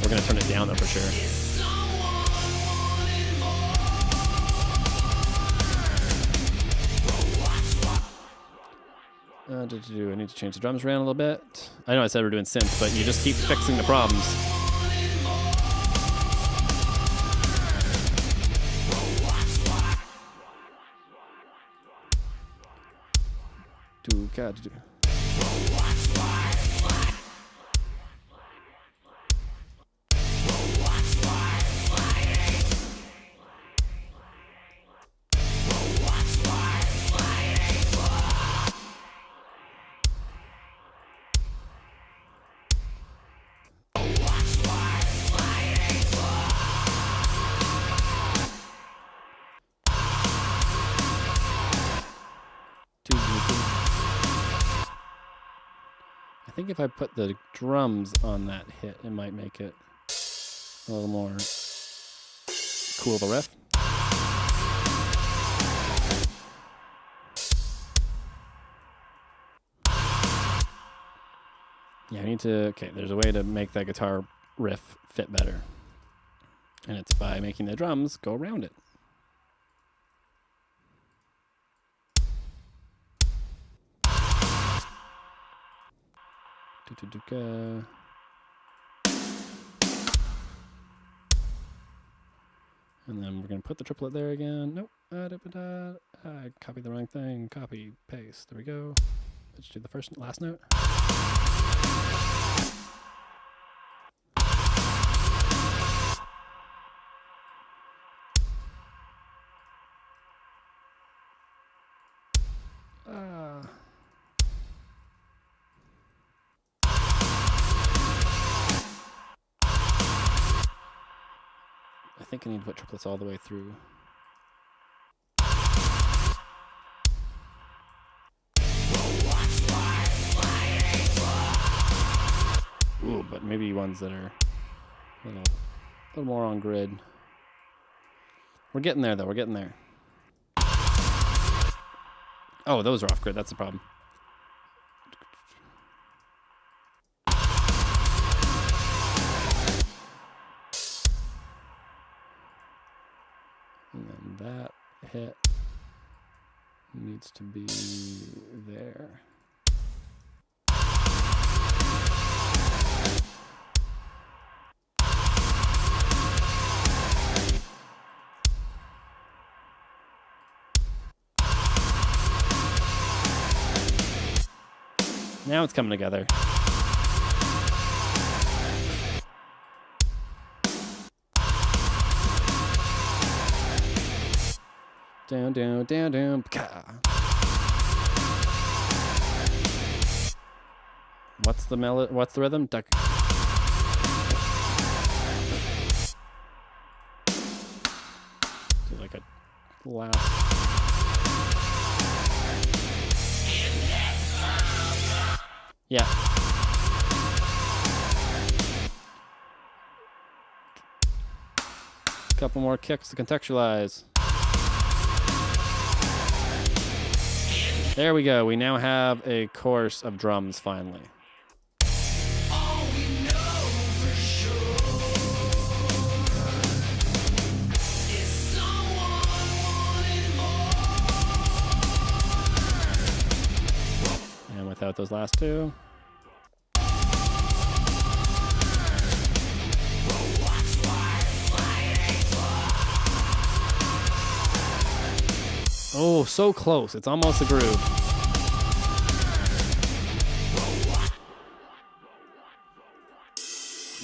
We're gonna turn it down though for sure. I need to change the drums around a little bit. I know I said we're doing synths, but you just keep fixing the problems. Do. I think if I put the drums on that hit, it might make it a little more cool of a riff. Yeah, I need to... Okay, there's a way to make that guitar riff fit better. And it's by making the drums go around it. And then we're going to put the triplet there again. Nope. I copied the wrong thing. Copy, paste. There we go. Let's do the last note. I think I need to put triplets all the way through. Ooh, but maybe ones that are a little more on grid. We're getting there, though. We're getting there. Oh, those are off grid. That's the problem. And then that hit needs to be there. Now it's coming together. Down, down, down, down. What's the melody? What's the rhythm? Duck. So like a loud. Yeah. Couple more kicks to contextualize. There we go. We now have a chorus of drums finally. And without those last two. Oh, so close. It's almost a groove.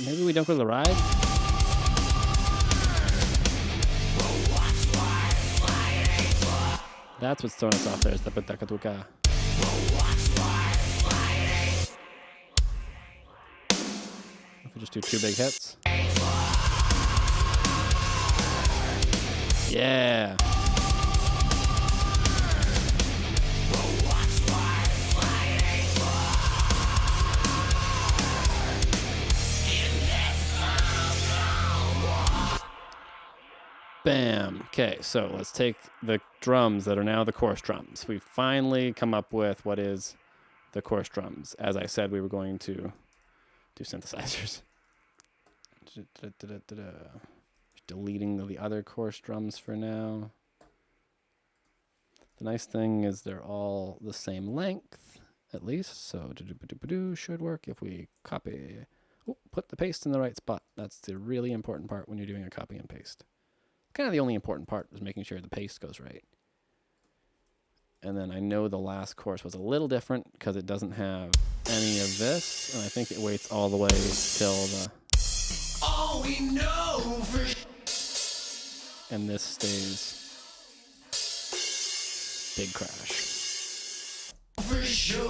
Maybe we don't go to the ride? That's what's throwing us off there, is the Patakatuka. We just do 2 big hits. Yeah. Bam. Okay, so let's take the drums that are now the chorus drums. We've finally come up with what is the chorus drums. As I said, we were going to do synthesizers. Deleting the other chorus drums for now. The nice thing is they're all the same length, at least. So should work if we copy. Oh, put the paste in the right spot. That's the really important part when you're doing a copy and paste. Kind of the only important part is making sure the paste goes right. And then I know the last chorus was a little different because it doesn't have any of this, and I think it waits all the way till the. All we know for. And this stays. Big crash. For sure.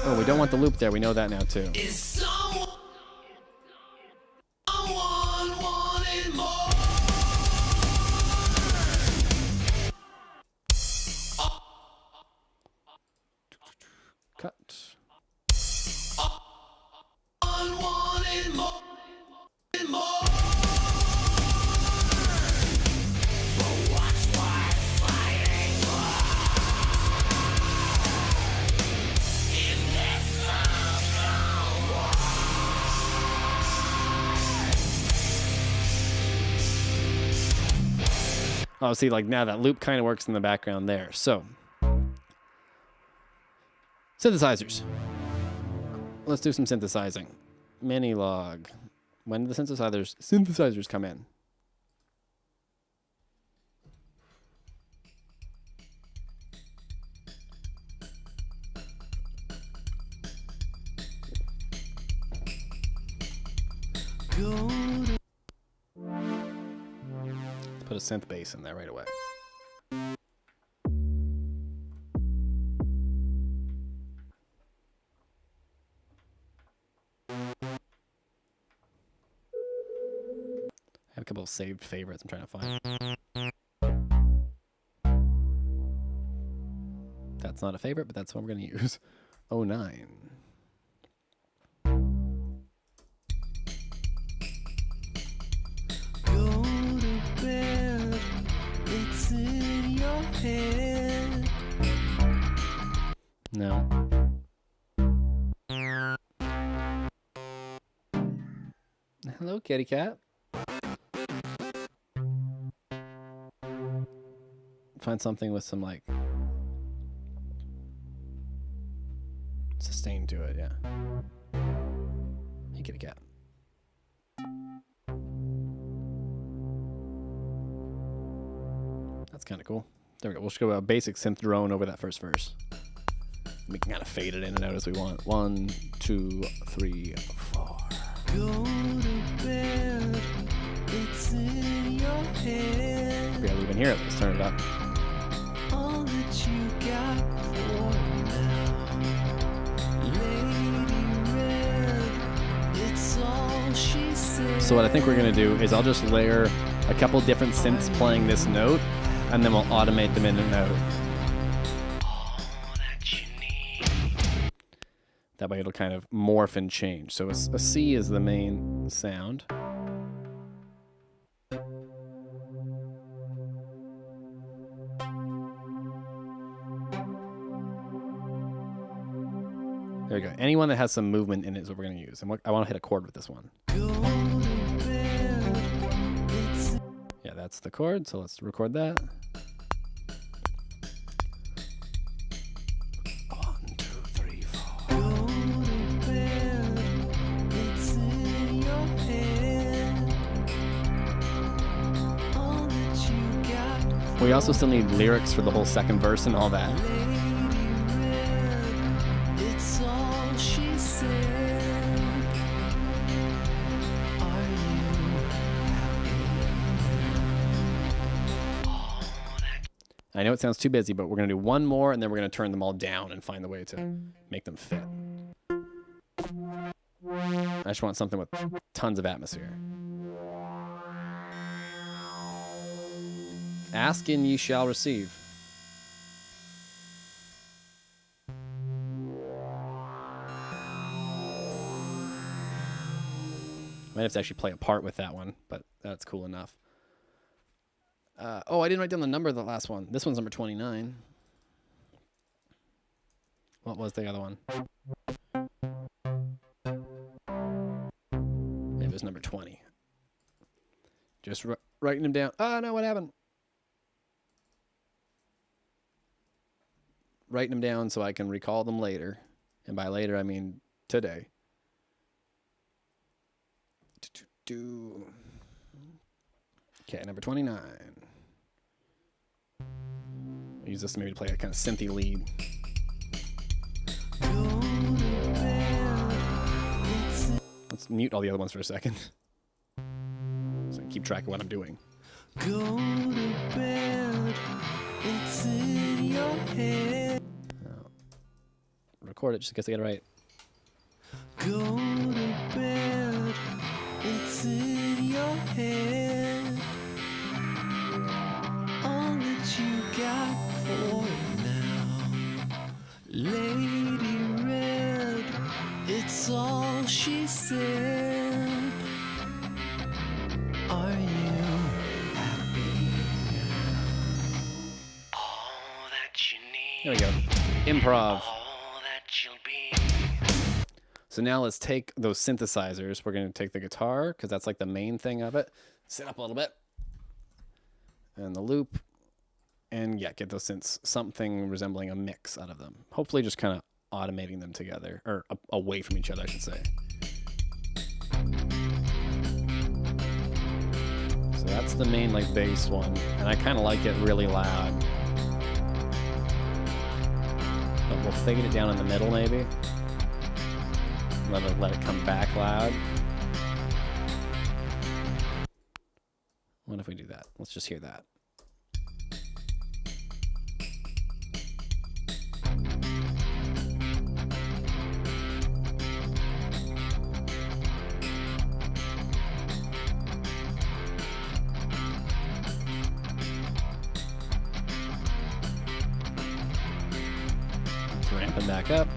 Oh, we don't want the loop there. We know that now too. Is someone wanted more? Cut. Unwanted more. Oh, see, like now that loop kind of works in the background there. So, synthesizers. Let's do some synthesizing. Minilog. When did the synthesizers come in? Let's put a synth bass in there right away. I have a couple of saved favorites I'm trying to find. That's not a favorite, but that's what we're going to use. 09. Go to bed, it's in your head. No. Hello, kitty cat. Find something with some like sustain to it, yeah. Hey, kitty cat. That's kind of cool. There we go. We'll just go a basic synth drone over that first verse. We can kind of fade it in and out as we want. 1, 2, 3, 4. Go to bed. It's in your head. We haven't even here. Let's turn it up. All that you got for now. Lady Red, it's all she said. So what I think we're going to do is I'll just layer a couple different synths playing this note, and then we'll automate them in and out. That way it'll kind of morph and change. So a C is the main sound. There we go. Anyone that has some movement in it is what we're going to use. And I want to hit a chord with this one. Yeah, that's the chord. So let's record that. 1, 2, 3, 4. We also still need lyrics for the whole second verse and all that. I know it sounds too busy, but we're going to do one more, and then we're going to turn them all down and find the way to make them fit. I just want something with tons of atmosphere. Ask and ye shall receive. Might have to actually play a part with that one, but that's cool enough. Oh, I didn't write down the number of the last one. This one's number 29. What was the other one? It was number 20. Just writing them down. Oh, no, what happened? Writing them down so I can recall them later. And by later, I mean today. Okay, number 29. I'll use this maybe to play a kind of synthy lead. Let's mute all the other ones for a second, so I can keep track of what I'm doing. Go to bed, it's in your head. Record it just in case I get it right. Go to bed, it's in your head. All that you got for now, Lady Red, it's all she said. Are you happy? All that you need. There we go. Improv. All that you'll be. So now let's take those synthesizers. We're going to take the guitar, because that's like the main thing of it. Sit up a little bit. And the loop. And yeah, get those synths, something resembling a mix out of them. Hopefully just kind of automating them together, or away from each other, I should say. So that's the main like bass one, and I kind of like it really loud. But we'll fade it down in the middle maybe. Let it come back loud. What if we do that? Let's just hear that. Let's ramp it back up.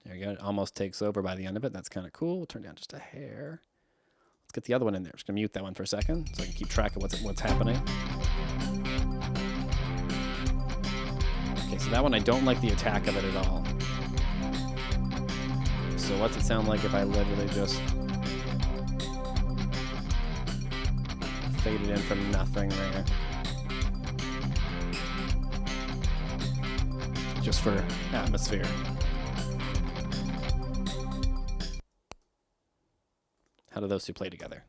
It almost takes over by the end of it. That's kind of cool. We'll turn down just a hair. Let's get the other one in there. Just gonna mute that one for a second so I can keep track of what's happening. Okay, so that one I don't like the attack of it at all. So what's it sound like if I literally just fade it in from nothing there? Just for atmosphere. How do those two play together?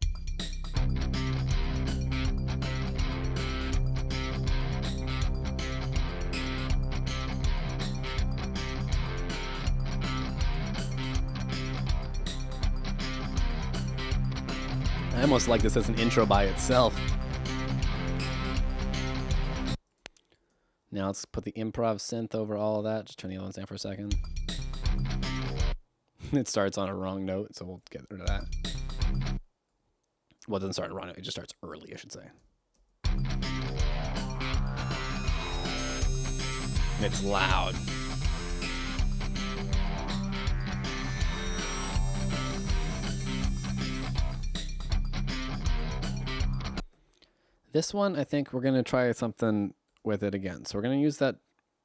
I almost like this as an intro by itself. Now let's put the improv synth over all of that. Just turn the other ones down for a second. It starts on a wrong note, so we'll get rid of that. Well, it doesn't start wrong. It just starts early, I should say. It's loud. This one, I think we're going to try something with it again. So we're going to use that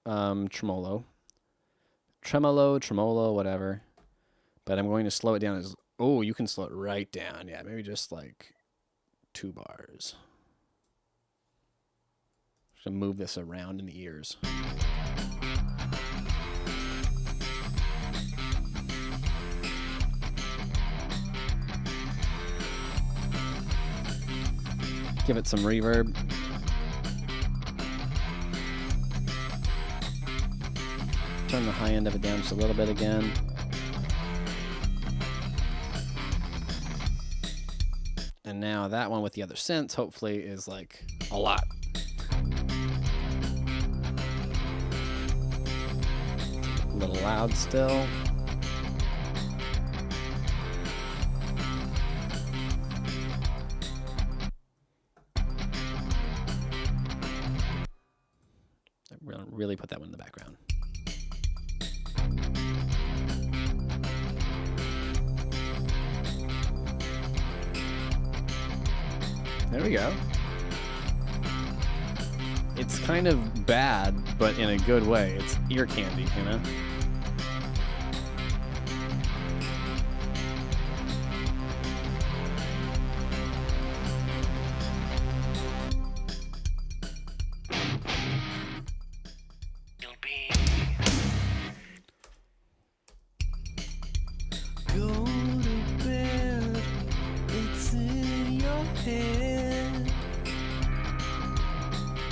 tremolo, whatever. But I'm going to slow it down as... Oh, you can slow it right down. Yeah, maybe just like 2 bars. Just gonna move this around in the ears. Give it some reverb. Turn the high end of it down just a little bit again. And now that one with the other synths hopefully is like a lot. little loud still. Really put that one in the background. There we go. It's kind of bad, but in a good way. It's ear candy, you know? You'll be. Go to bed. It's in your head.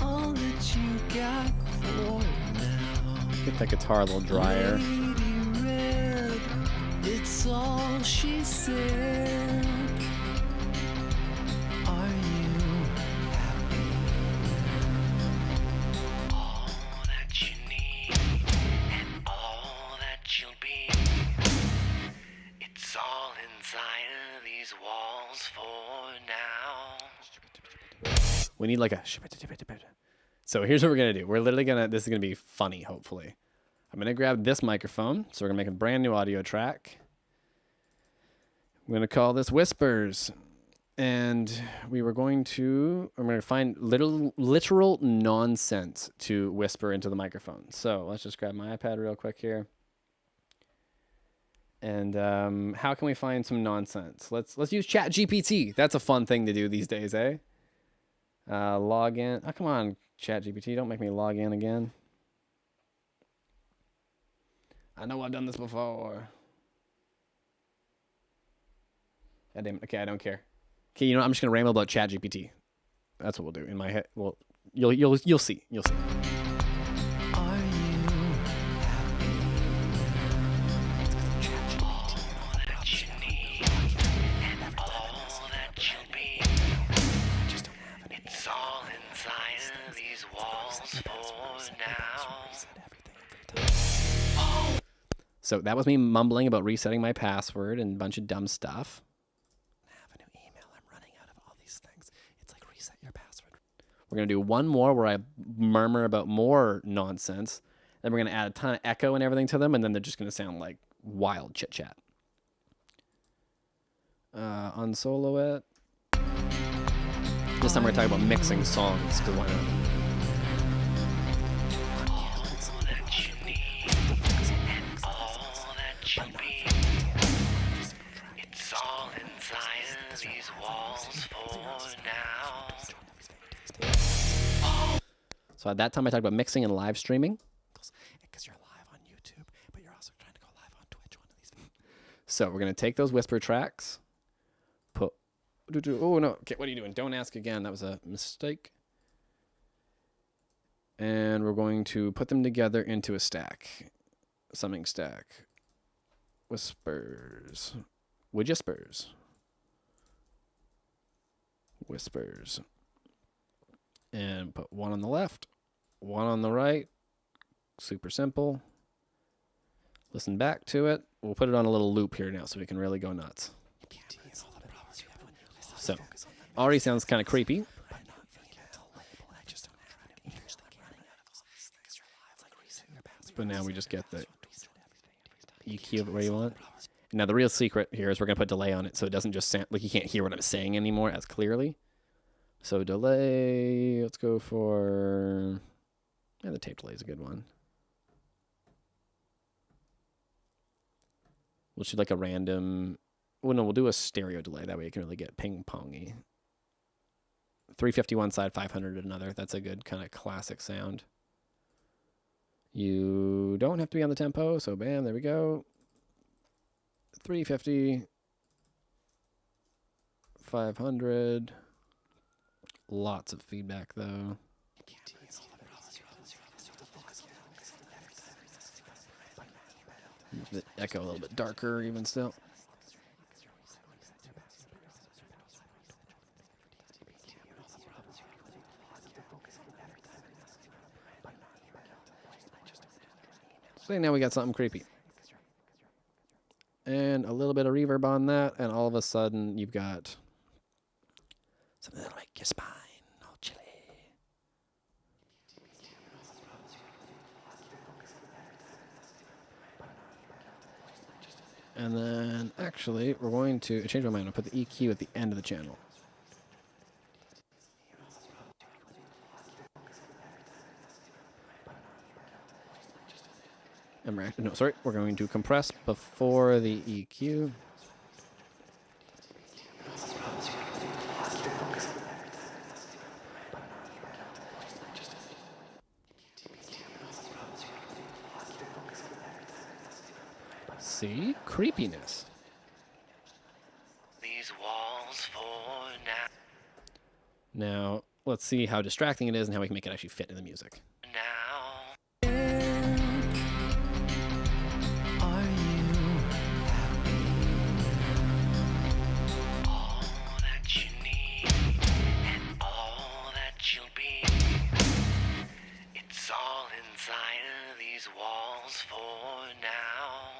All that you got for now. Get that guitar a little drier. Lady Red, it's all she said. Are you happy? All that you need and all that you'll be. It's all inside of these walls for now. We need like a... So here's what we're going to do. We're literally going to... This is going to be funny, hopefully. I'm going to grab this microphone. So we're going to make a brand new audio track. I'm going to call this Whispers. And we were going to... I'm going to find literal nonsense to whisper into the microphone. So let's just grab my iPad real quick here. And how can we find some nonsense? Let's use ChatGPT. That's a fun thing to do these days, eh? Log in. Oh, come on, ChatGPT. Don't make me log in again. I know I've done this before. God damn it. Okay, I don't care. Okay, you know what? I'm just gonna ramble about ChatGPT. That's what we'll do in my head. Well, you'll see. You'll see. Are you happy? All that you need and all that you'll be. It's all inside of these walls for now. So that was me mumbling about resetting my password and a bunch of dumb stuff. I have a new email. I'm running out of all these things. It's like reset your password. We're going to do one more where I murmur about more nonsense. Then we're going to add a ton of echo and everything to them, and then they're just going to sound like wild chit-chat. Unsolo it. This time we're going to talk about mixing songs, because why not? All that you need and all that you'll be. It's all inside of these walls for now. So at that time I talked about mixing and live streaming. Because you're live on YouTube, but you're also trying to go live on Twitch one of these days. So we're going to take those whisper tracks. Oh, no. Okay, what are you doing? Don't ask again. That was a mistake. And we're going to put them together into a stack. Summing stack. Whispers. Whispers. Whispers. And put one on the left, one on the right. Super simple. Listen back to it. We'll put it on a little loop here now so we can really go nuts. So, already sounds kind of creepy. But now we just get the EQ of it where you want. Now the real secret here is we're going to put delay on it so it doesn't just sound like you can't hear what I'm saying anymore as clearly. So delay, let's go for... Yeah, the tape delay is a good one. We'll shoot like a random... Well, no, we'll do a stereo delay. That way you can really get ping-pongy. 350 one side, 500 another. That's a good kind of classic sound. You don't have to be on the tempo, so bam, there we go. 350, 500. Lots of feedback, though. The echo a little bit darker, even still. So now we got something creepy. And a little bit of reverb on that, and all of a sudden you've got something that'll make your spine all chilly. And then, actually, we're going to change my mind. I'll put the EQ at the end of the channel. And we're going to compress before the EQ. See? Creepiness. These walls for now. Now, let's see how distracting it is and how we can make it actually fit in the music. Now. Are you All that you need and all that you'll be. It's all inside of these walls for now.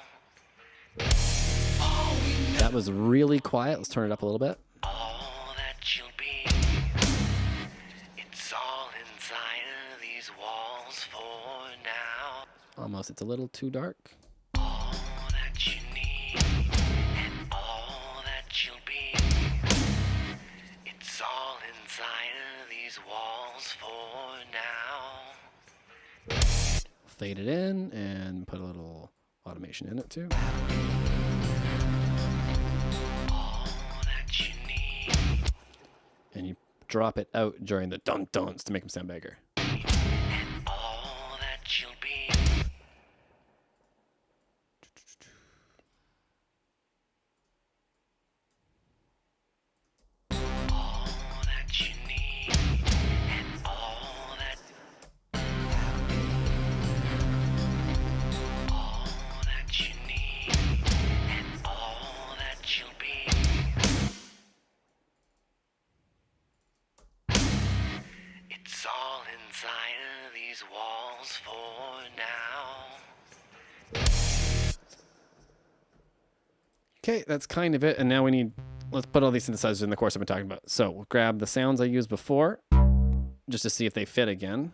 That was really quiet. Let's turn it up a little bit. All that you'll be. It's all inside of these walls for now. Almost. It's a little too dark. All that you need and all that you'll be. It's all inside of these walls for now. Fade it in and put a little automation in it too. All that you need And you drop it out during the dun-duns to make them sound bigger. and all that you'll be. All that you need and all that. All that you need and all that you'll be. It's all inside of these walls for now. Okay, that's kind of it. And now let's put all these synthesizers in the course I've been talking about. So we'll grab the sounds I used before just to see if they fit again.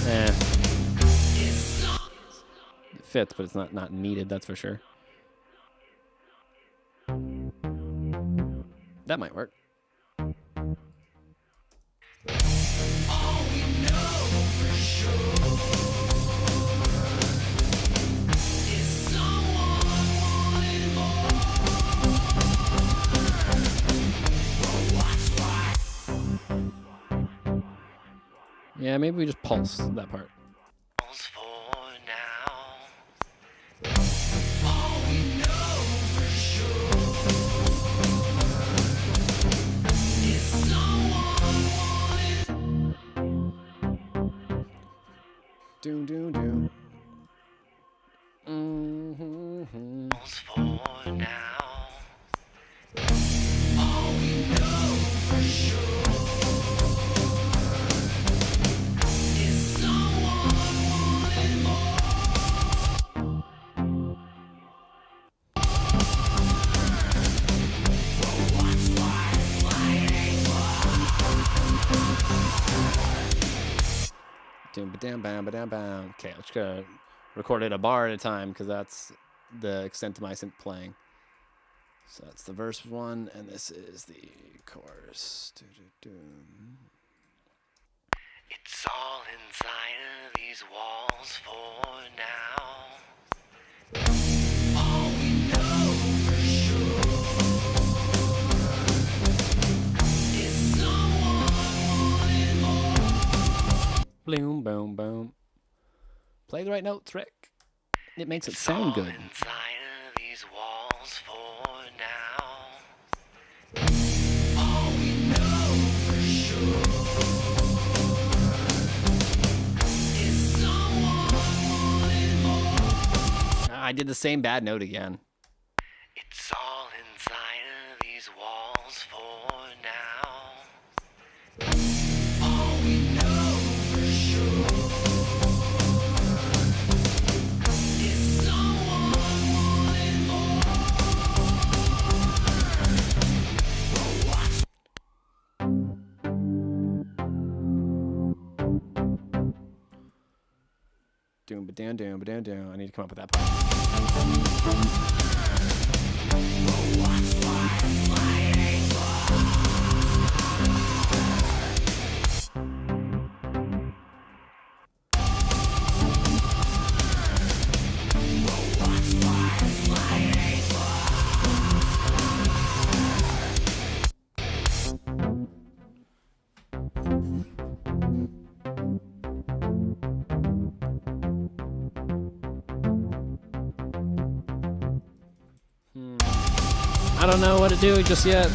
Eh. It fits, but it's not needed, that's for sure. That might work. Yeah, maybe we just pulse that part. Walls for now. Doom, doom, doom. Mm-hmm. Walls for now. Doom, ba-dam, bam, ba-dam, bam. Okay, I'm just gonna record it a bar at a time because that's the extent of my synth playing. So that's the verse one, and this is the chorus. Doo-doo-doo. It's all inside of these walls for now. Boom, boom, boom. Play the right notes, Rick. It makes it sound good. Inside of these walls for now. I did the same bad note again. It's all inside of these walls for now. Doom, ba doom, doom, ba doom, doom. I need to come up with that part. I don't know what to do just yet.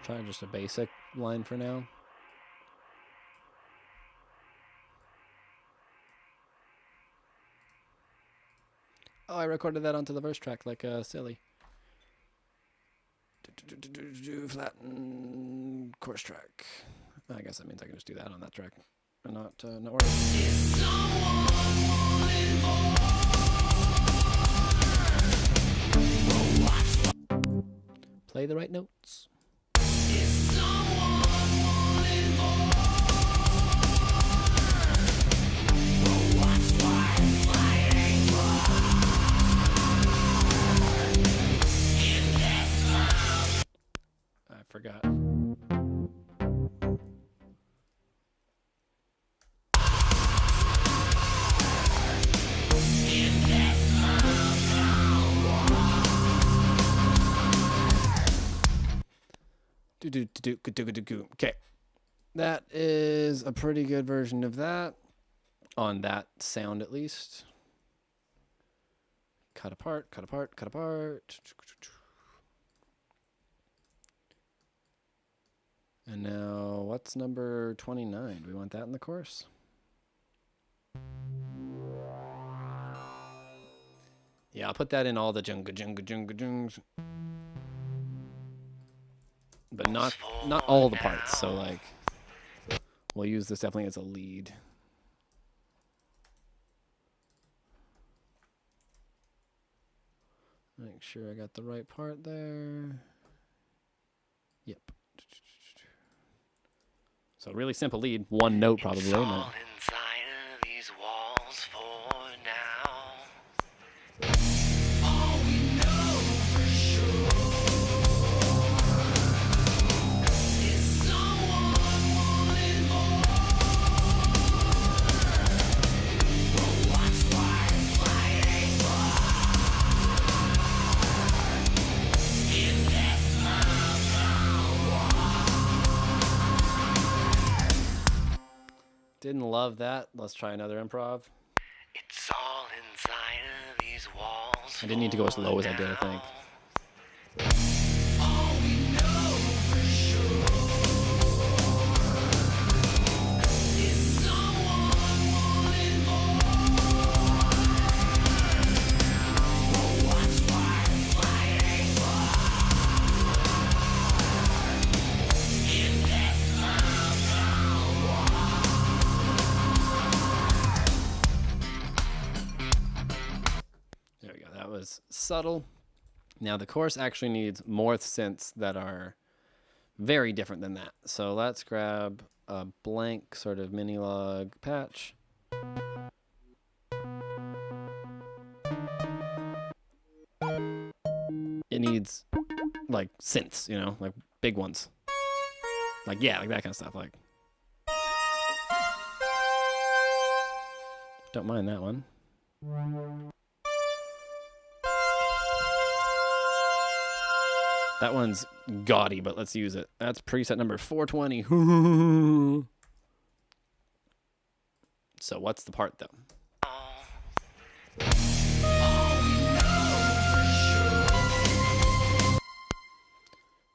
Try just a basic line for now. Oh, I recorded that onto the verse track like silly. Flatten chorus track. I guess that means I can just do that on that track, and not worry. Play the right notes. I forgot. Okay. That is a pretty good version of that. On that sound, at least. Cut apart, cut apart, cut apart. And now, what's number 29? Do we want that in the chorus? Yeah, I'll put that in all the junga junga junga jungs. But not all the parts, so like we'll use this definitely as a lead. Make sure I got the right part there. Yep. So really simple lead, one note probably. It's all inside of these walls for now. All we know for sure is someone wanting more. But what's worth fighting for? In this Didn't love that. Let's try another improv. It's all inside of these walls. I didn't need to go as low as I did, I think. All we know for sure is someone wanting more. But what's worth fighting for? In this There we go. That was subtle. Now the chorus actually needs more synths that are very different than that. So let's grab a blank sort of mini log patch. It needs like synths, you know, like big ones. Like, yeah, like that kind of stuff. Like, don't mind that one. That one's gaudy, but let's use it. That's preset number 420. So what's the part though?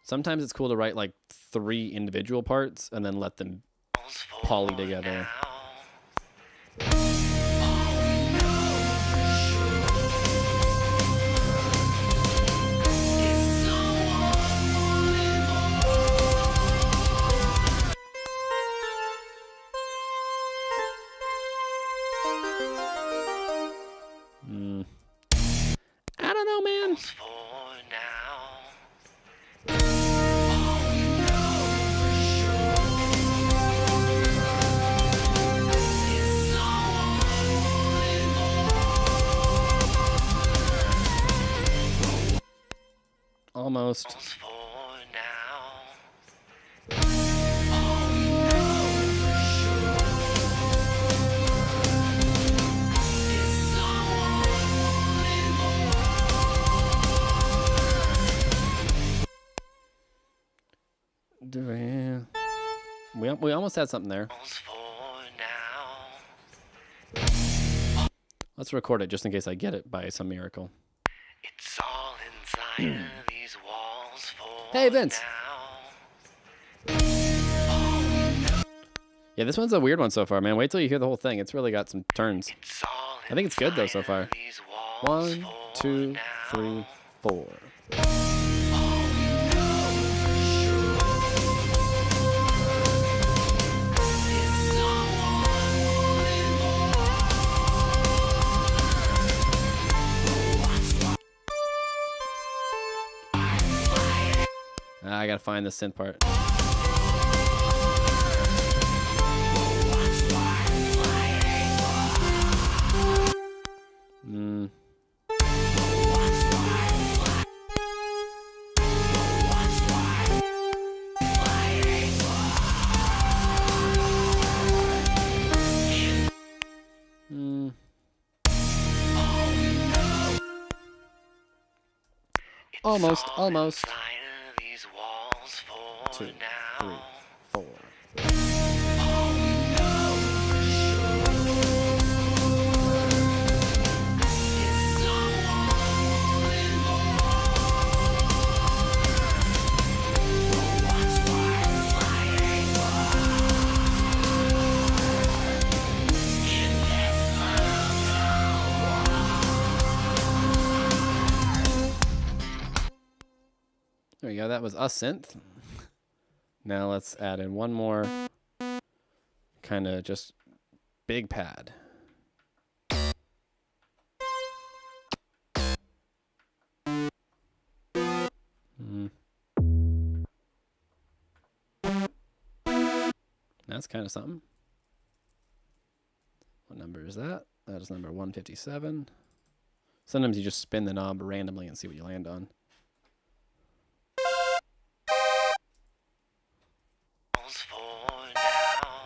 Sometimes it's cool to write like 3 individual parts and then let them poly together. Almost. for now. We almost had something there. For now. Let's record it just in case I get it by some miracle. It's all inside of these walls for Hey, Vince. now. Yeah, this one's a weird one so far, man. Wait till you hear the whole thing. It's really got some turns. It's all I think it's good though so inside far. of these walls 1, for 2, now. 3, 4. I gotta find the synth part. Almost, All almost. inside of these walls for 2, 3, now. 4. There we go. That was a synth. Now let's add in one more kind of just big pad. That's kind of something. What number is that? That is number 157. Sometimes you just spin the knob randomly and see what you land on. For now.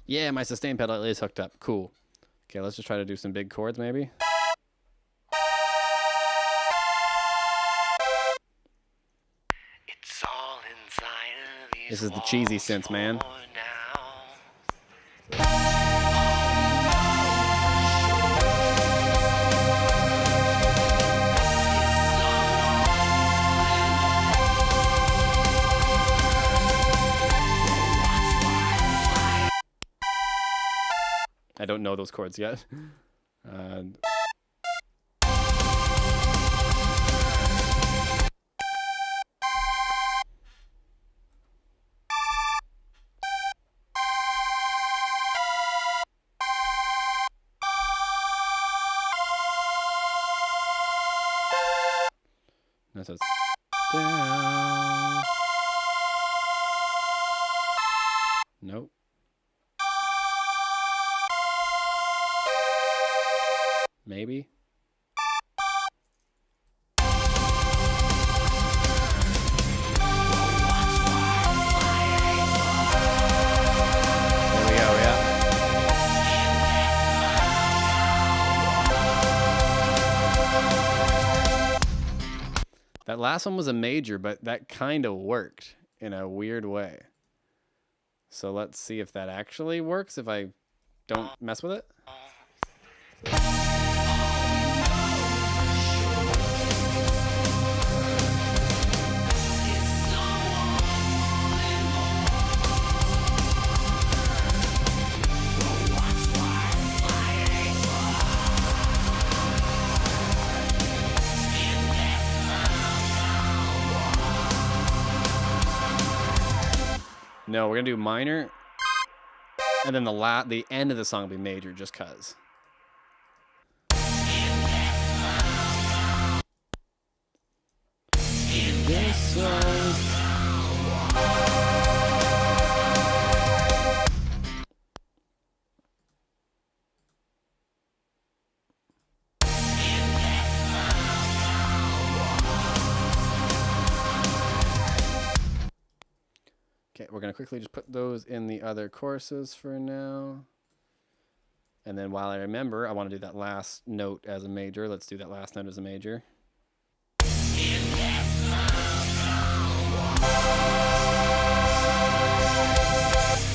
Yeah, my sustain pedal is hooked up. Cool. Okay, let's just try to do some big chords maybe. It's all inside of these This is the cheesy walls synth, man. for now. I don't know those chords yet. So it's down. Nope. Maybe. There we go, yeah. That last one was a major, but that kind of worked in a weird way. So let's see if that actually works if I don't mess with it. No, we're gonna do minor, and then the end of the song will be major, just cause. This song we're going to quickly just put those in the other courses for now. And then while I remember, I want to do that last note as a major. Let's do that last note as a major.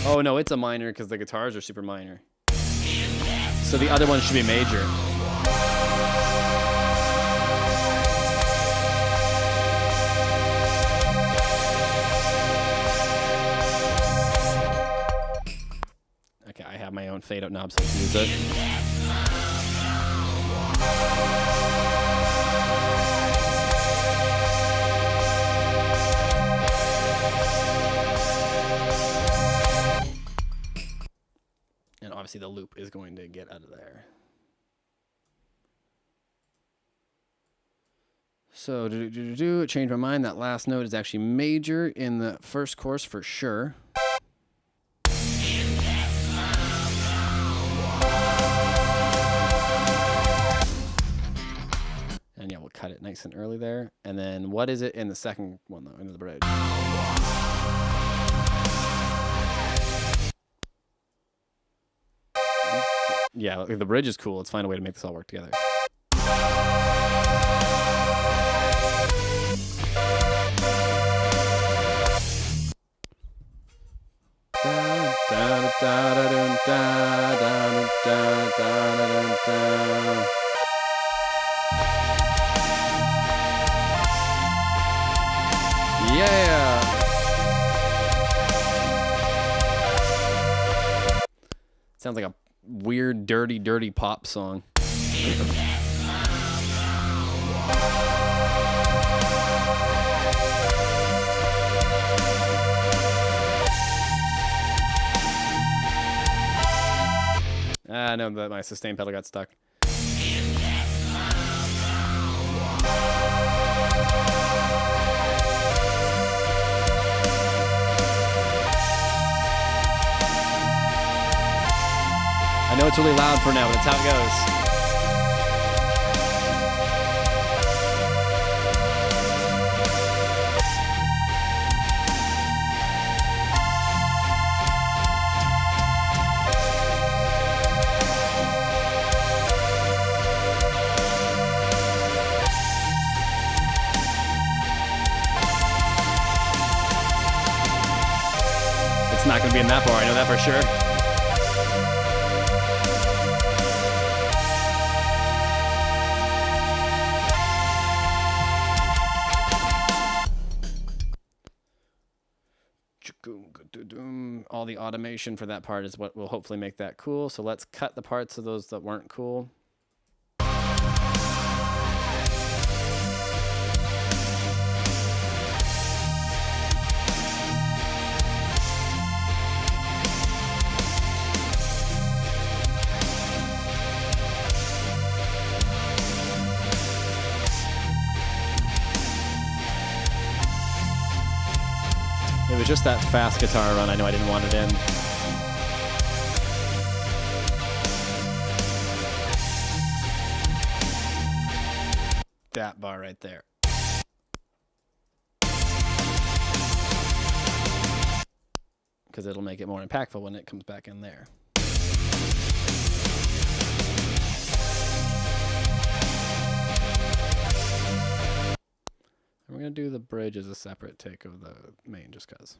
Oh no, it's a minor because the guitars are super minor. So the other one should be major. Okay, I have my own fade out knob, so let's use it. And obviously the loop is going to get out of there. So change my mind. That last note is actually major in the first course for sure. And yeah, we'll cut it nice and early there. And then what is it in the second one though, into the bridge? Yeah, the bridge is cool. Let's find a way to make this all work together. Yeah. Sounds like a weird, dirty pop song. I know that my sustain pedal got stuck. I know it's really loud for now, but that's how it goes. It's not going to be in that bar, I know that for sure. All the automation for that part is what will hopefully make that cool. So let's cut the parts of those that weren't cool. It was just that fast guitar run. I know I didn't want it in. That bar right there. Because it'll make it more impactful when it comes back in there. We're going to do the bridge as a separate take of the main just because.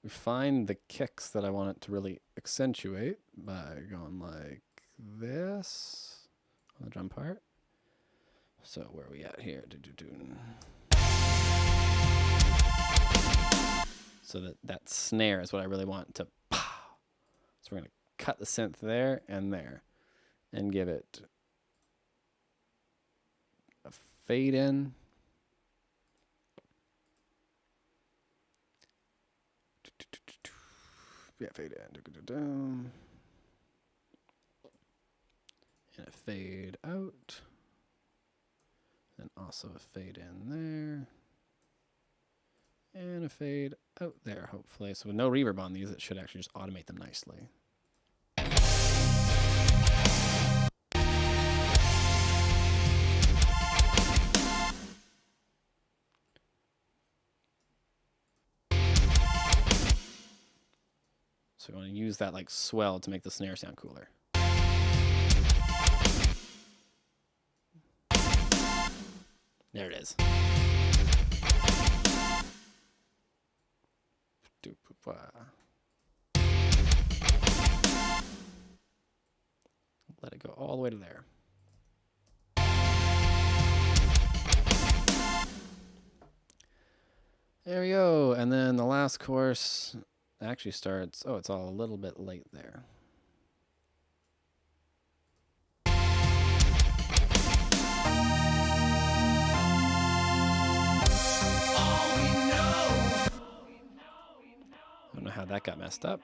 We find the kicks that I want it to really accentuate by going like this on the drum part. So where are we at here? So that snare is what I really want to pow. So we're going to cut the synth there and give it a fade in. Yeah, fade in. And a fade out. And also a fade in there. And a fade out there, hopefully. So with no reverb on these, it should actually just automate them nicely. So we want to use that like swell to make the snare sound cooler. There it is. Let it go all the way to there. There we go. And then the last course actually starts. Oh, it's all a little bit late there. I don't know how that got messed up.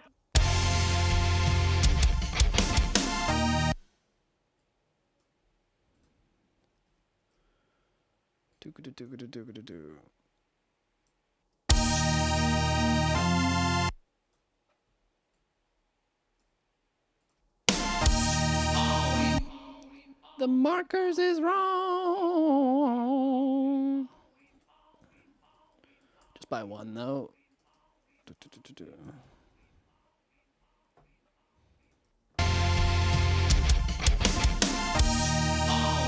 The markers is wrong. Just by one though.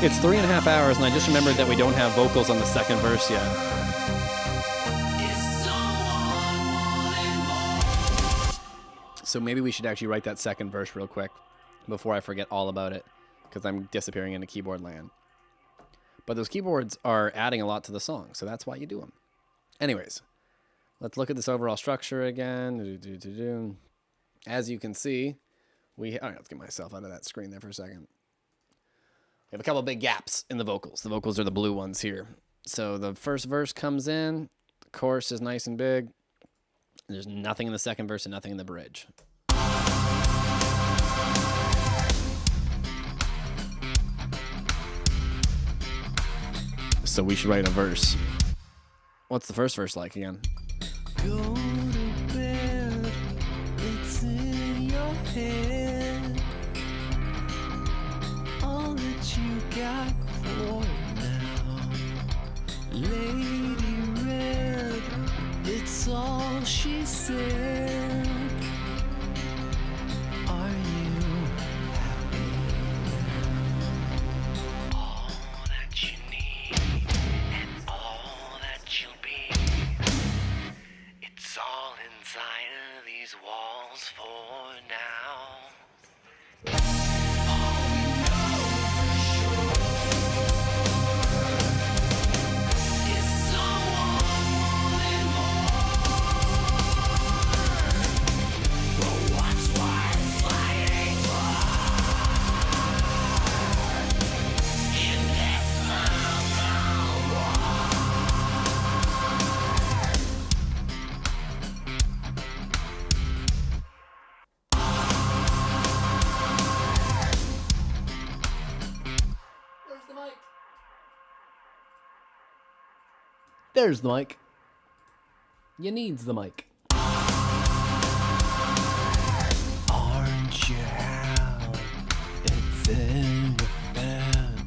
It's 3.5 hours, and I just remembered that we don't have vocals on the second verse yet. So maybe we should actually write that second verse real quick before I forget all about it, because I'm disappearing into keyboard land. But those keyboards are adding a lot to the song, so that's why you do them. Anyways, let's look at this overall structure again. As you can see, all right, let's get myself out of that screen there for a second. We have a couple big gaps in the vocals. The vocals are the blue ones here. So the first verse comes in, the chorus is nice and big. There's nothing in the second verse and nothing in the bridge. So we should write a verse. What's the first verse like again? Go to bed, it's in your head. All that you got for now. Lady Red, it's all she said. Are you happy? All that you need and all that you'll be. It's all inside of these walls for now. There's the mic. You needs the mic. Aren't you how it's in your bed?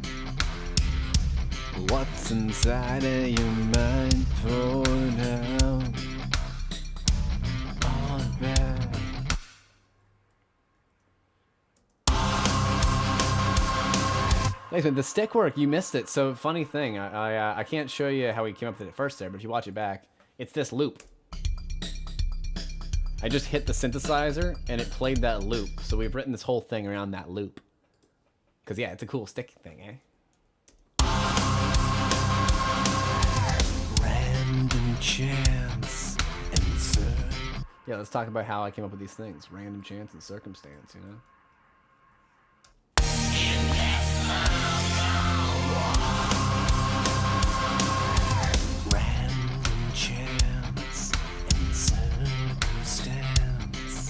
What's inside of your mind for now? On bed. Thanks, man. The stick work, you missed it. So funny thing, I can't show you how we came up with it first there, but if you watch it back, it's this loop. I just hit the synthesizer and it played that loop. So we've written this whole thing around that loop. Cause yeah, it's a cool stick thing, eh? Random chance and Yeah, let's talk about how I came up with these things. Random chance and circumstance, you know? random chance and circumstance.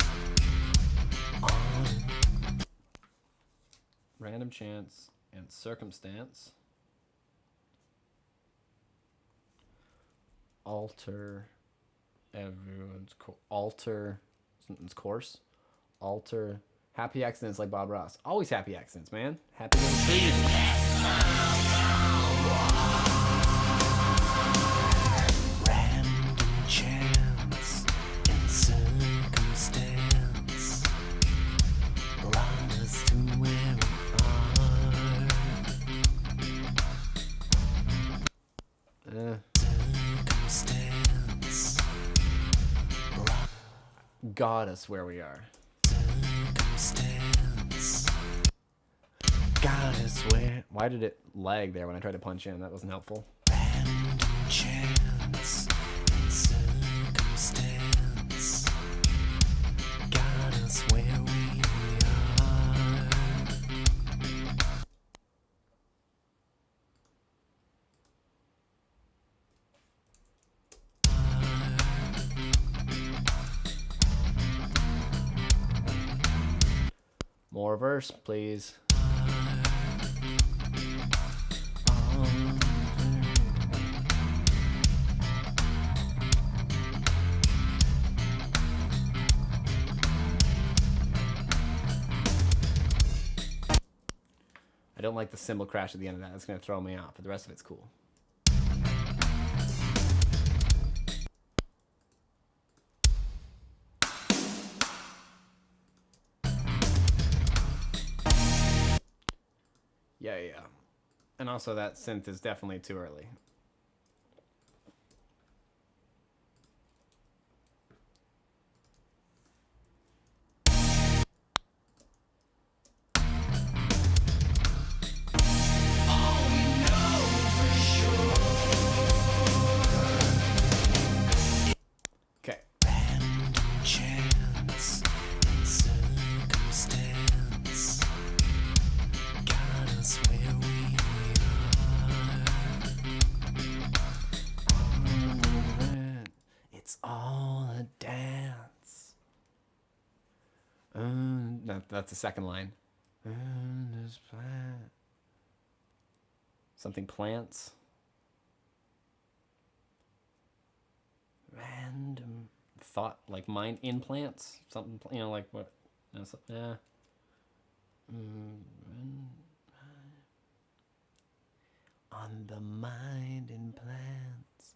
Random chance and circumstance. Alter alter something's course. Alter happy accidents like Bob Ross. Always happy accidents, man. Happy little trees. Random chance and circumstance brought us to where we are. Circumstance Got us where we are. circumstance got us where. Why did it lag there when I tried to punch in? That wasn't helpful. Random chance and circumstance got us where we are. More verse, please. I don't like the cymbal crash at the end of that. It's going to throw me off, but the rest of it's cool. Yeah. And also that synth is definitely too early. Okay. Random chance and circumstance got us where we are. It's all a dance. That's the second line. This plant. Something plants. Random. Thought, like mind implants. Something, like what? Yeah. On the mind implants.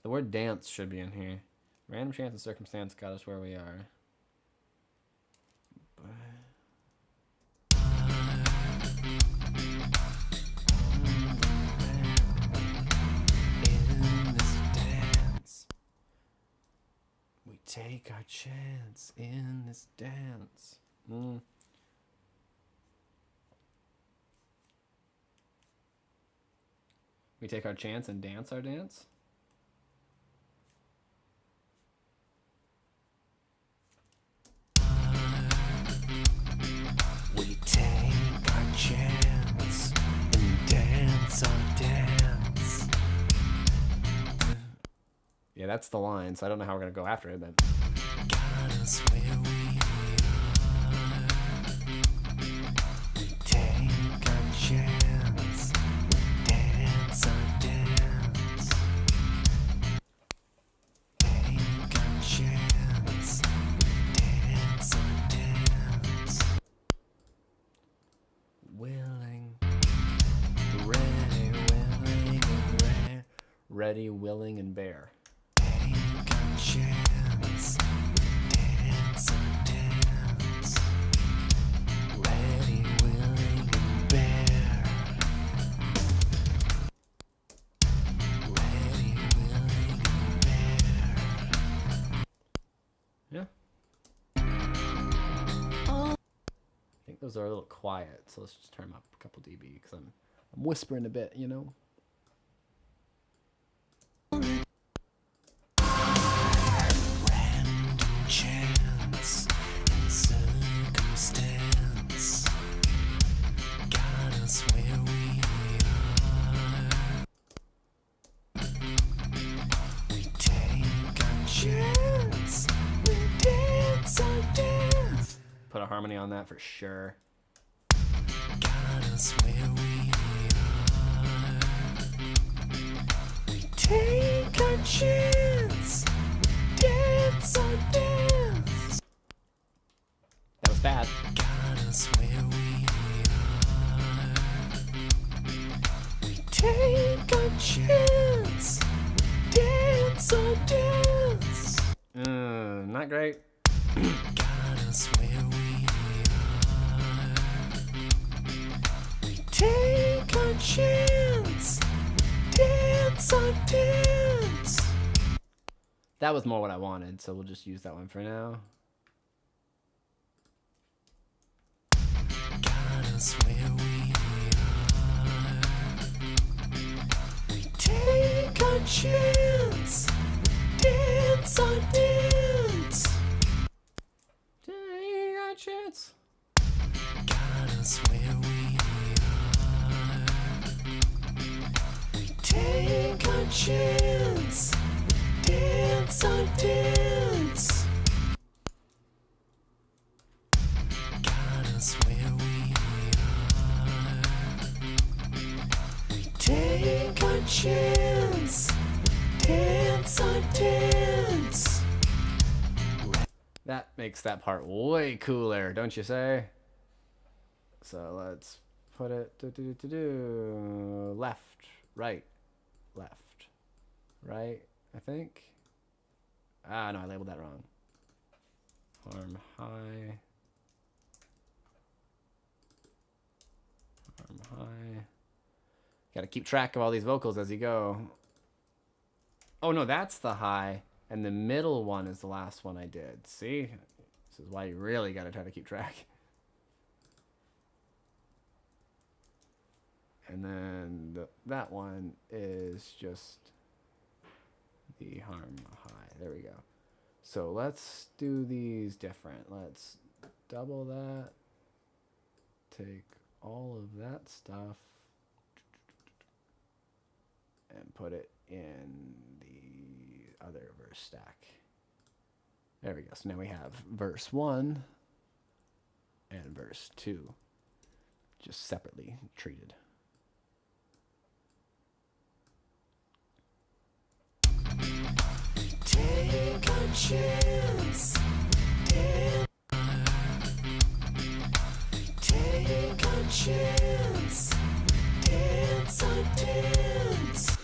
The word dance should be in here. Random chance and circumstance got us where we are. In this dance, we take our chance in this dance. We take our chance and dance our dance. We take our chance and dance our dance. Yeah, that's the line, so I don't know how we're gonna go after it, but Got us where we are. We take our chance, we dance our dance. Take our chance, we dance our dance. Willing, ready, willing, and rare. ready, willing, and bear. Take our chance, we dance our dance. Ready, willing, and bear. Ready, willing, and bear. Yeah. I think those are a little quiet, so let's just turn them up a couple dB because I'm whispering a bit, Random chance and circumstance got us where we are. We take our chance, we dance our dance. harmony on that for sure. Take a chance, dance or dance. That was bad. Take a chance, dance or dance. Not great. Take a chance, dance or dance. That was more what I wanted, so we'll just use that one for now. Take a chance, dance or dance. Take a chance. Take a chance, dance or dance. Take a chance, dance or dance. That makes that part way cooler, don't you say? So let's put it left, right, left, right, I think. Ah, no, I labeled that wrong. Harm high. Harm high. Got to keep track of all these vocals as you go. Oh, no, that's the high. And the middle one is the last one I did. See? This is why you really got to try to keep track. And then that one is just the harm high. There we go. So let's do these different. Let's double that. Take all of that stuff and put it in the other verse stack. There we go. So now we have verse 1 and verse 2 just separately treated. Take a chance, dance. Take a chance, dance or dance.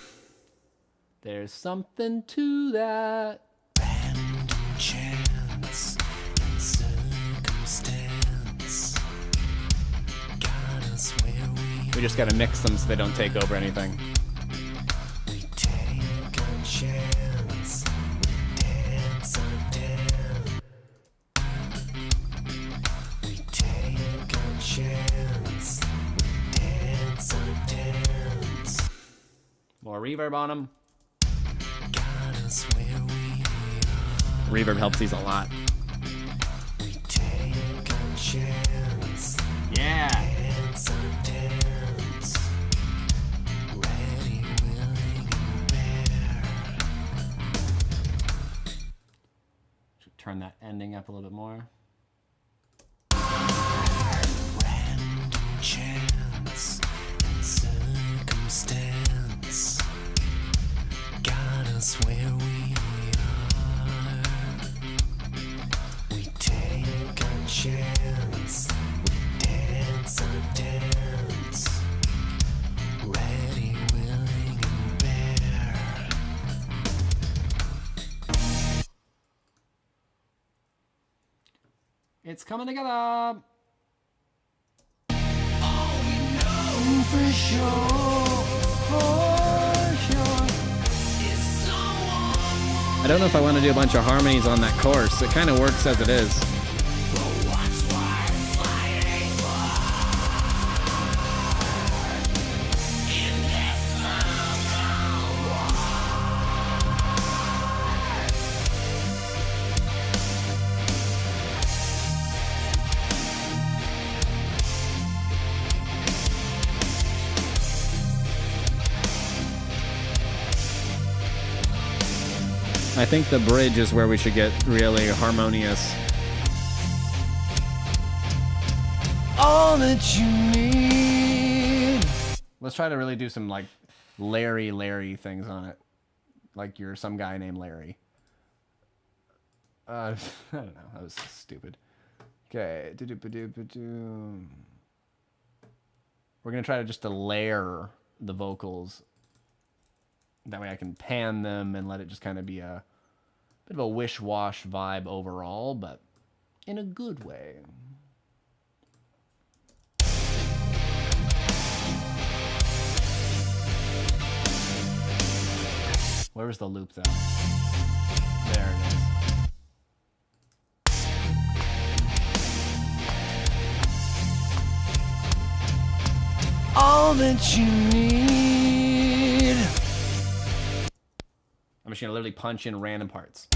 There's something to that. Random chance and circumstance got us where We just gotta mix them so they don't take over anything. we take a chance, dance or dance. We take a chance, dance or dance. More reverb on them. Got us where we Reverb helps these a lot. take a chance, Yeah. dance or dance. Ready, willing, and bare. Should turn that ending up a little bit more. Random chance and circumstance got us where we are. We take a chance, dance or dance. Ready, willing, and bare. It's coming together. For sure, for sure. I don't know if I want to do a bunch of harmonies on that chorus. It kind of works as it is. I think the bridge is where we should get really harmonious. all that you need. Let's try to really do some like Larry things on it. Like you're some guy named Larry. I don't know. That was stupid. Okay. We're going to try to just to layer the vocals. That way I can pan them and let it just kind of be a bit of a wish-wash vibe overall, but in a good way. Where was the loop, though? There it is. All that you need. I'm just going to literally punch in random parts.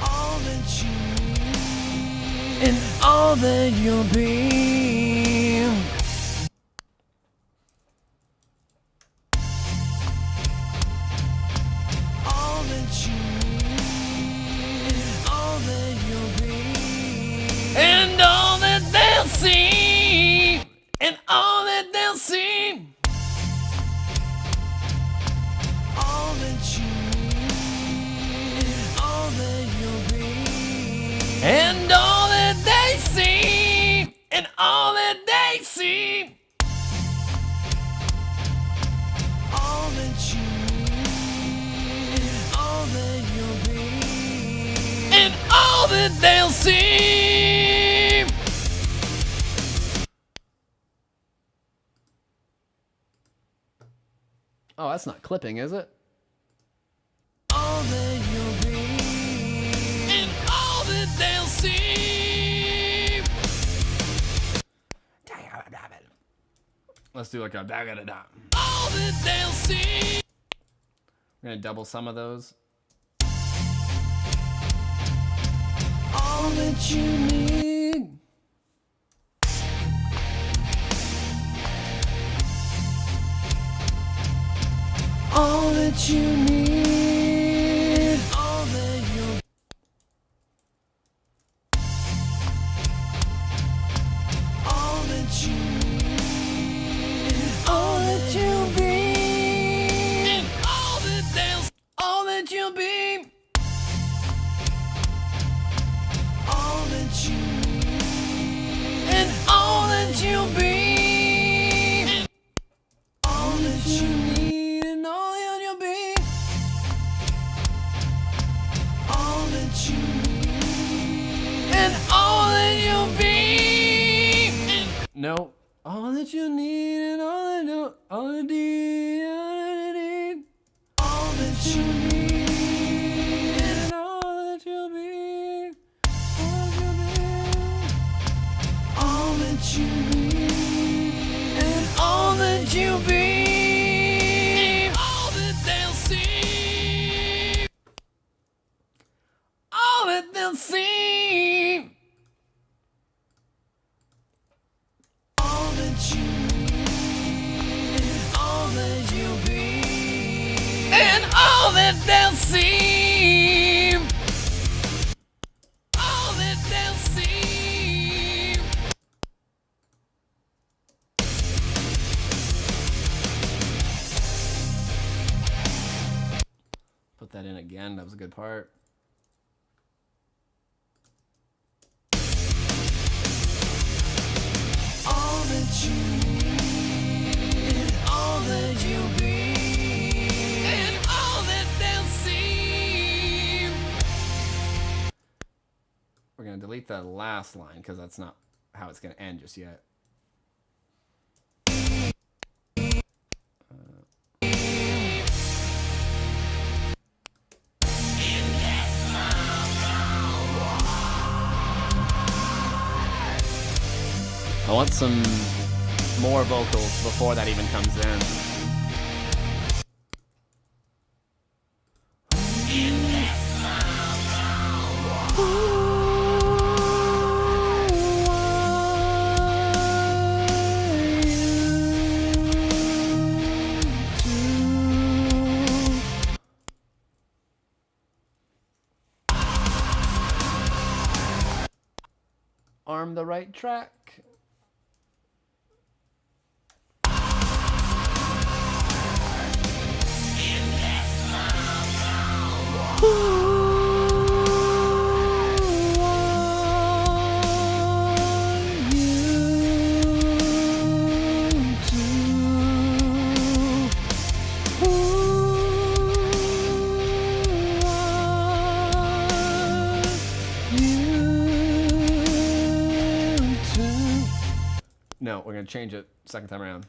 All that you need. And all that you'll be. All that you need. And all that you'll be. And all that they'll see. And all that they'll see. All that you need, all that you'll be, and all that they see, and all that they see. All that you need, all that you'll be, and all that they'll see. Oh, that's not clipping, is it? All that you'll be, and all that they'll see. Let's do like a da-ga-da-da. All that they'll see. We're going to double some of those. All that you need. All that you need. All that you. All that you need. All that you'll be. And all that they'll. All that you'll be. All that you need. And all that you'll be. All that you need. And all that you'll be. All that you need. And all that you'll be. No. All that you need and all that you all that need, all that you need and all that you'll be, all that you need and all that you'll be, all that they'll see, all that they'll see. All that you need, all that you'll be, and all that they'll see. All that they'll see. Put that in again. That was a good part. All that you need, all that you'll be, and all that they'll see. We're going to delete the last line because that's not how it's going to end just yet. I want some more vocals before that even comes in. arm the right track. No, we're gonna change it second time around.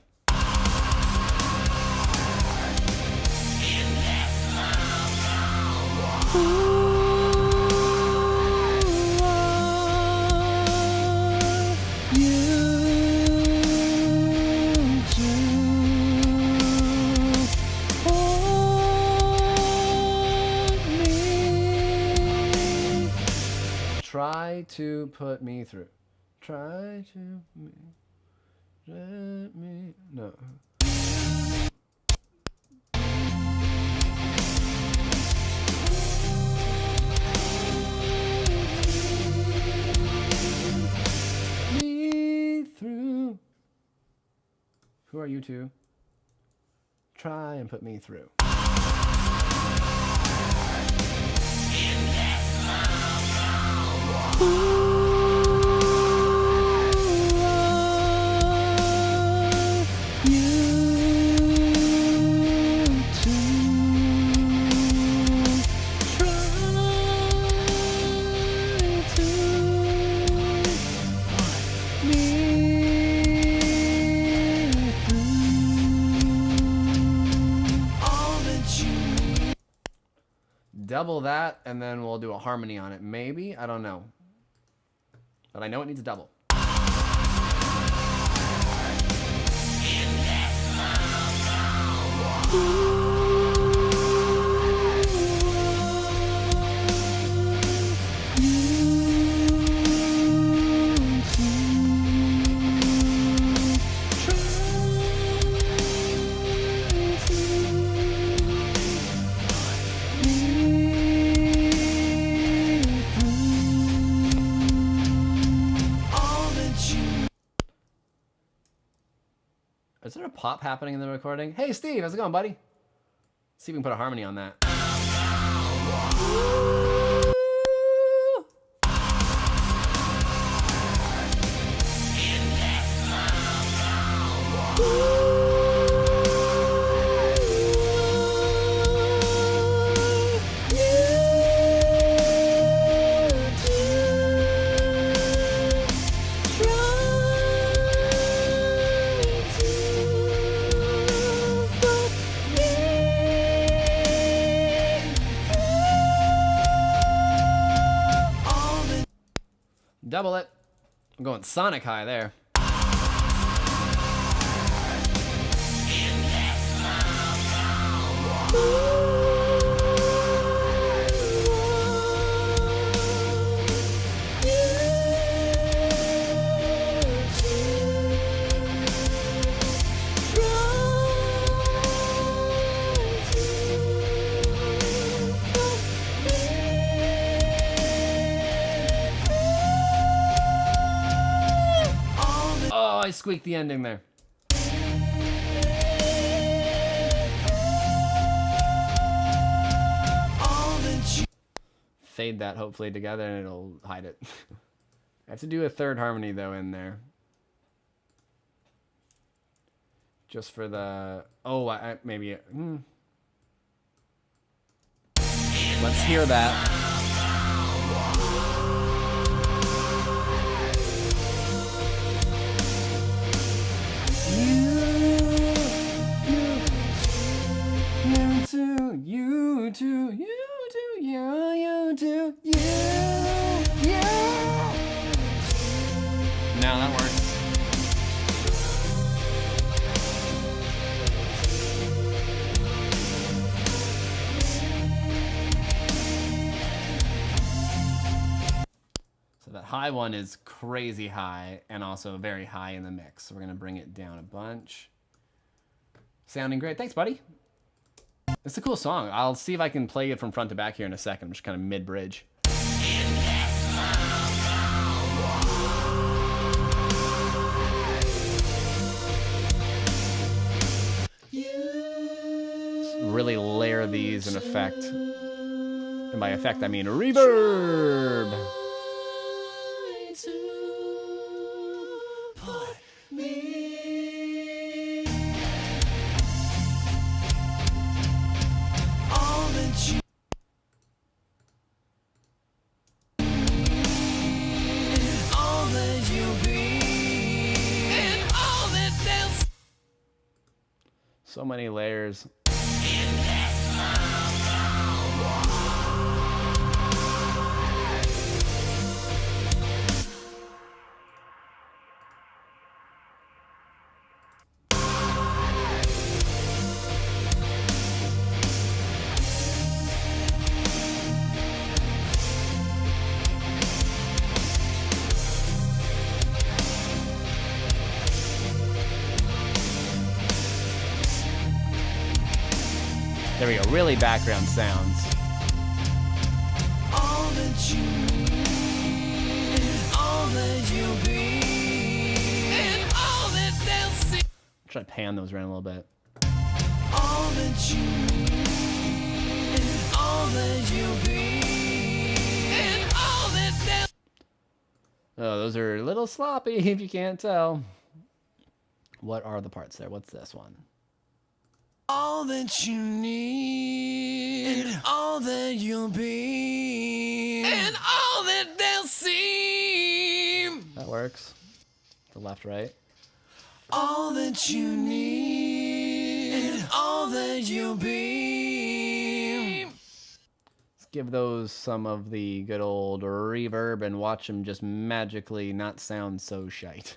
Try to put me through. Try to let me. No. Me through. Who are you two? Try and put me through. Double that, and then we'll do a harmony on it. Maybe? I don't know. But I know it needs a double. Is there a pop happening in the recording? Hey, Steve, how's it going, buddy? See if we can put a harmony on that. Double it. I'm going Sonic high there. I squeaked the ending there. Fade that hopefully together and it'll hide it. I have to do a third harmony though in there. Just for the... Oh, maybe... Let's hear that. Now that works. So that high one is crazy high and also very high in the mix. So we're gonna bring it down a bunch. Sounding great. Thanks, buddy. It's a cool song. I'll see if I can play it from front to back here in a second. I'm just kind of mid-bridge. really layer these in effect. And by effect, I mean reverb. All that you all that you'll be, and all that they'll So many layers. There we go. Really background sounds. all that you need, all that you'll be, and all that they'll see. Try to pan those around a little bit. All that you need, all that you'll be, and all that they'll. Oh, those are a little sloppy if you can't tell. What are the parts there? What's this one? All that you need, and all that you'll be, and all that they'll see. That works. The left, right. All that you need, and all that you'll be. Let's give those some of the good old reverb and watch them just magically not sound so shite.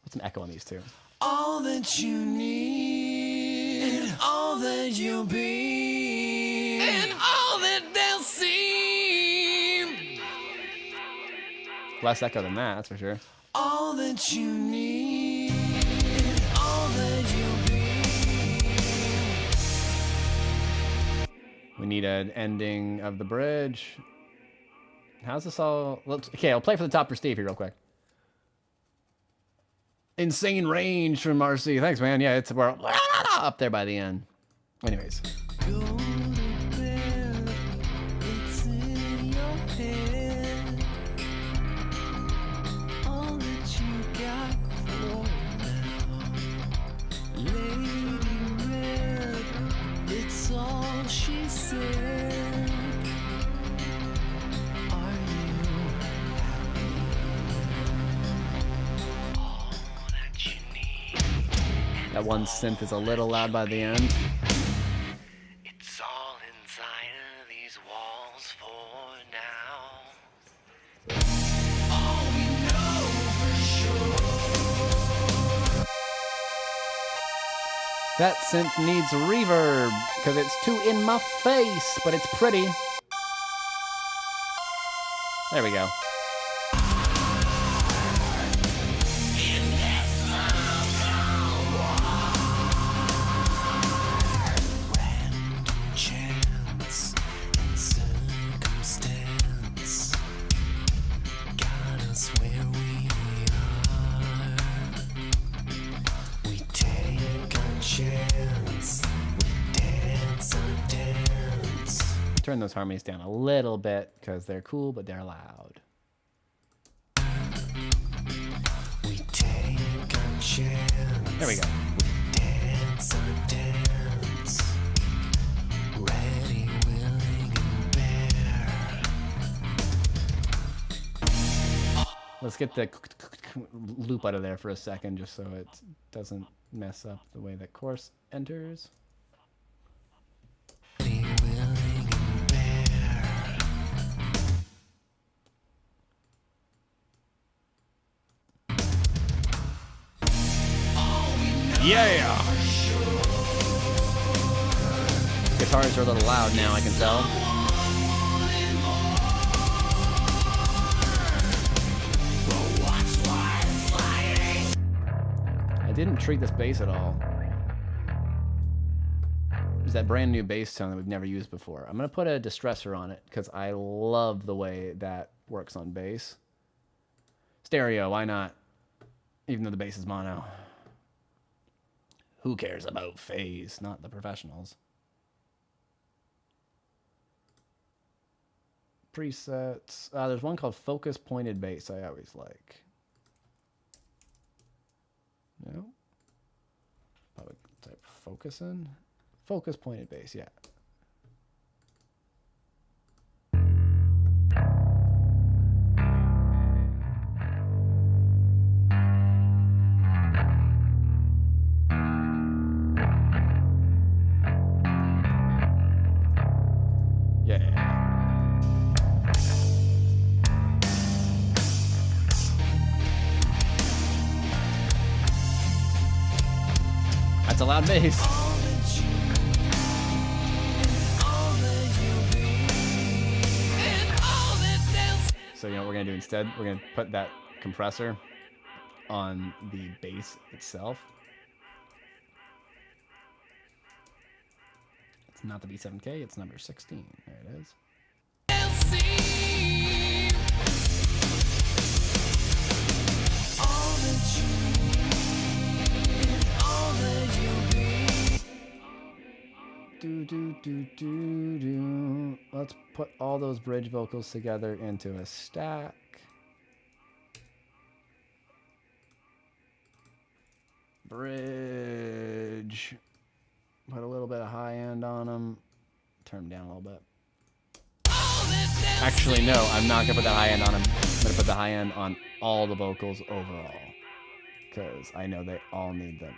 Put some echo on these two. All that you need, and all that you'll be, and all that they'll see. Less echo than that, that's for sure. All that you need, all that you'll be. We need an ending of the bridge. How's this all? Okay, I'll play for the top for Steve here real quick. Insane range from RC. Thanks, man. Yeah, we're up there by the end. Anyways. Go to bed, it's in your head. All that you got for now. Lady Red, it's all she said. Are you All that you need. That one synth is a little loud by the end. It's all inside of these walls for now. all we know for sure? That synth needs reverb because it's too in my face, but it's pretty. There we go. Chance and circumstance got us where we are. We take a chance, we dance our dance. Turn those harmonies down a little bit because they're cool, but they're loud. We take a chance. There we go. Dance our dance. Ready, willing, and bare. Let's get the loop out of there for a second just so it doesn't mess up the way that chorus enters. Ready, willing, and bare. Yeah! Guitars are a little loud now, I can tell. I didn't treat this bass at all. There's that brand new bass tone that we've never used before. I'm going to put a distressor on it because I love the way that works on bass. Stereo, why not? Even though the bass is mono. Who cares about phase? Not the professionals. Presets. There's one called focus pointed bass I always like. No. Probably type focus in. Focus pointed bass, yeah. That's a loud bass. So you know what we're gonna do instead? We're gonna put that compressor on the bass itself. It's not the B7K, it's number 16. There it is. Do. Let's put all those bridge vocals together into a stack. Bridge. Put a little bit of high end on them. Turn them down a little bit. Actually, no, I'm not gonna put the high end on them. I'm gonna put the high end on all the vocals overall, because I know they all need them.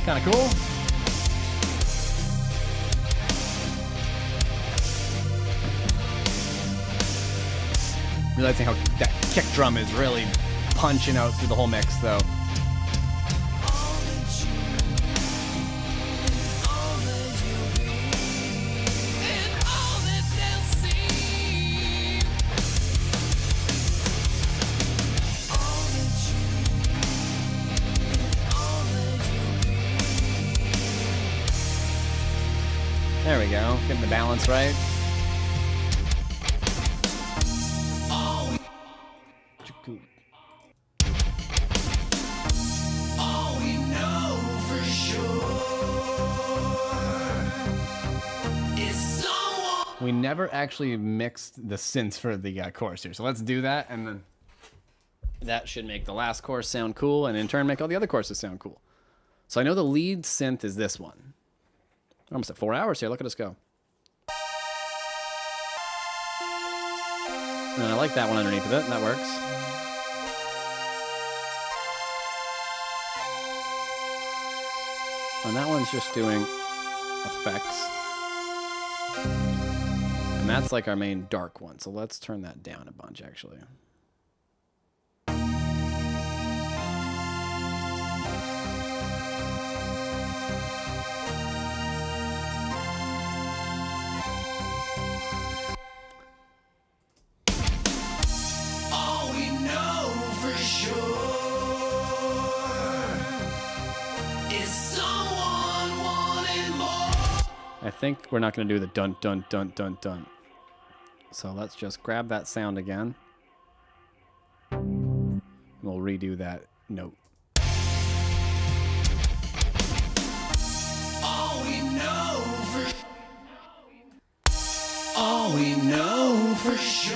Kind of cool. Realizing how that kick drum is really punching out through the whole mix, though. There we go, getting the balance right. All we know for sure is someone. We never actually mixed the synths for the chorus here, so let's do that, and then that should make the last chorus sound cool, and in turn make all the other choruses sound cool. So I know the lead synth is this one. We're almost at 4 hours here. Look at us go. And I like that one underneath of it. That works. And that one's just doing effects. And that's like our main dark one. So let's turn that down a bunch, actually. I think we're not going to do the dun dun dun dun dun. So let's just grab that sound again. And we'll redo that note. All we know for sure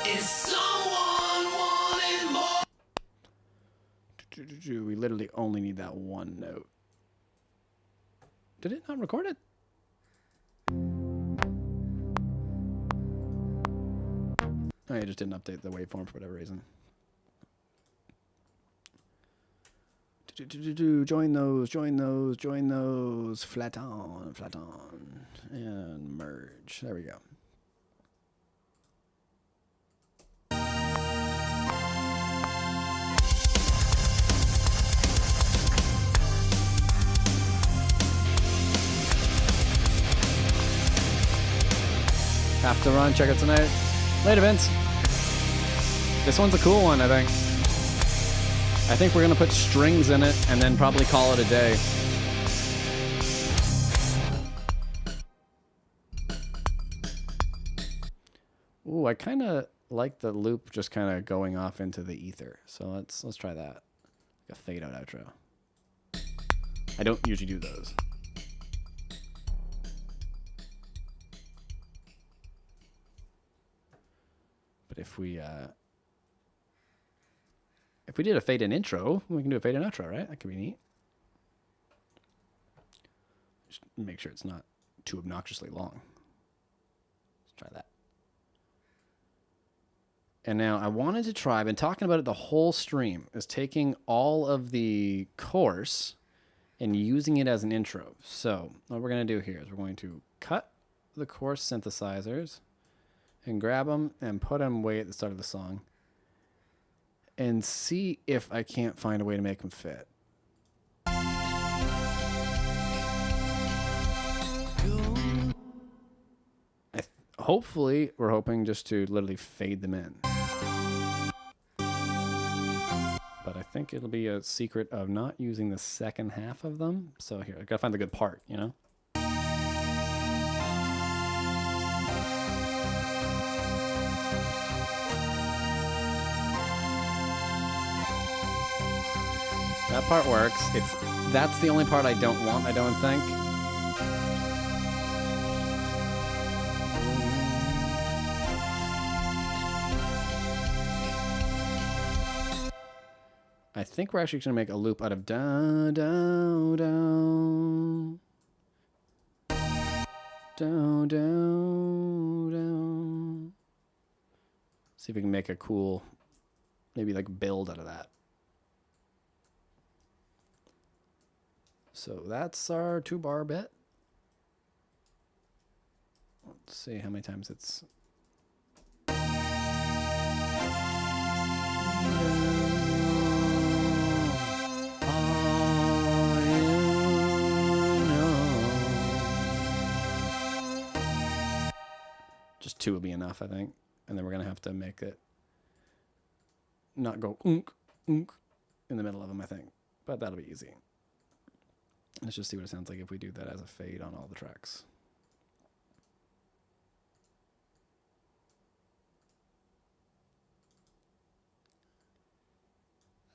is someone wanting more. We literally only need that one note. Did it not record it? Oh, you just didn't update the waveform for whatever reason. Join those. Flat on. And merge. There we go. Have to run. Check it tonight. Later, Vince. This one's a cool one, I think. I think we're gonna put strings in it and then probably call it a day. Ooh, I kind of like the loop just kind of going off into the ether. So let's try that. Like a fade out outro. I don't usually do those. But if we did a fade in intro, we can do a fade in outro, right? That could be neat. Just make sure it's not too obnoxiously long. Let's try that. And now I wanted to try, I've been talking about it the whole stream, is taking all of the course and using it as an intro. So what we're going to do here is we're going to cut the course synthesizers and grab them and put them way at the start of the song and see if I can't find a way to make them fit. Hopefully, we're hoping just to literally fade them in. But I think it'll be a secret of not using the second half of them. So here, I gotta find the good part, you know? That part works. That's the only part I don't want, I don't think. I think we're actually going to make a loop out of da da da da da da. See if we can make a cool, maybe like build out of that. So that's our 2-bar bit. Let's see how many times it's. Just 2 will be enough, I think. And then we're going to have to make it not go unk, unk in the middle of them, I think. But that'll be easy. Let's just see what it sounds like if we do that as a fade on all the tracks.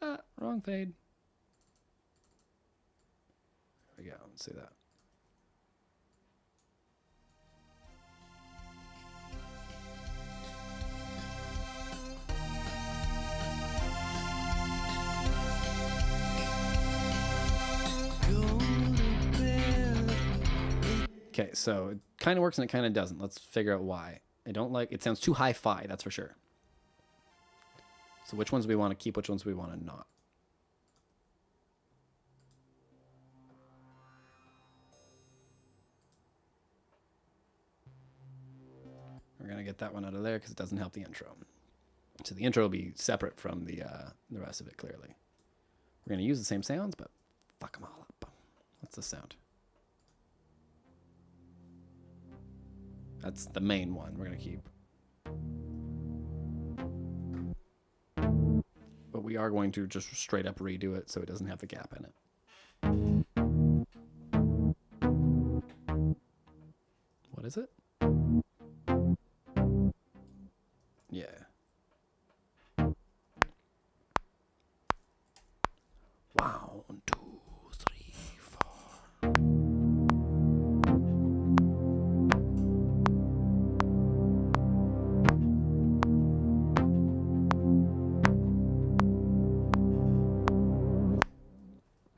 Ah, wrong fade. There we go. Let's see that. Okay, so it kind of works and it kind of doesn't. Let's figure out why. I don't like it. Sounds too hi-fi, that's for sure. So which ones we want to keep, which ones we want to not. We're going to get that one out of there because it doesn't help the intro. So the intro will be separate from the rest of it, clearly. We're going to use the same sounds, but fuck them all up. What's the sound? That's the main one we're going to keep. But we are going to just straight up redo it so it doesn't have the gap in it. What is it? Yeah. Wow. 1, 2, 3, 4.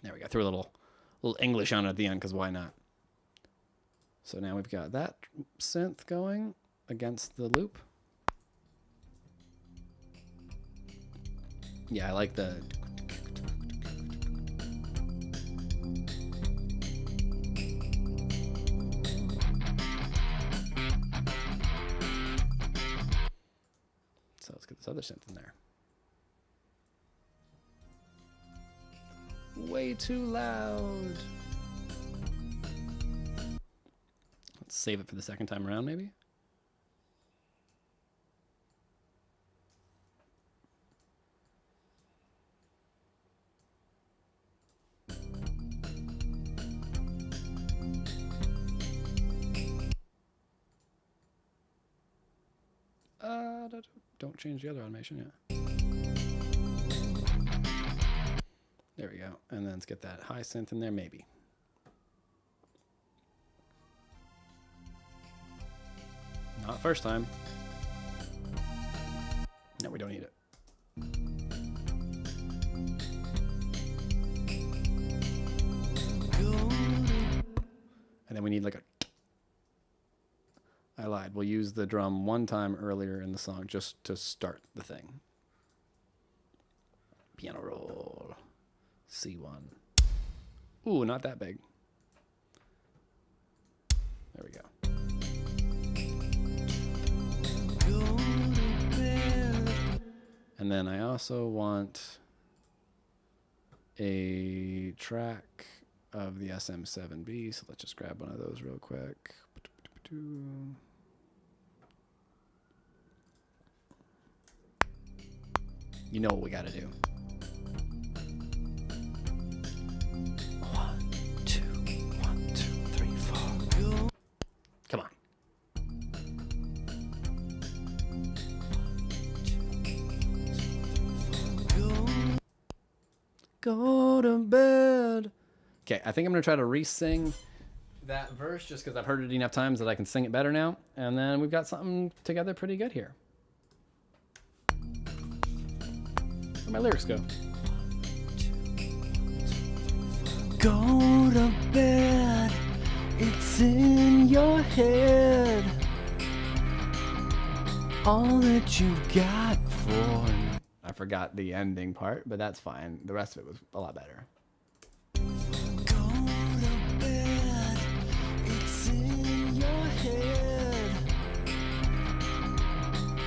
There we go. Threw a little English on it at the end because why not? So now we've got that synth going against the loop. Yeah, I like the. So let's get this other synth in there. Way too loud. Let's save it for the second time around, maybe. Don't change the other automation yet. There we go. And then let's get that high synth in there, maybe. Not first time. No, we don't need it. And then we need like a... I lied. We'll use the drum one time earlier in the song just to start the thing. Piano roll. C1. Ooh, not that big. There we go. And then I also want a track of the SM7B, so let's just grab one of those real quick. You know what we gotta do. 1, 2, 1, 2, 3, 4. Come on. Go to bed. Okay, I think I'm gonna try to re-sing that verse just because I've heard it enough times that I can sing it better now. And then we've got something together pretty good here. Where'd my lyrics go? Go to bed, it's in your head. All that you got for. I forgot the ending part, but that's fine. The rest of it was a lot better. Go to bed, it's in your head.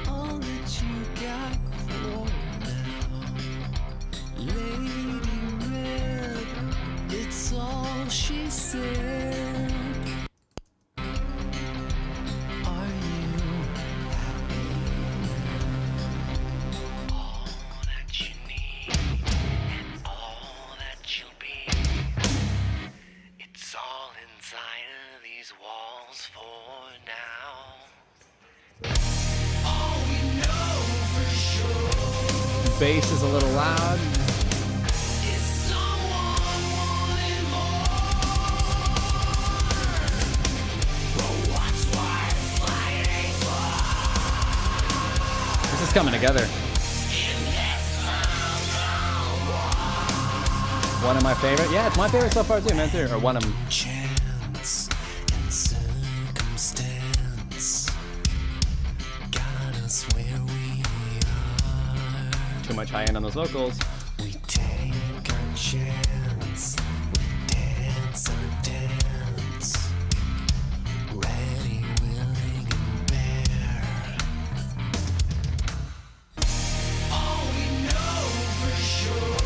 All that you got for now. Lady Red, it's all she said. Are you happy? All that you need and all that you'll be. It's all inside of these walls for now. All we know for sure Bass is a little loud. is someone wanting more. But what's worth fighting for? This is coming together. One of my favorite. Yeah, it's my favorite so far too, man. Too. Or one of them. Chance and circumstance got us where we are. Too much high end on those vocals. We take our chance, we dance our dance, ready, willing, and bare. All we know for sure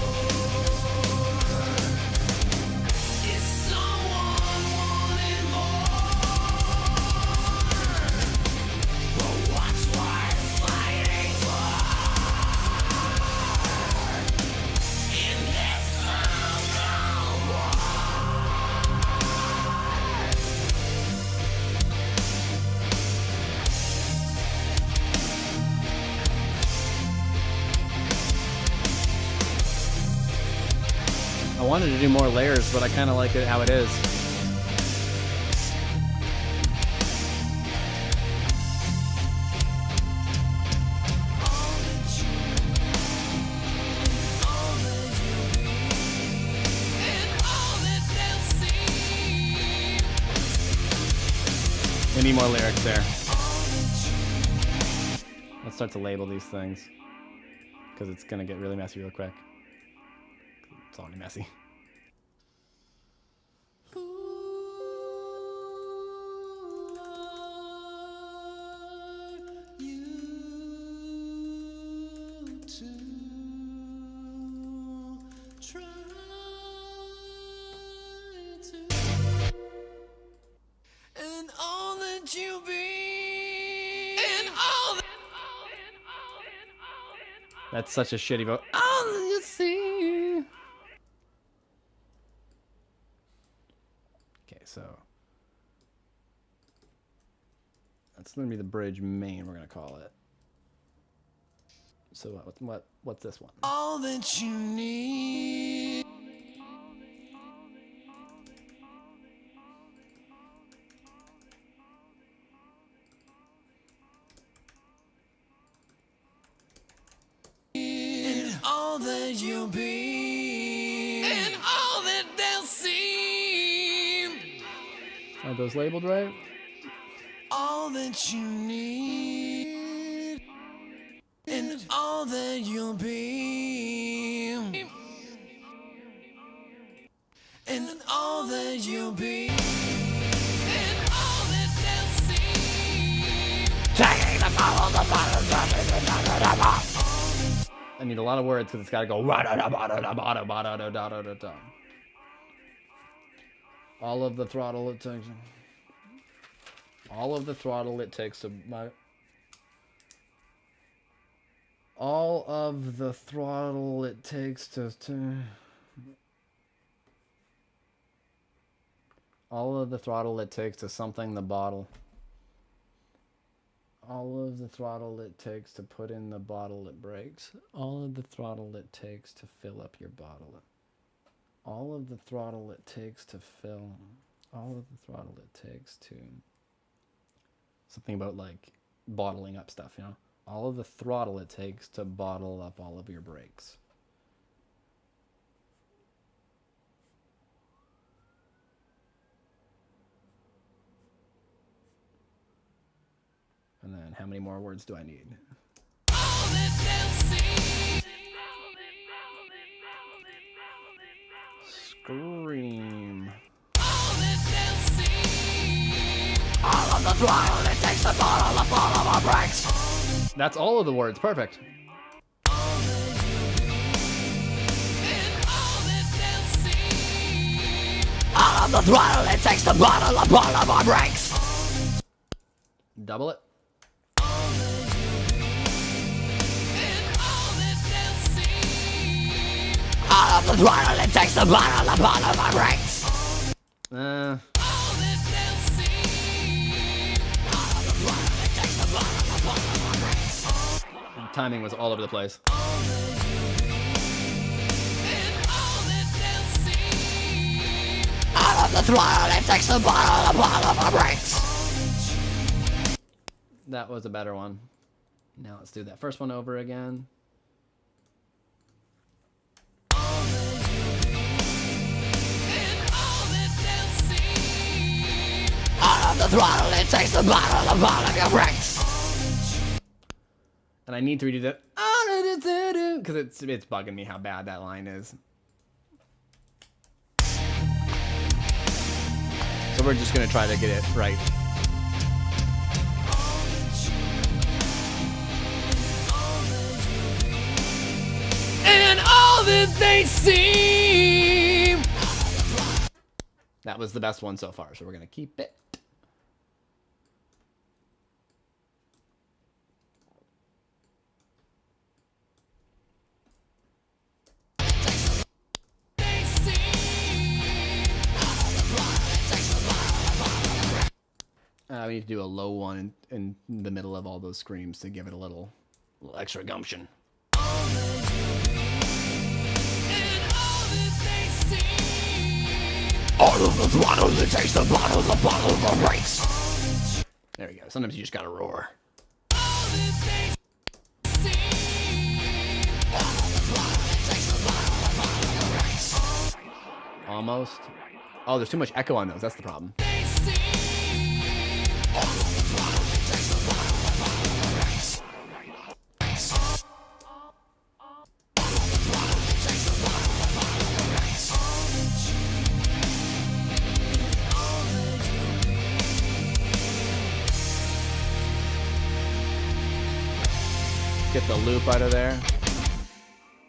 is someone wanting more. But what's worth fighting for in this unknown war? I wanted to do more layers, but I kind of like it how it is. We need more lyrics there. Let's start to label these things because it's gonna get really messy real quick. It's already messy. And all that you be, and all that. That's such a shitty vote. All that you see. Okay, so that's gonna be the bridge main. We're gonna call it. So what's this one? All that you need. And all that you'll be. And all that they'll see. Are those labeled right? All that you need. And all that you'll be. And all that you'll be. And all that they'll see. I need a lot of words because it's got to go. All of the throttle it takes. All of the throttle it takes to my. All of the throttle it takes to. All of the throttle it takes to something the bottle. All of the throttle it takes to put in the bottle it breaks. All of the throttle it takes to fill up your bottle. All of the throttle it takes to fill. All of the throttle it takes to. Something about like bottling up stuff, you know? All of the throttle it takes to bottle up all of your brakes. And then how many more words do I need? Scream. All of the throttle it takes to bottle up all of our brakes. That's all of the words. Perfect. All of the throttle it takes to bottle up all of our brakes. Double it. All of the throttle it takes to bottle up all of our brakes. Timing was all over the place. All of the throttle it takes to bottle up all of our brakes. That was a better one. Now let's do that first one over again. All of the throttle it takes to bottle up all of your brakes. And I need to redo that because it's bugging me how bad that line is. So we're just gonna try to get it right. And all that they see. That was the best one so far, so we're gonna keep it. We need to do a low one in the middle of all those screams to give it a little extra gumption. All of the throttle it takes to bottle the bottle of our brakes. There we go. Sometimes you just gotta roar. Almost. Oh, there's too much echo on those. That's the problem. Get the loop out of there.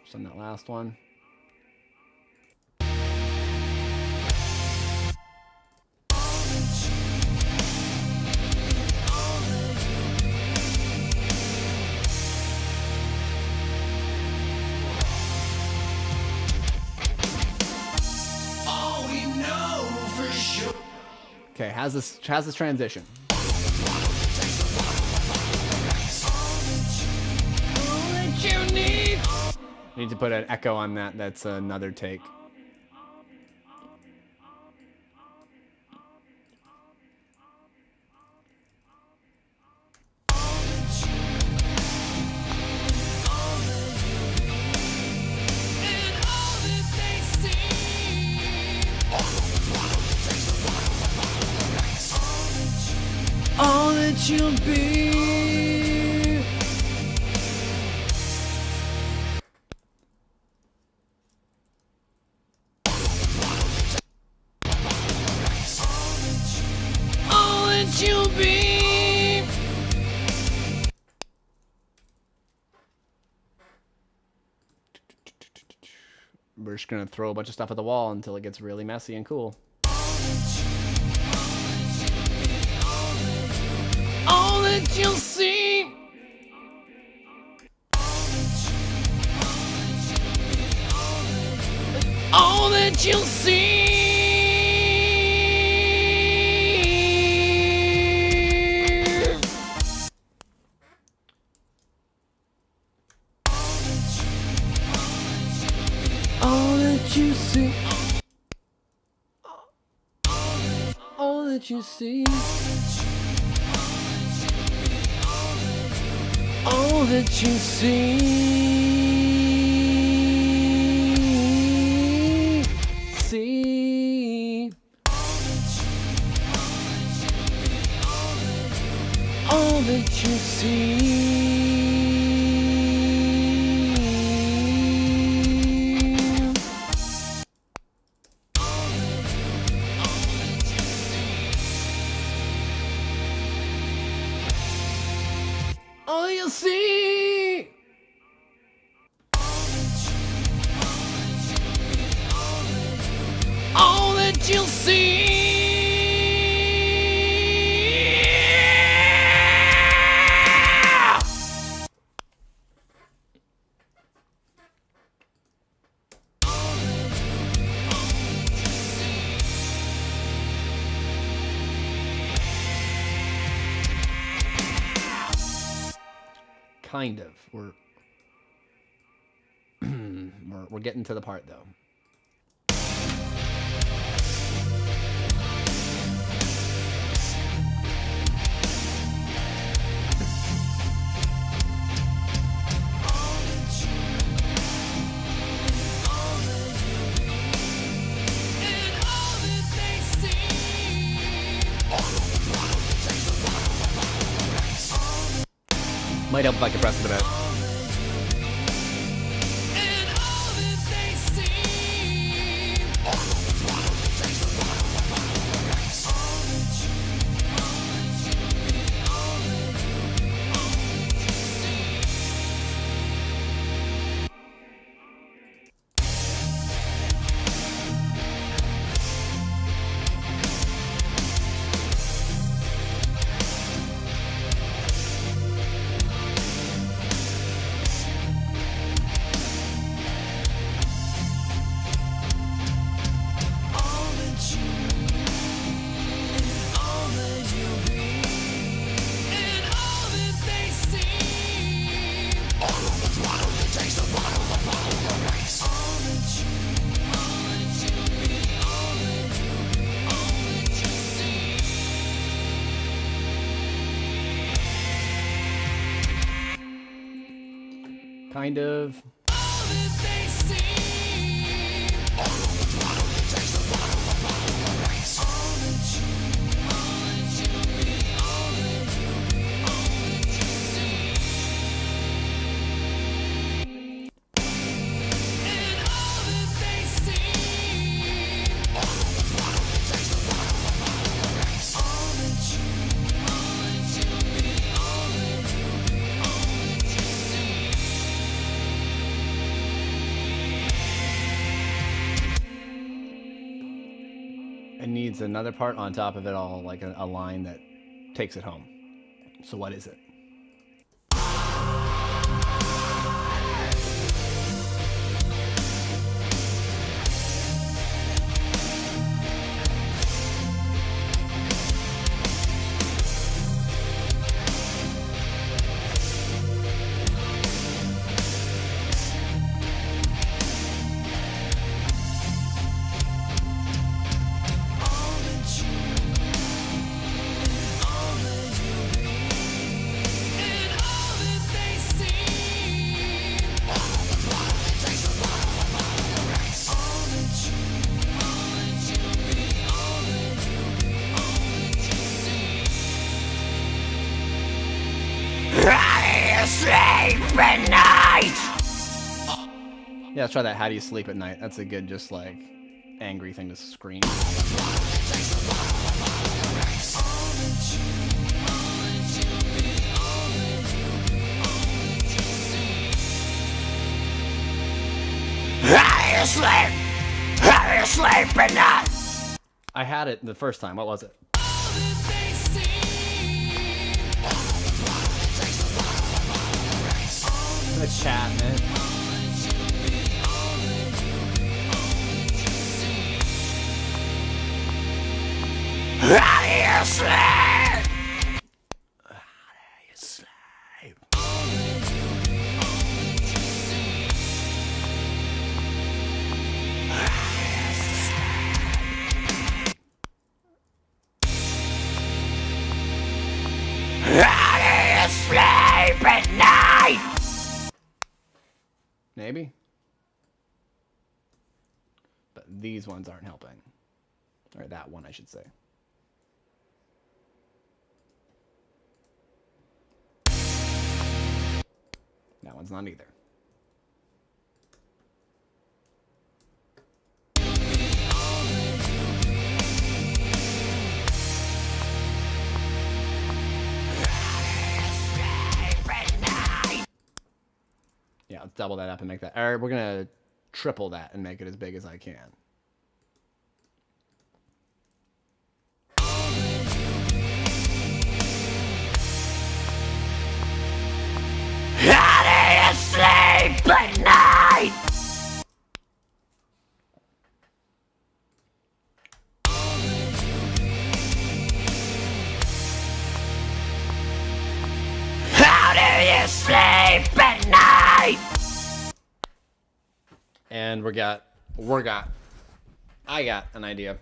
Just on that last one. Okay, how's this transition? All that that you need. I need to put an echo on that. That's another take. All that you'll be. All that you'll be. We're just gonna throw a bunch of stuff at the wall until it gets really messy and cool. All that you'll see. All that you'll see. All that you see. All that you see. All that you see. All that you see. All you see. All that you'll see. Kind of. We're getting to the part though. Might help if I compress it a bit. Kind of. It needs another part on top of it all, like a line that takes it home. So what is it? at night? Yeah, let's try that. How do you sleep at night? That's a good, just like, angry thing to scream. How do you sleep? How do you sleep at night? I had it the first time. What was it? The chat, man. How do you sleep? How do you sleep at night? Maybe. But these ones aren't helping. Or that one, I should say. That one's not either. Yeah, let's double that up and make that. Or we're going to triple that and make it as big as I can. How do you sleep at night? How do you sleep at night? And I got an idea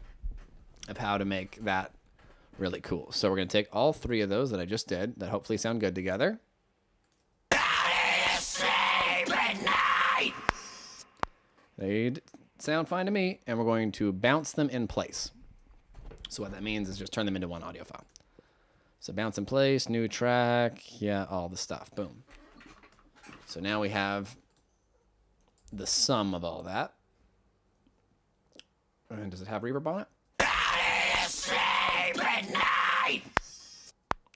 of how to make that really cool. So we're going to take all three of those that I just did that hopefully sound good together. How do you sleep at night? They sound fine to me, and we're going to bounce them in place. So what that means is just turn them into one audio file. So bounce in place, new track, yeah, all the stuff. Boom. So now we have the sum of all that. And does it have reverb on it? How do you sleep at night?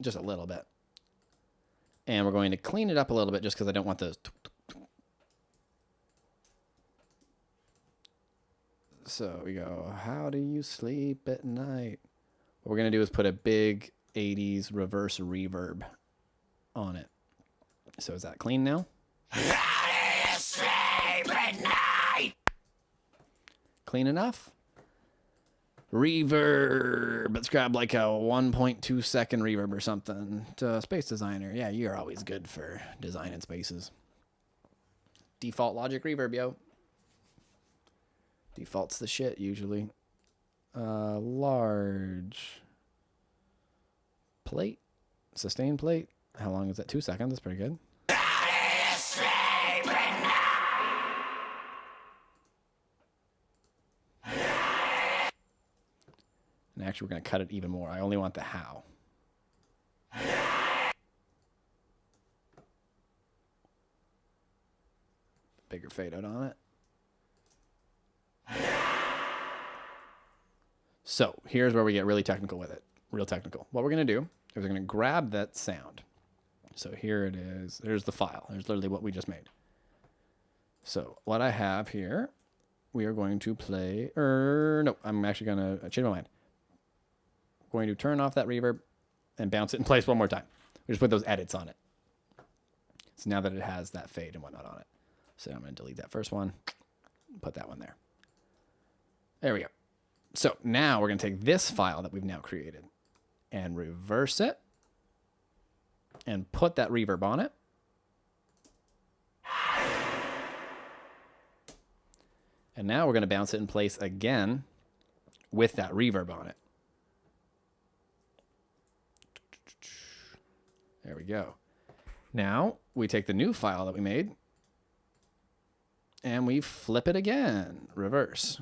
Just a little bit. And we're going to clean it up a little bit just because I don't want those. So we go, how do you sleep at night? What we're going to do is put a big 80s reverse reverb on it. So is that clean now? How do you sleep at night? Clean enough? Reverb. Let's grab like a 1.2 second reverb or something. To Space Designer. Yeah, you're always good for designing spaces. Default Logic Reverb, yo. Default's the shit usually. Large plate. Sustain plate. How long is that? 2 seconds. That's pretty good. How do you sleep at night? And actually, we're going to cut it even more. I only want the how. Bigger fade out on it. So here's where we get really technical with it. Real technical. What we're going to do is we're going to grab that sound. So here it is. There's the file. There's literally what we just made. So what I have here, we are going to play, no, I'm actually going to change my mind. Going to turn off that reverb and bounce it in place one more time. We just put those edits on it. So now that it has that fade and whatnot on it. So I'm going to delete that first one, put that one there. There we go. So now we're going to take this file that we've now created and reverse it and put that reverb on it. And now we're going to bounce it in place again with that reverb on it. There we go. Now we take the new file that we made and we flip it again, reverse.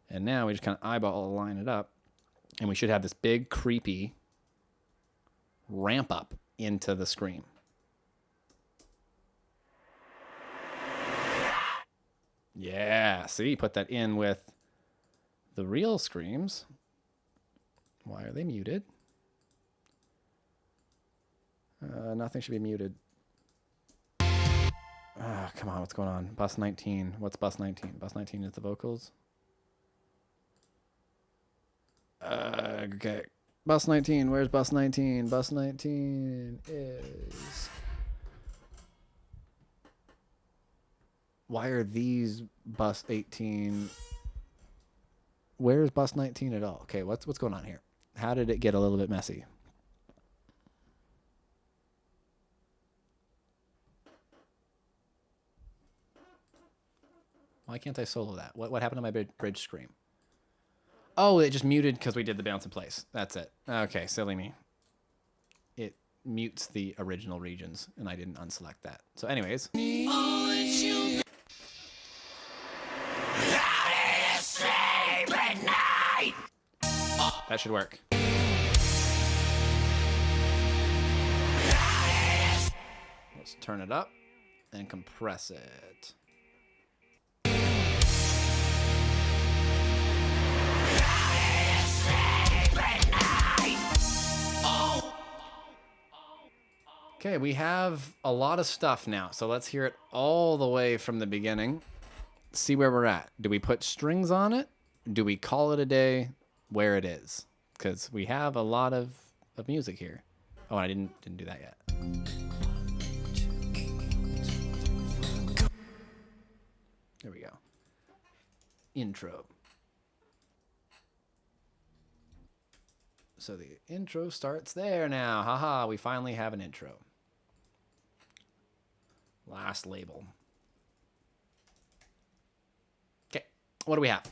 And now we just kind of eyeball line it up and we should have this big creepy ramp up into the screen. Yeah, see, put that in with the real screams. Why are they muted? Nothing should be muted. Ah, come on, what's going on? Bus 19. What's bus 19? Bus 19 is the vocals. Okay. Bus 19, where's bus 19? Bus 19 is... Why are these bus 18? Where's bus 19 at all? Okay, what's going on here? How did it get a little bit messy? Why can't I solo that? What happened to my bridge scream? Oh, it just muted because we did the bounce in place. That's it. Okay, silly me. It mutes the original regions, and I didn't unselect that. So anyways. That should work. Let's turn it up and compress it. Okay, we have a lot of stuff now, so let's hear it all the way from the beginning. See where we're at. Do we put strings on it? Do we call it a day? Where it is, because we have a lot of music here. Oh, I didn't do that yet. There we go. Intro. So the intro starts there now. Haha, we finally have an intro. Last label. Okay, what do we have?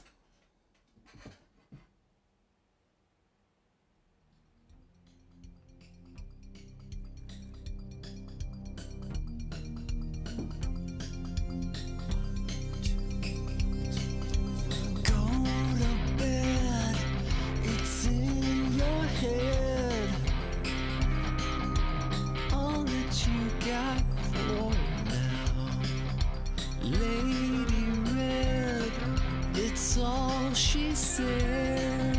She said,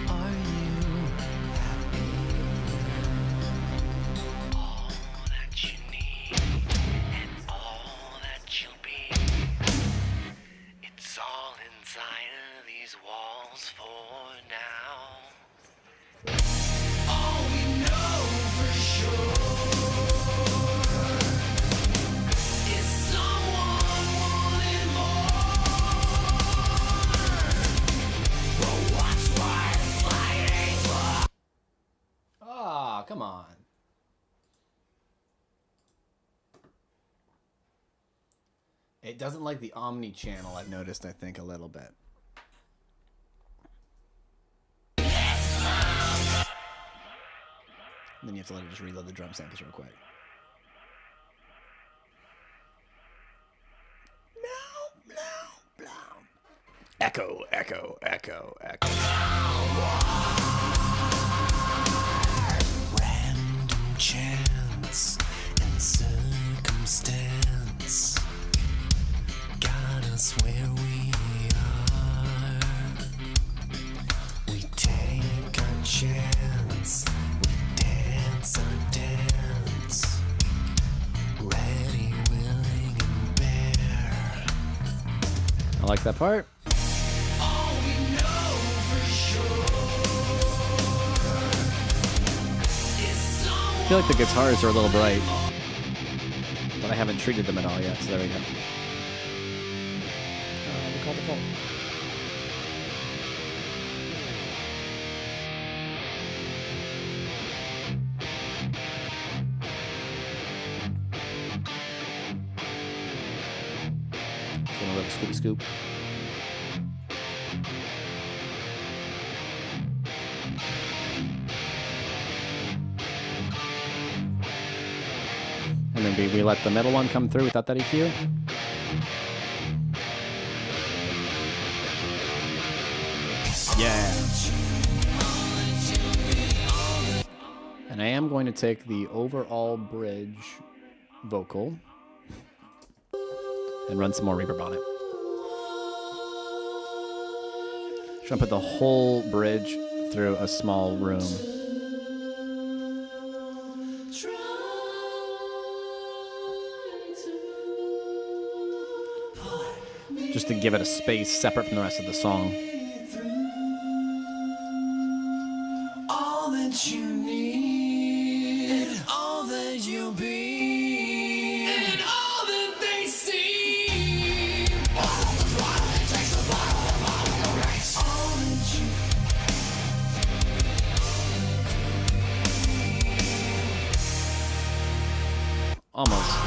are you happy? All that you need and all that you'll be. It's all inside of these walls for now. All we know for sure is someone wanting more. But what's worth fighting for? Ah, come on. It doesn't like the Omni channel, I've noticed, I think, a little bit. And then you have to let it just reload the drum samples real quick. Echo, echo, echo, echo. Random chance and circumstance got us where we are. We take our chance, we dance our dance, ready, willing, and bare. I like that part. All we know for sure is someone. I feel like the guitars are a little bright, but I haven't treated them at all yet, so there we go. We called the fault. Getting a little scoopy scoop. And then we let the middle one come through without that EQ. Yeah. And I am going to take the overall bridge vocal and run some more reverb on it. Just gonna put the whole bridge through a small room. Just to give it a space separate from the rest of the song. All that you need, all that you'll be, and all that they see. All that you Almost.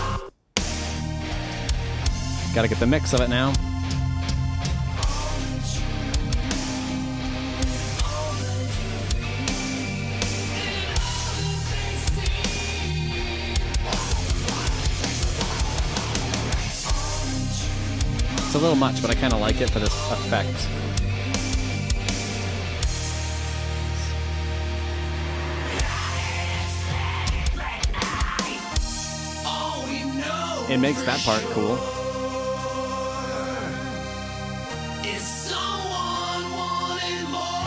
Gotta get the mix of it now. It's a little much, but I kind of like it for this effect. all we know It makes that part cool. is someone wanting more.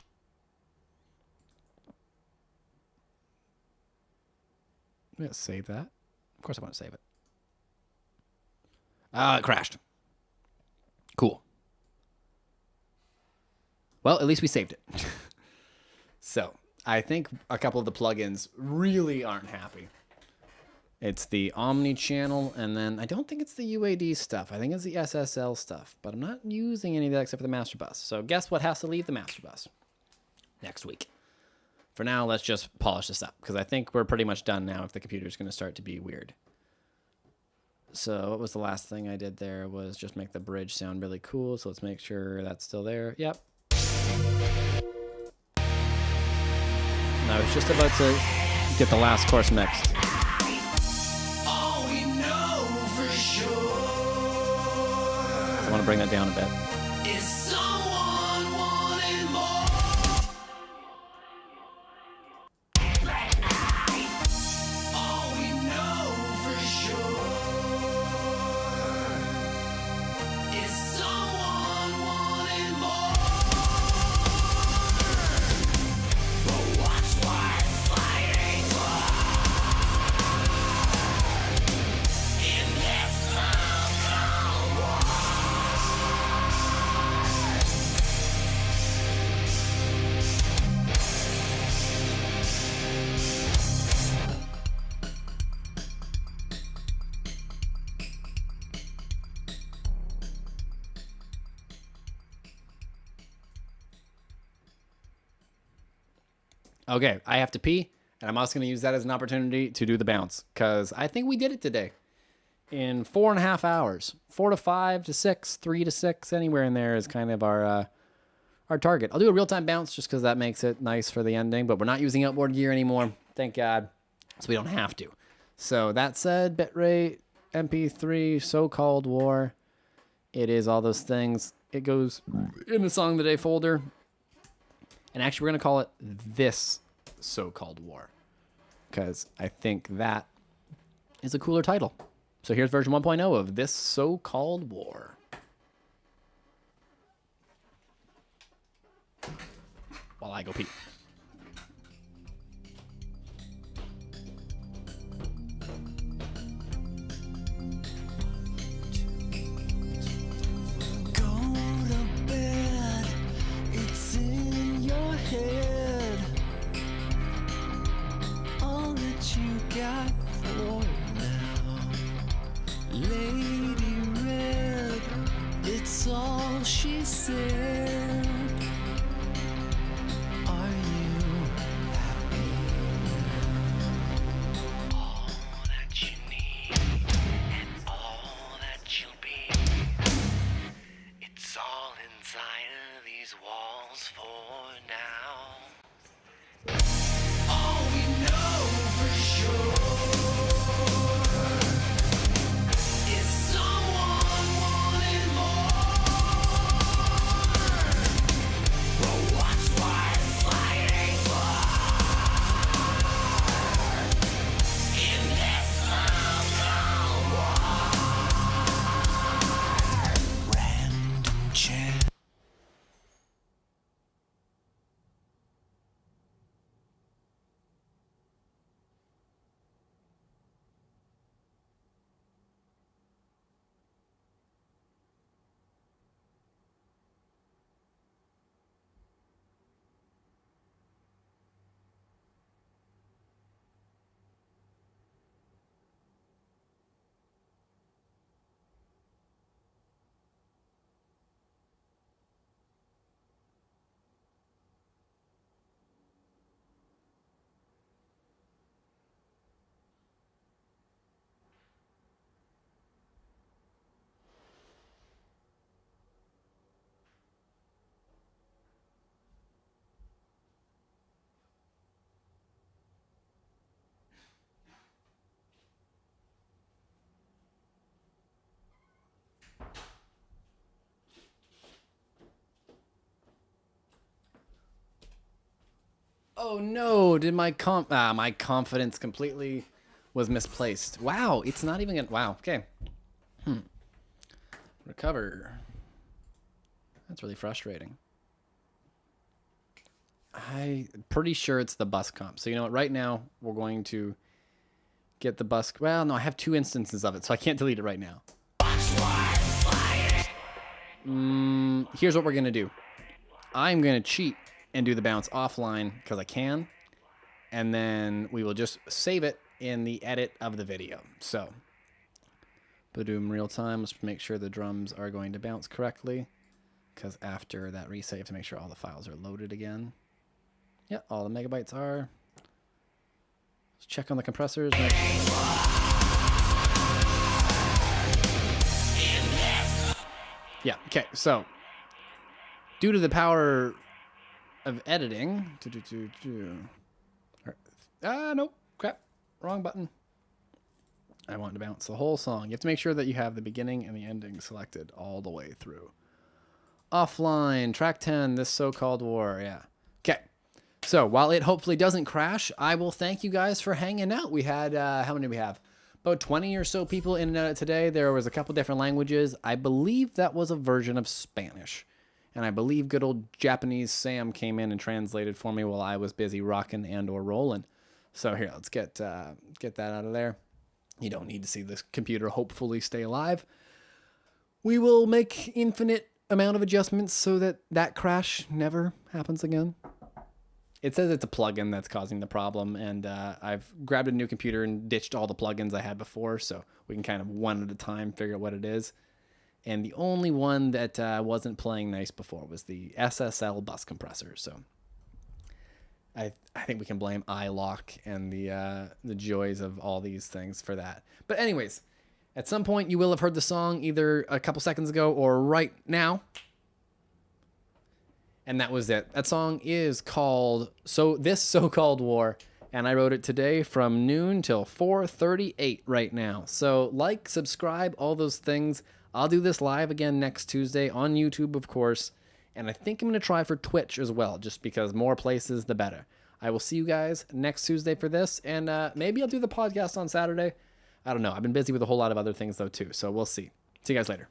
I'm gonna save that. Of course I want to save it. It crashed. Cool. Well, at least we saved it. So, I think a couple of the plugins really aren't happy. It's the Omni channel, and then I don't think it's the UAD stuff. I think it's the SSL stuff, but I'm not using any of that except for the master bus. So guess what has to leave the master bus? Next week. For now, let's just polish this up, because I think we're pretty much done now if the computer's going to start to be weird. So what was the last thing I did there was just make the bridge sound really cool. So let's make sure that's still there. Yep. And I was just about to get the last course mixed. All we know for sure I want to bring that down a bit. is someone wanting more. All we know for sure is someone wanting more. But what's worth fighting for in this so-called war? Okay, I have to pee, and I'm also going to use that as an opportunity to do the bounce, because I think we did it today in 4.5 hours. 4 to 5 to 6, 3 to 6, anywhere in there is kind of our target. I'll do a real-time bounce just because that makes it nice for the ending, but we're not using outboard gear anymore, thank God, so we don't have to. So that said, bitrate, MP3, so-called war, it is all those things. It goes in the Song of the Day folder. And actually, we're going to call it This So-Called War, because I think that is a cooler title. So here's version 1.0 of This So-Called War. While I go pee. Go to bed, it's in your head. All that you got for now, Lady Red, it's all she said. Are you happy now? All that you need and all that you'll be. It's all inside of these walls for now. All we know for sure is someone wanting more. Oh no, did my my confidence completely was misplaced. Wow, it's not even wow, okay. Recover. That's really frustrating. I'm pretty sure it's the bus comp. So you know what, right now we're going to get the bus. Well, no, I have 2 instances of it, so I can't delete it right now. Here's what we're gonna do. I'm gonna cheat and do the bounce offline because I can, and then we will just save it in the edit of the video. So, Badoom real time. Let's make sure the drums are going to bounce correctly, because after that reset, you have to make sure all the files are loaded again. Yeah, all the megabytes are. Let's check on the compressors. Yeah, okay, so due to the power of editing, nope, crap, wrong button. I want to bounce the whole song. You have to make sure that you have the beginning and the ending selected all the way through. Offline, track 10, This So-Called War, yeah. Okay, so while it hopefully doesn't crash, I will thank you guys for hanging out. We had, how many do we have? About 20 or so people in and out today. There was a couple different languages. I believe that was a version of Spanish. And I believe good old Japanese Sam came in and translated for me while I was busy rocking and or rolling. So here, let's get that out of there. You don't need to see this computer hopefully stay alive. We will make infinite amount of adjustments so that that crash never happens again. It says it's a plugin that's causing the problem, and I've grabbed a new computer and ditched all the plugins I had before, so we can kind of one at a time figure out what it is. And the only one that wasn't playing nice before was the SSL bus compressor. So I think we can blame iLock and the joys of all these things for that. But anyways, at some point you will have heard the song either a couple seconds ago or right now. And that was it. That song is called This So-Called War. And I wrote it today from noon till 4:38 right now. So like, subscribe, all those things. I'll do this live again next Tuesday on YouTube, of course. And I think I'm going to try for Twitch as well, just because more places, the better. I will see you guys next Tuesday for this. And maybe I'll do the podcast on Saturday. I don't know. I've been busy with a whole lot of other things, though, too. So we'll see. See you guys later.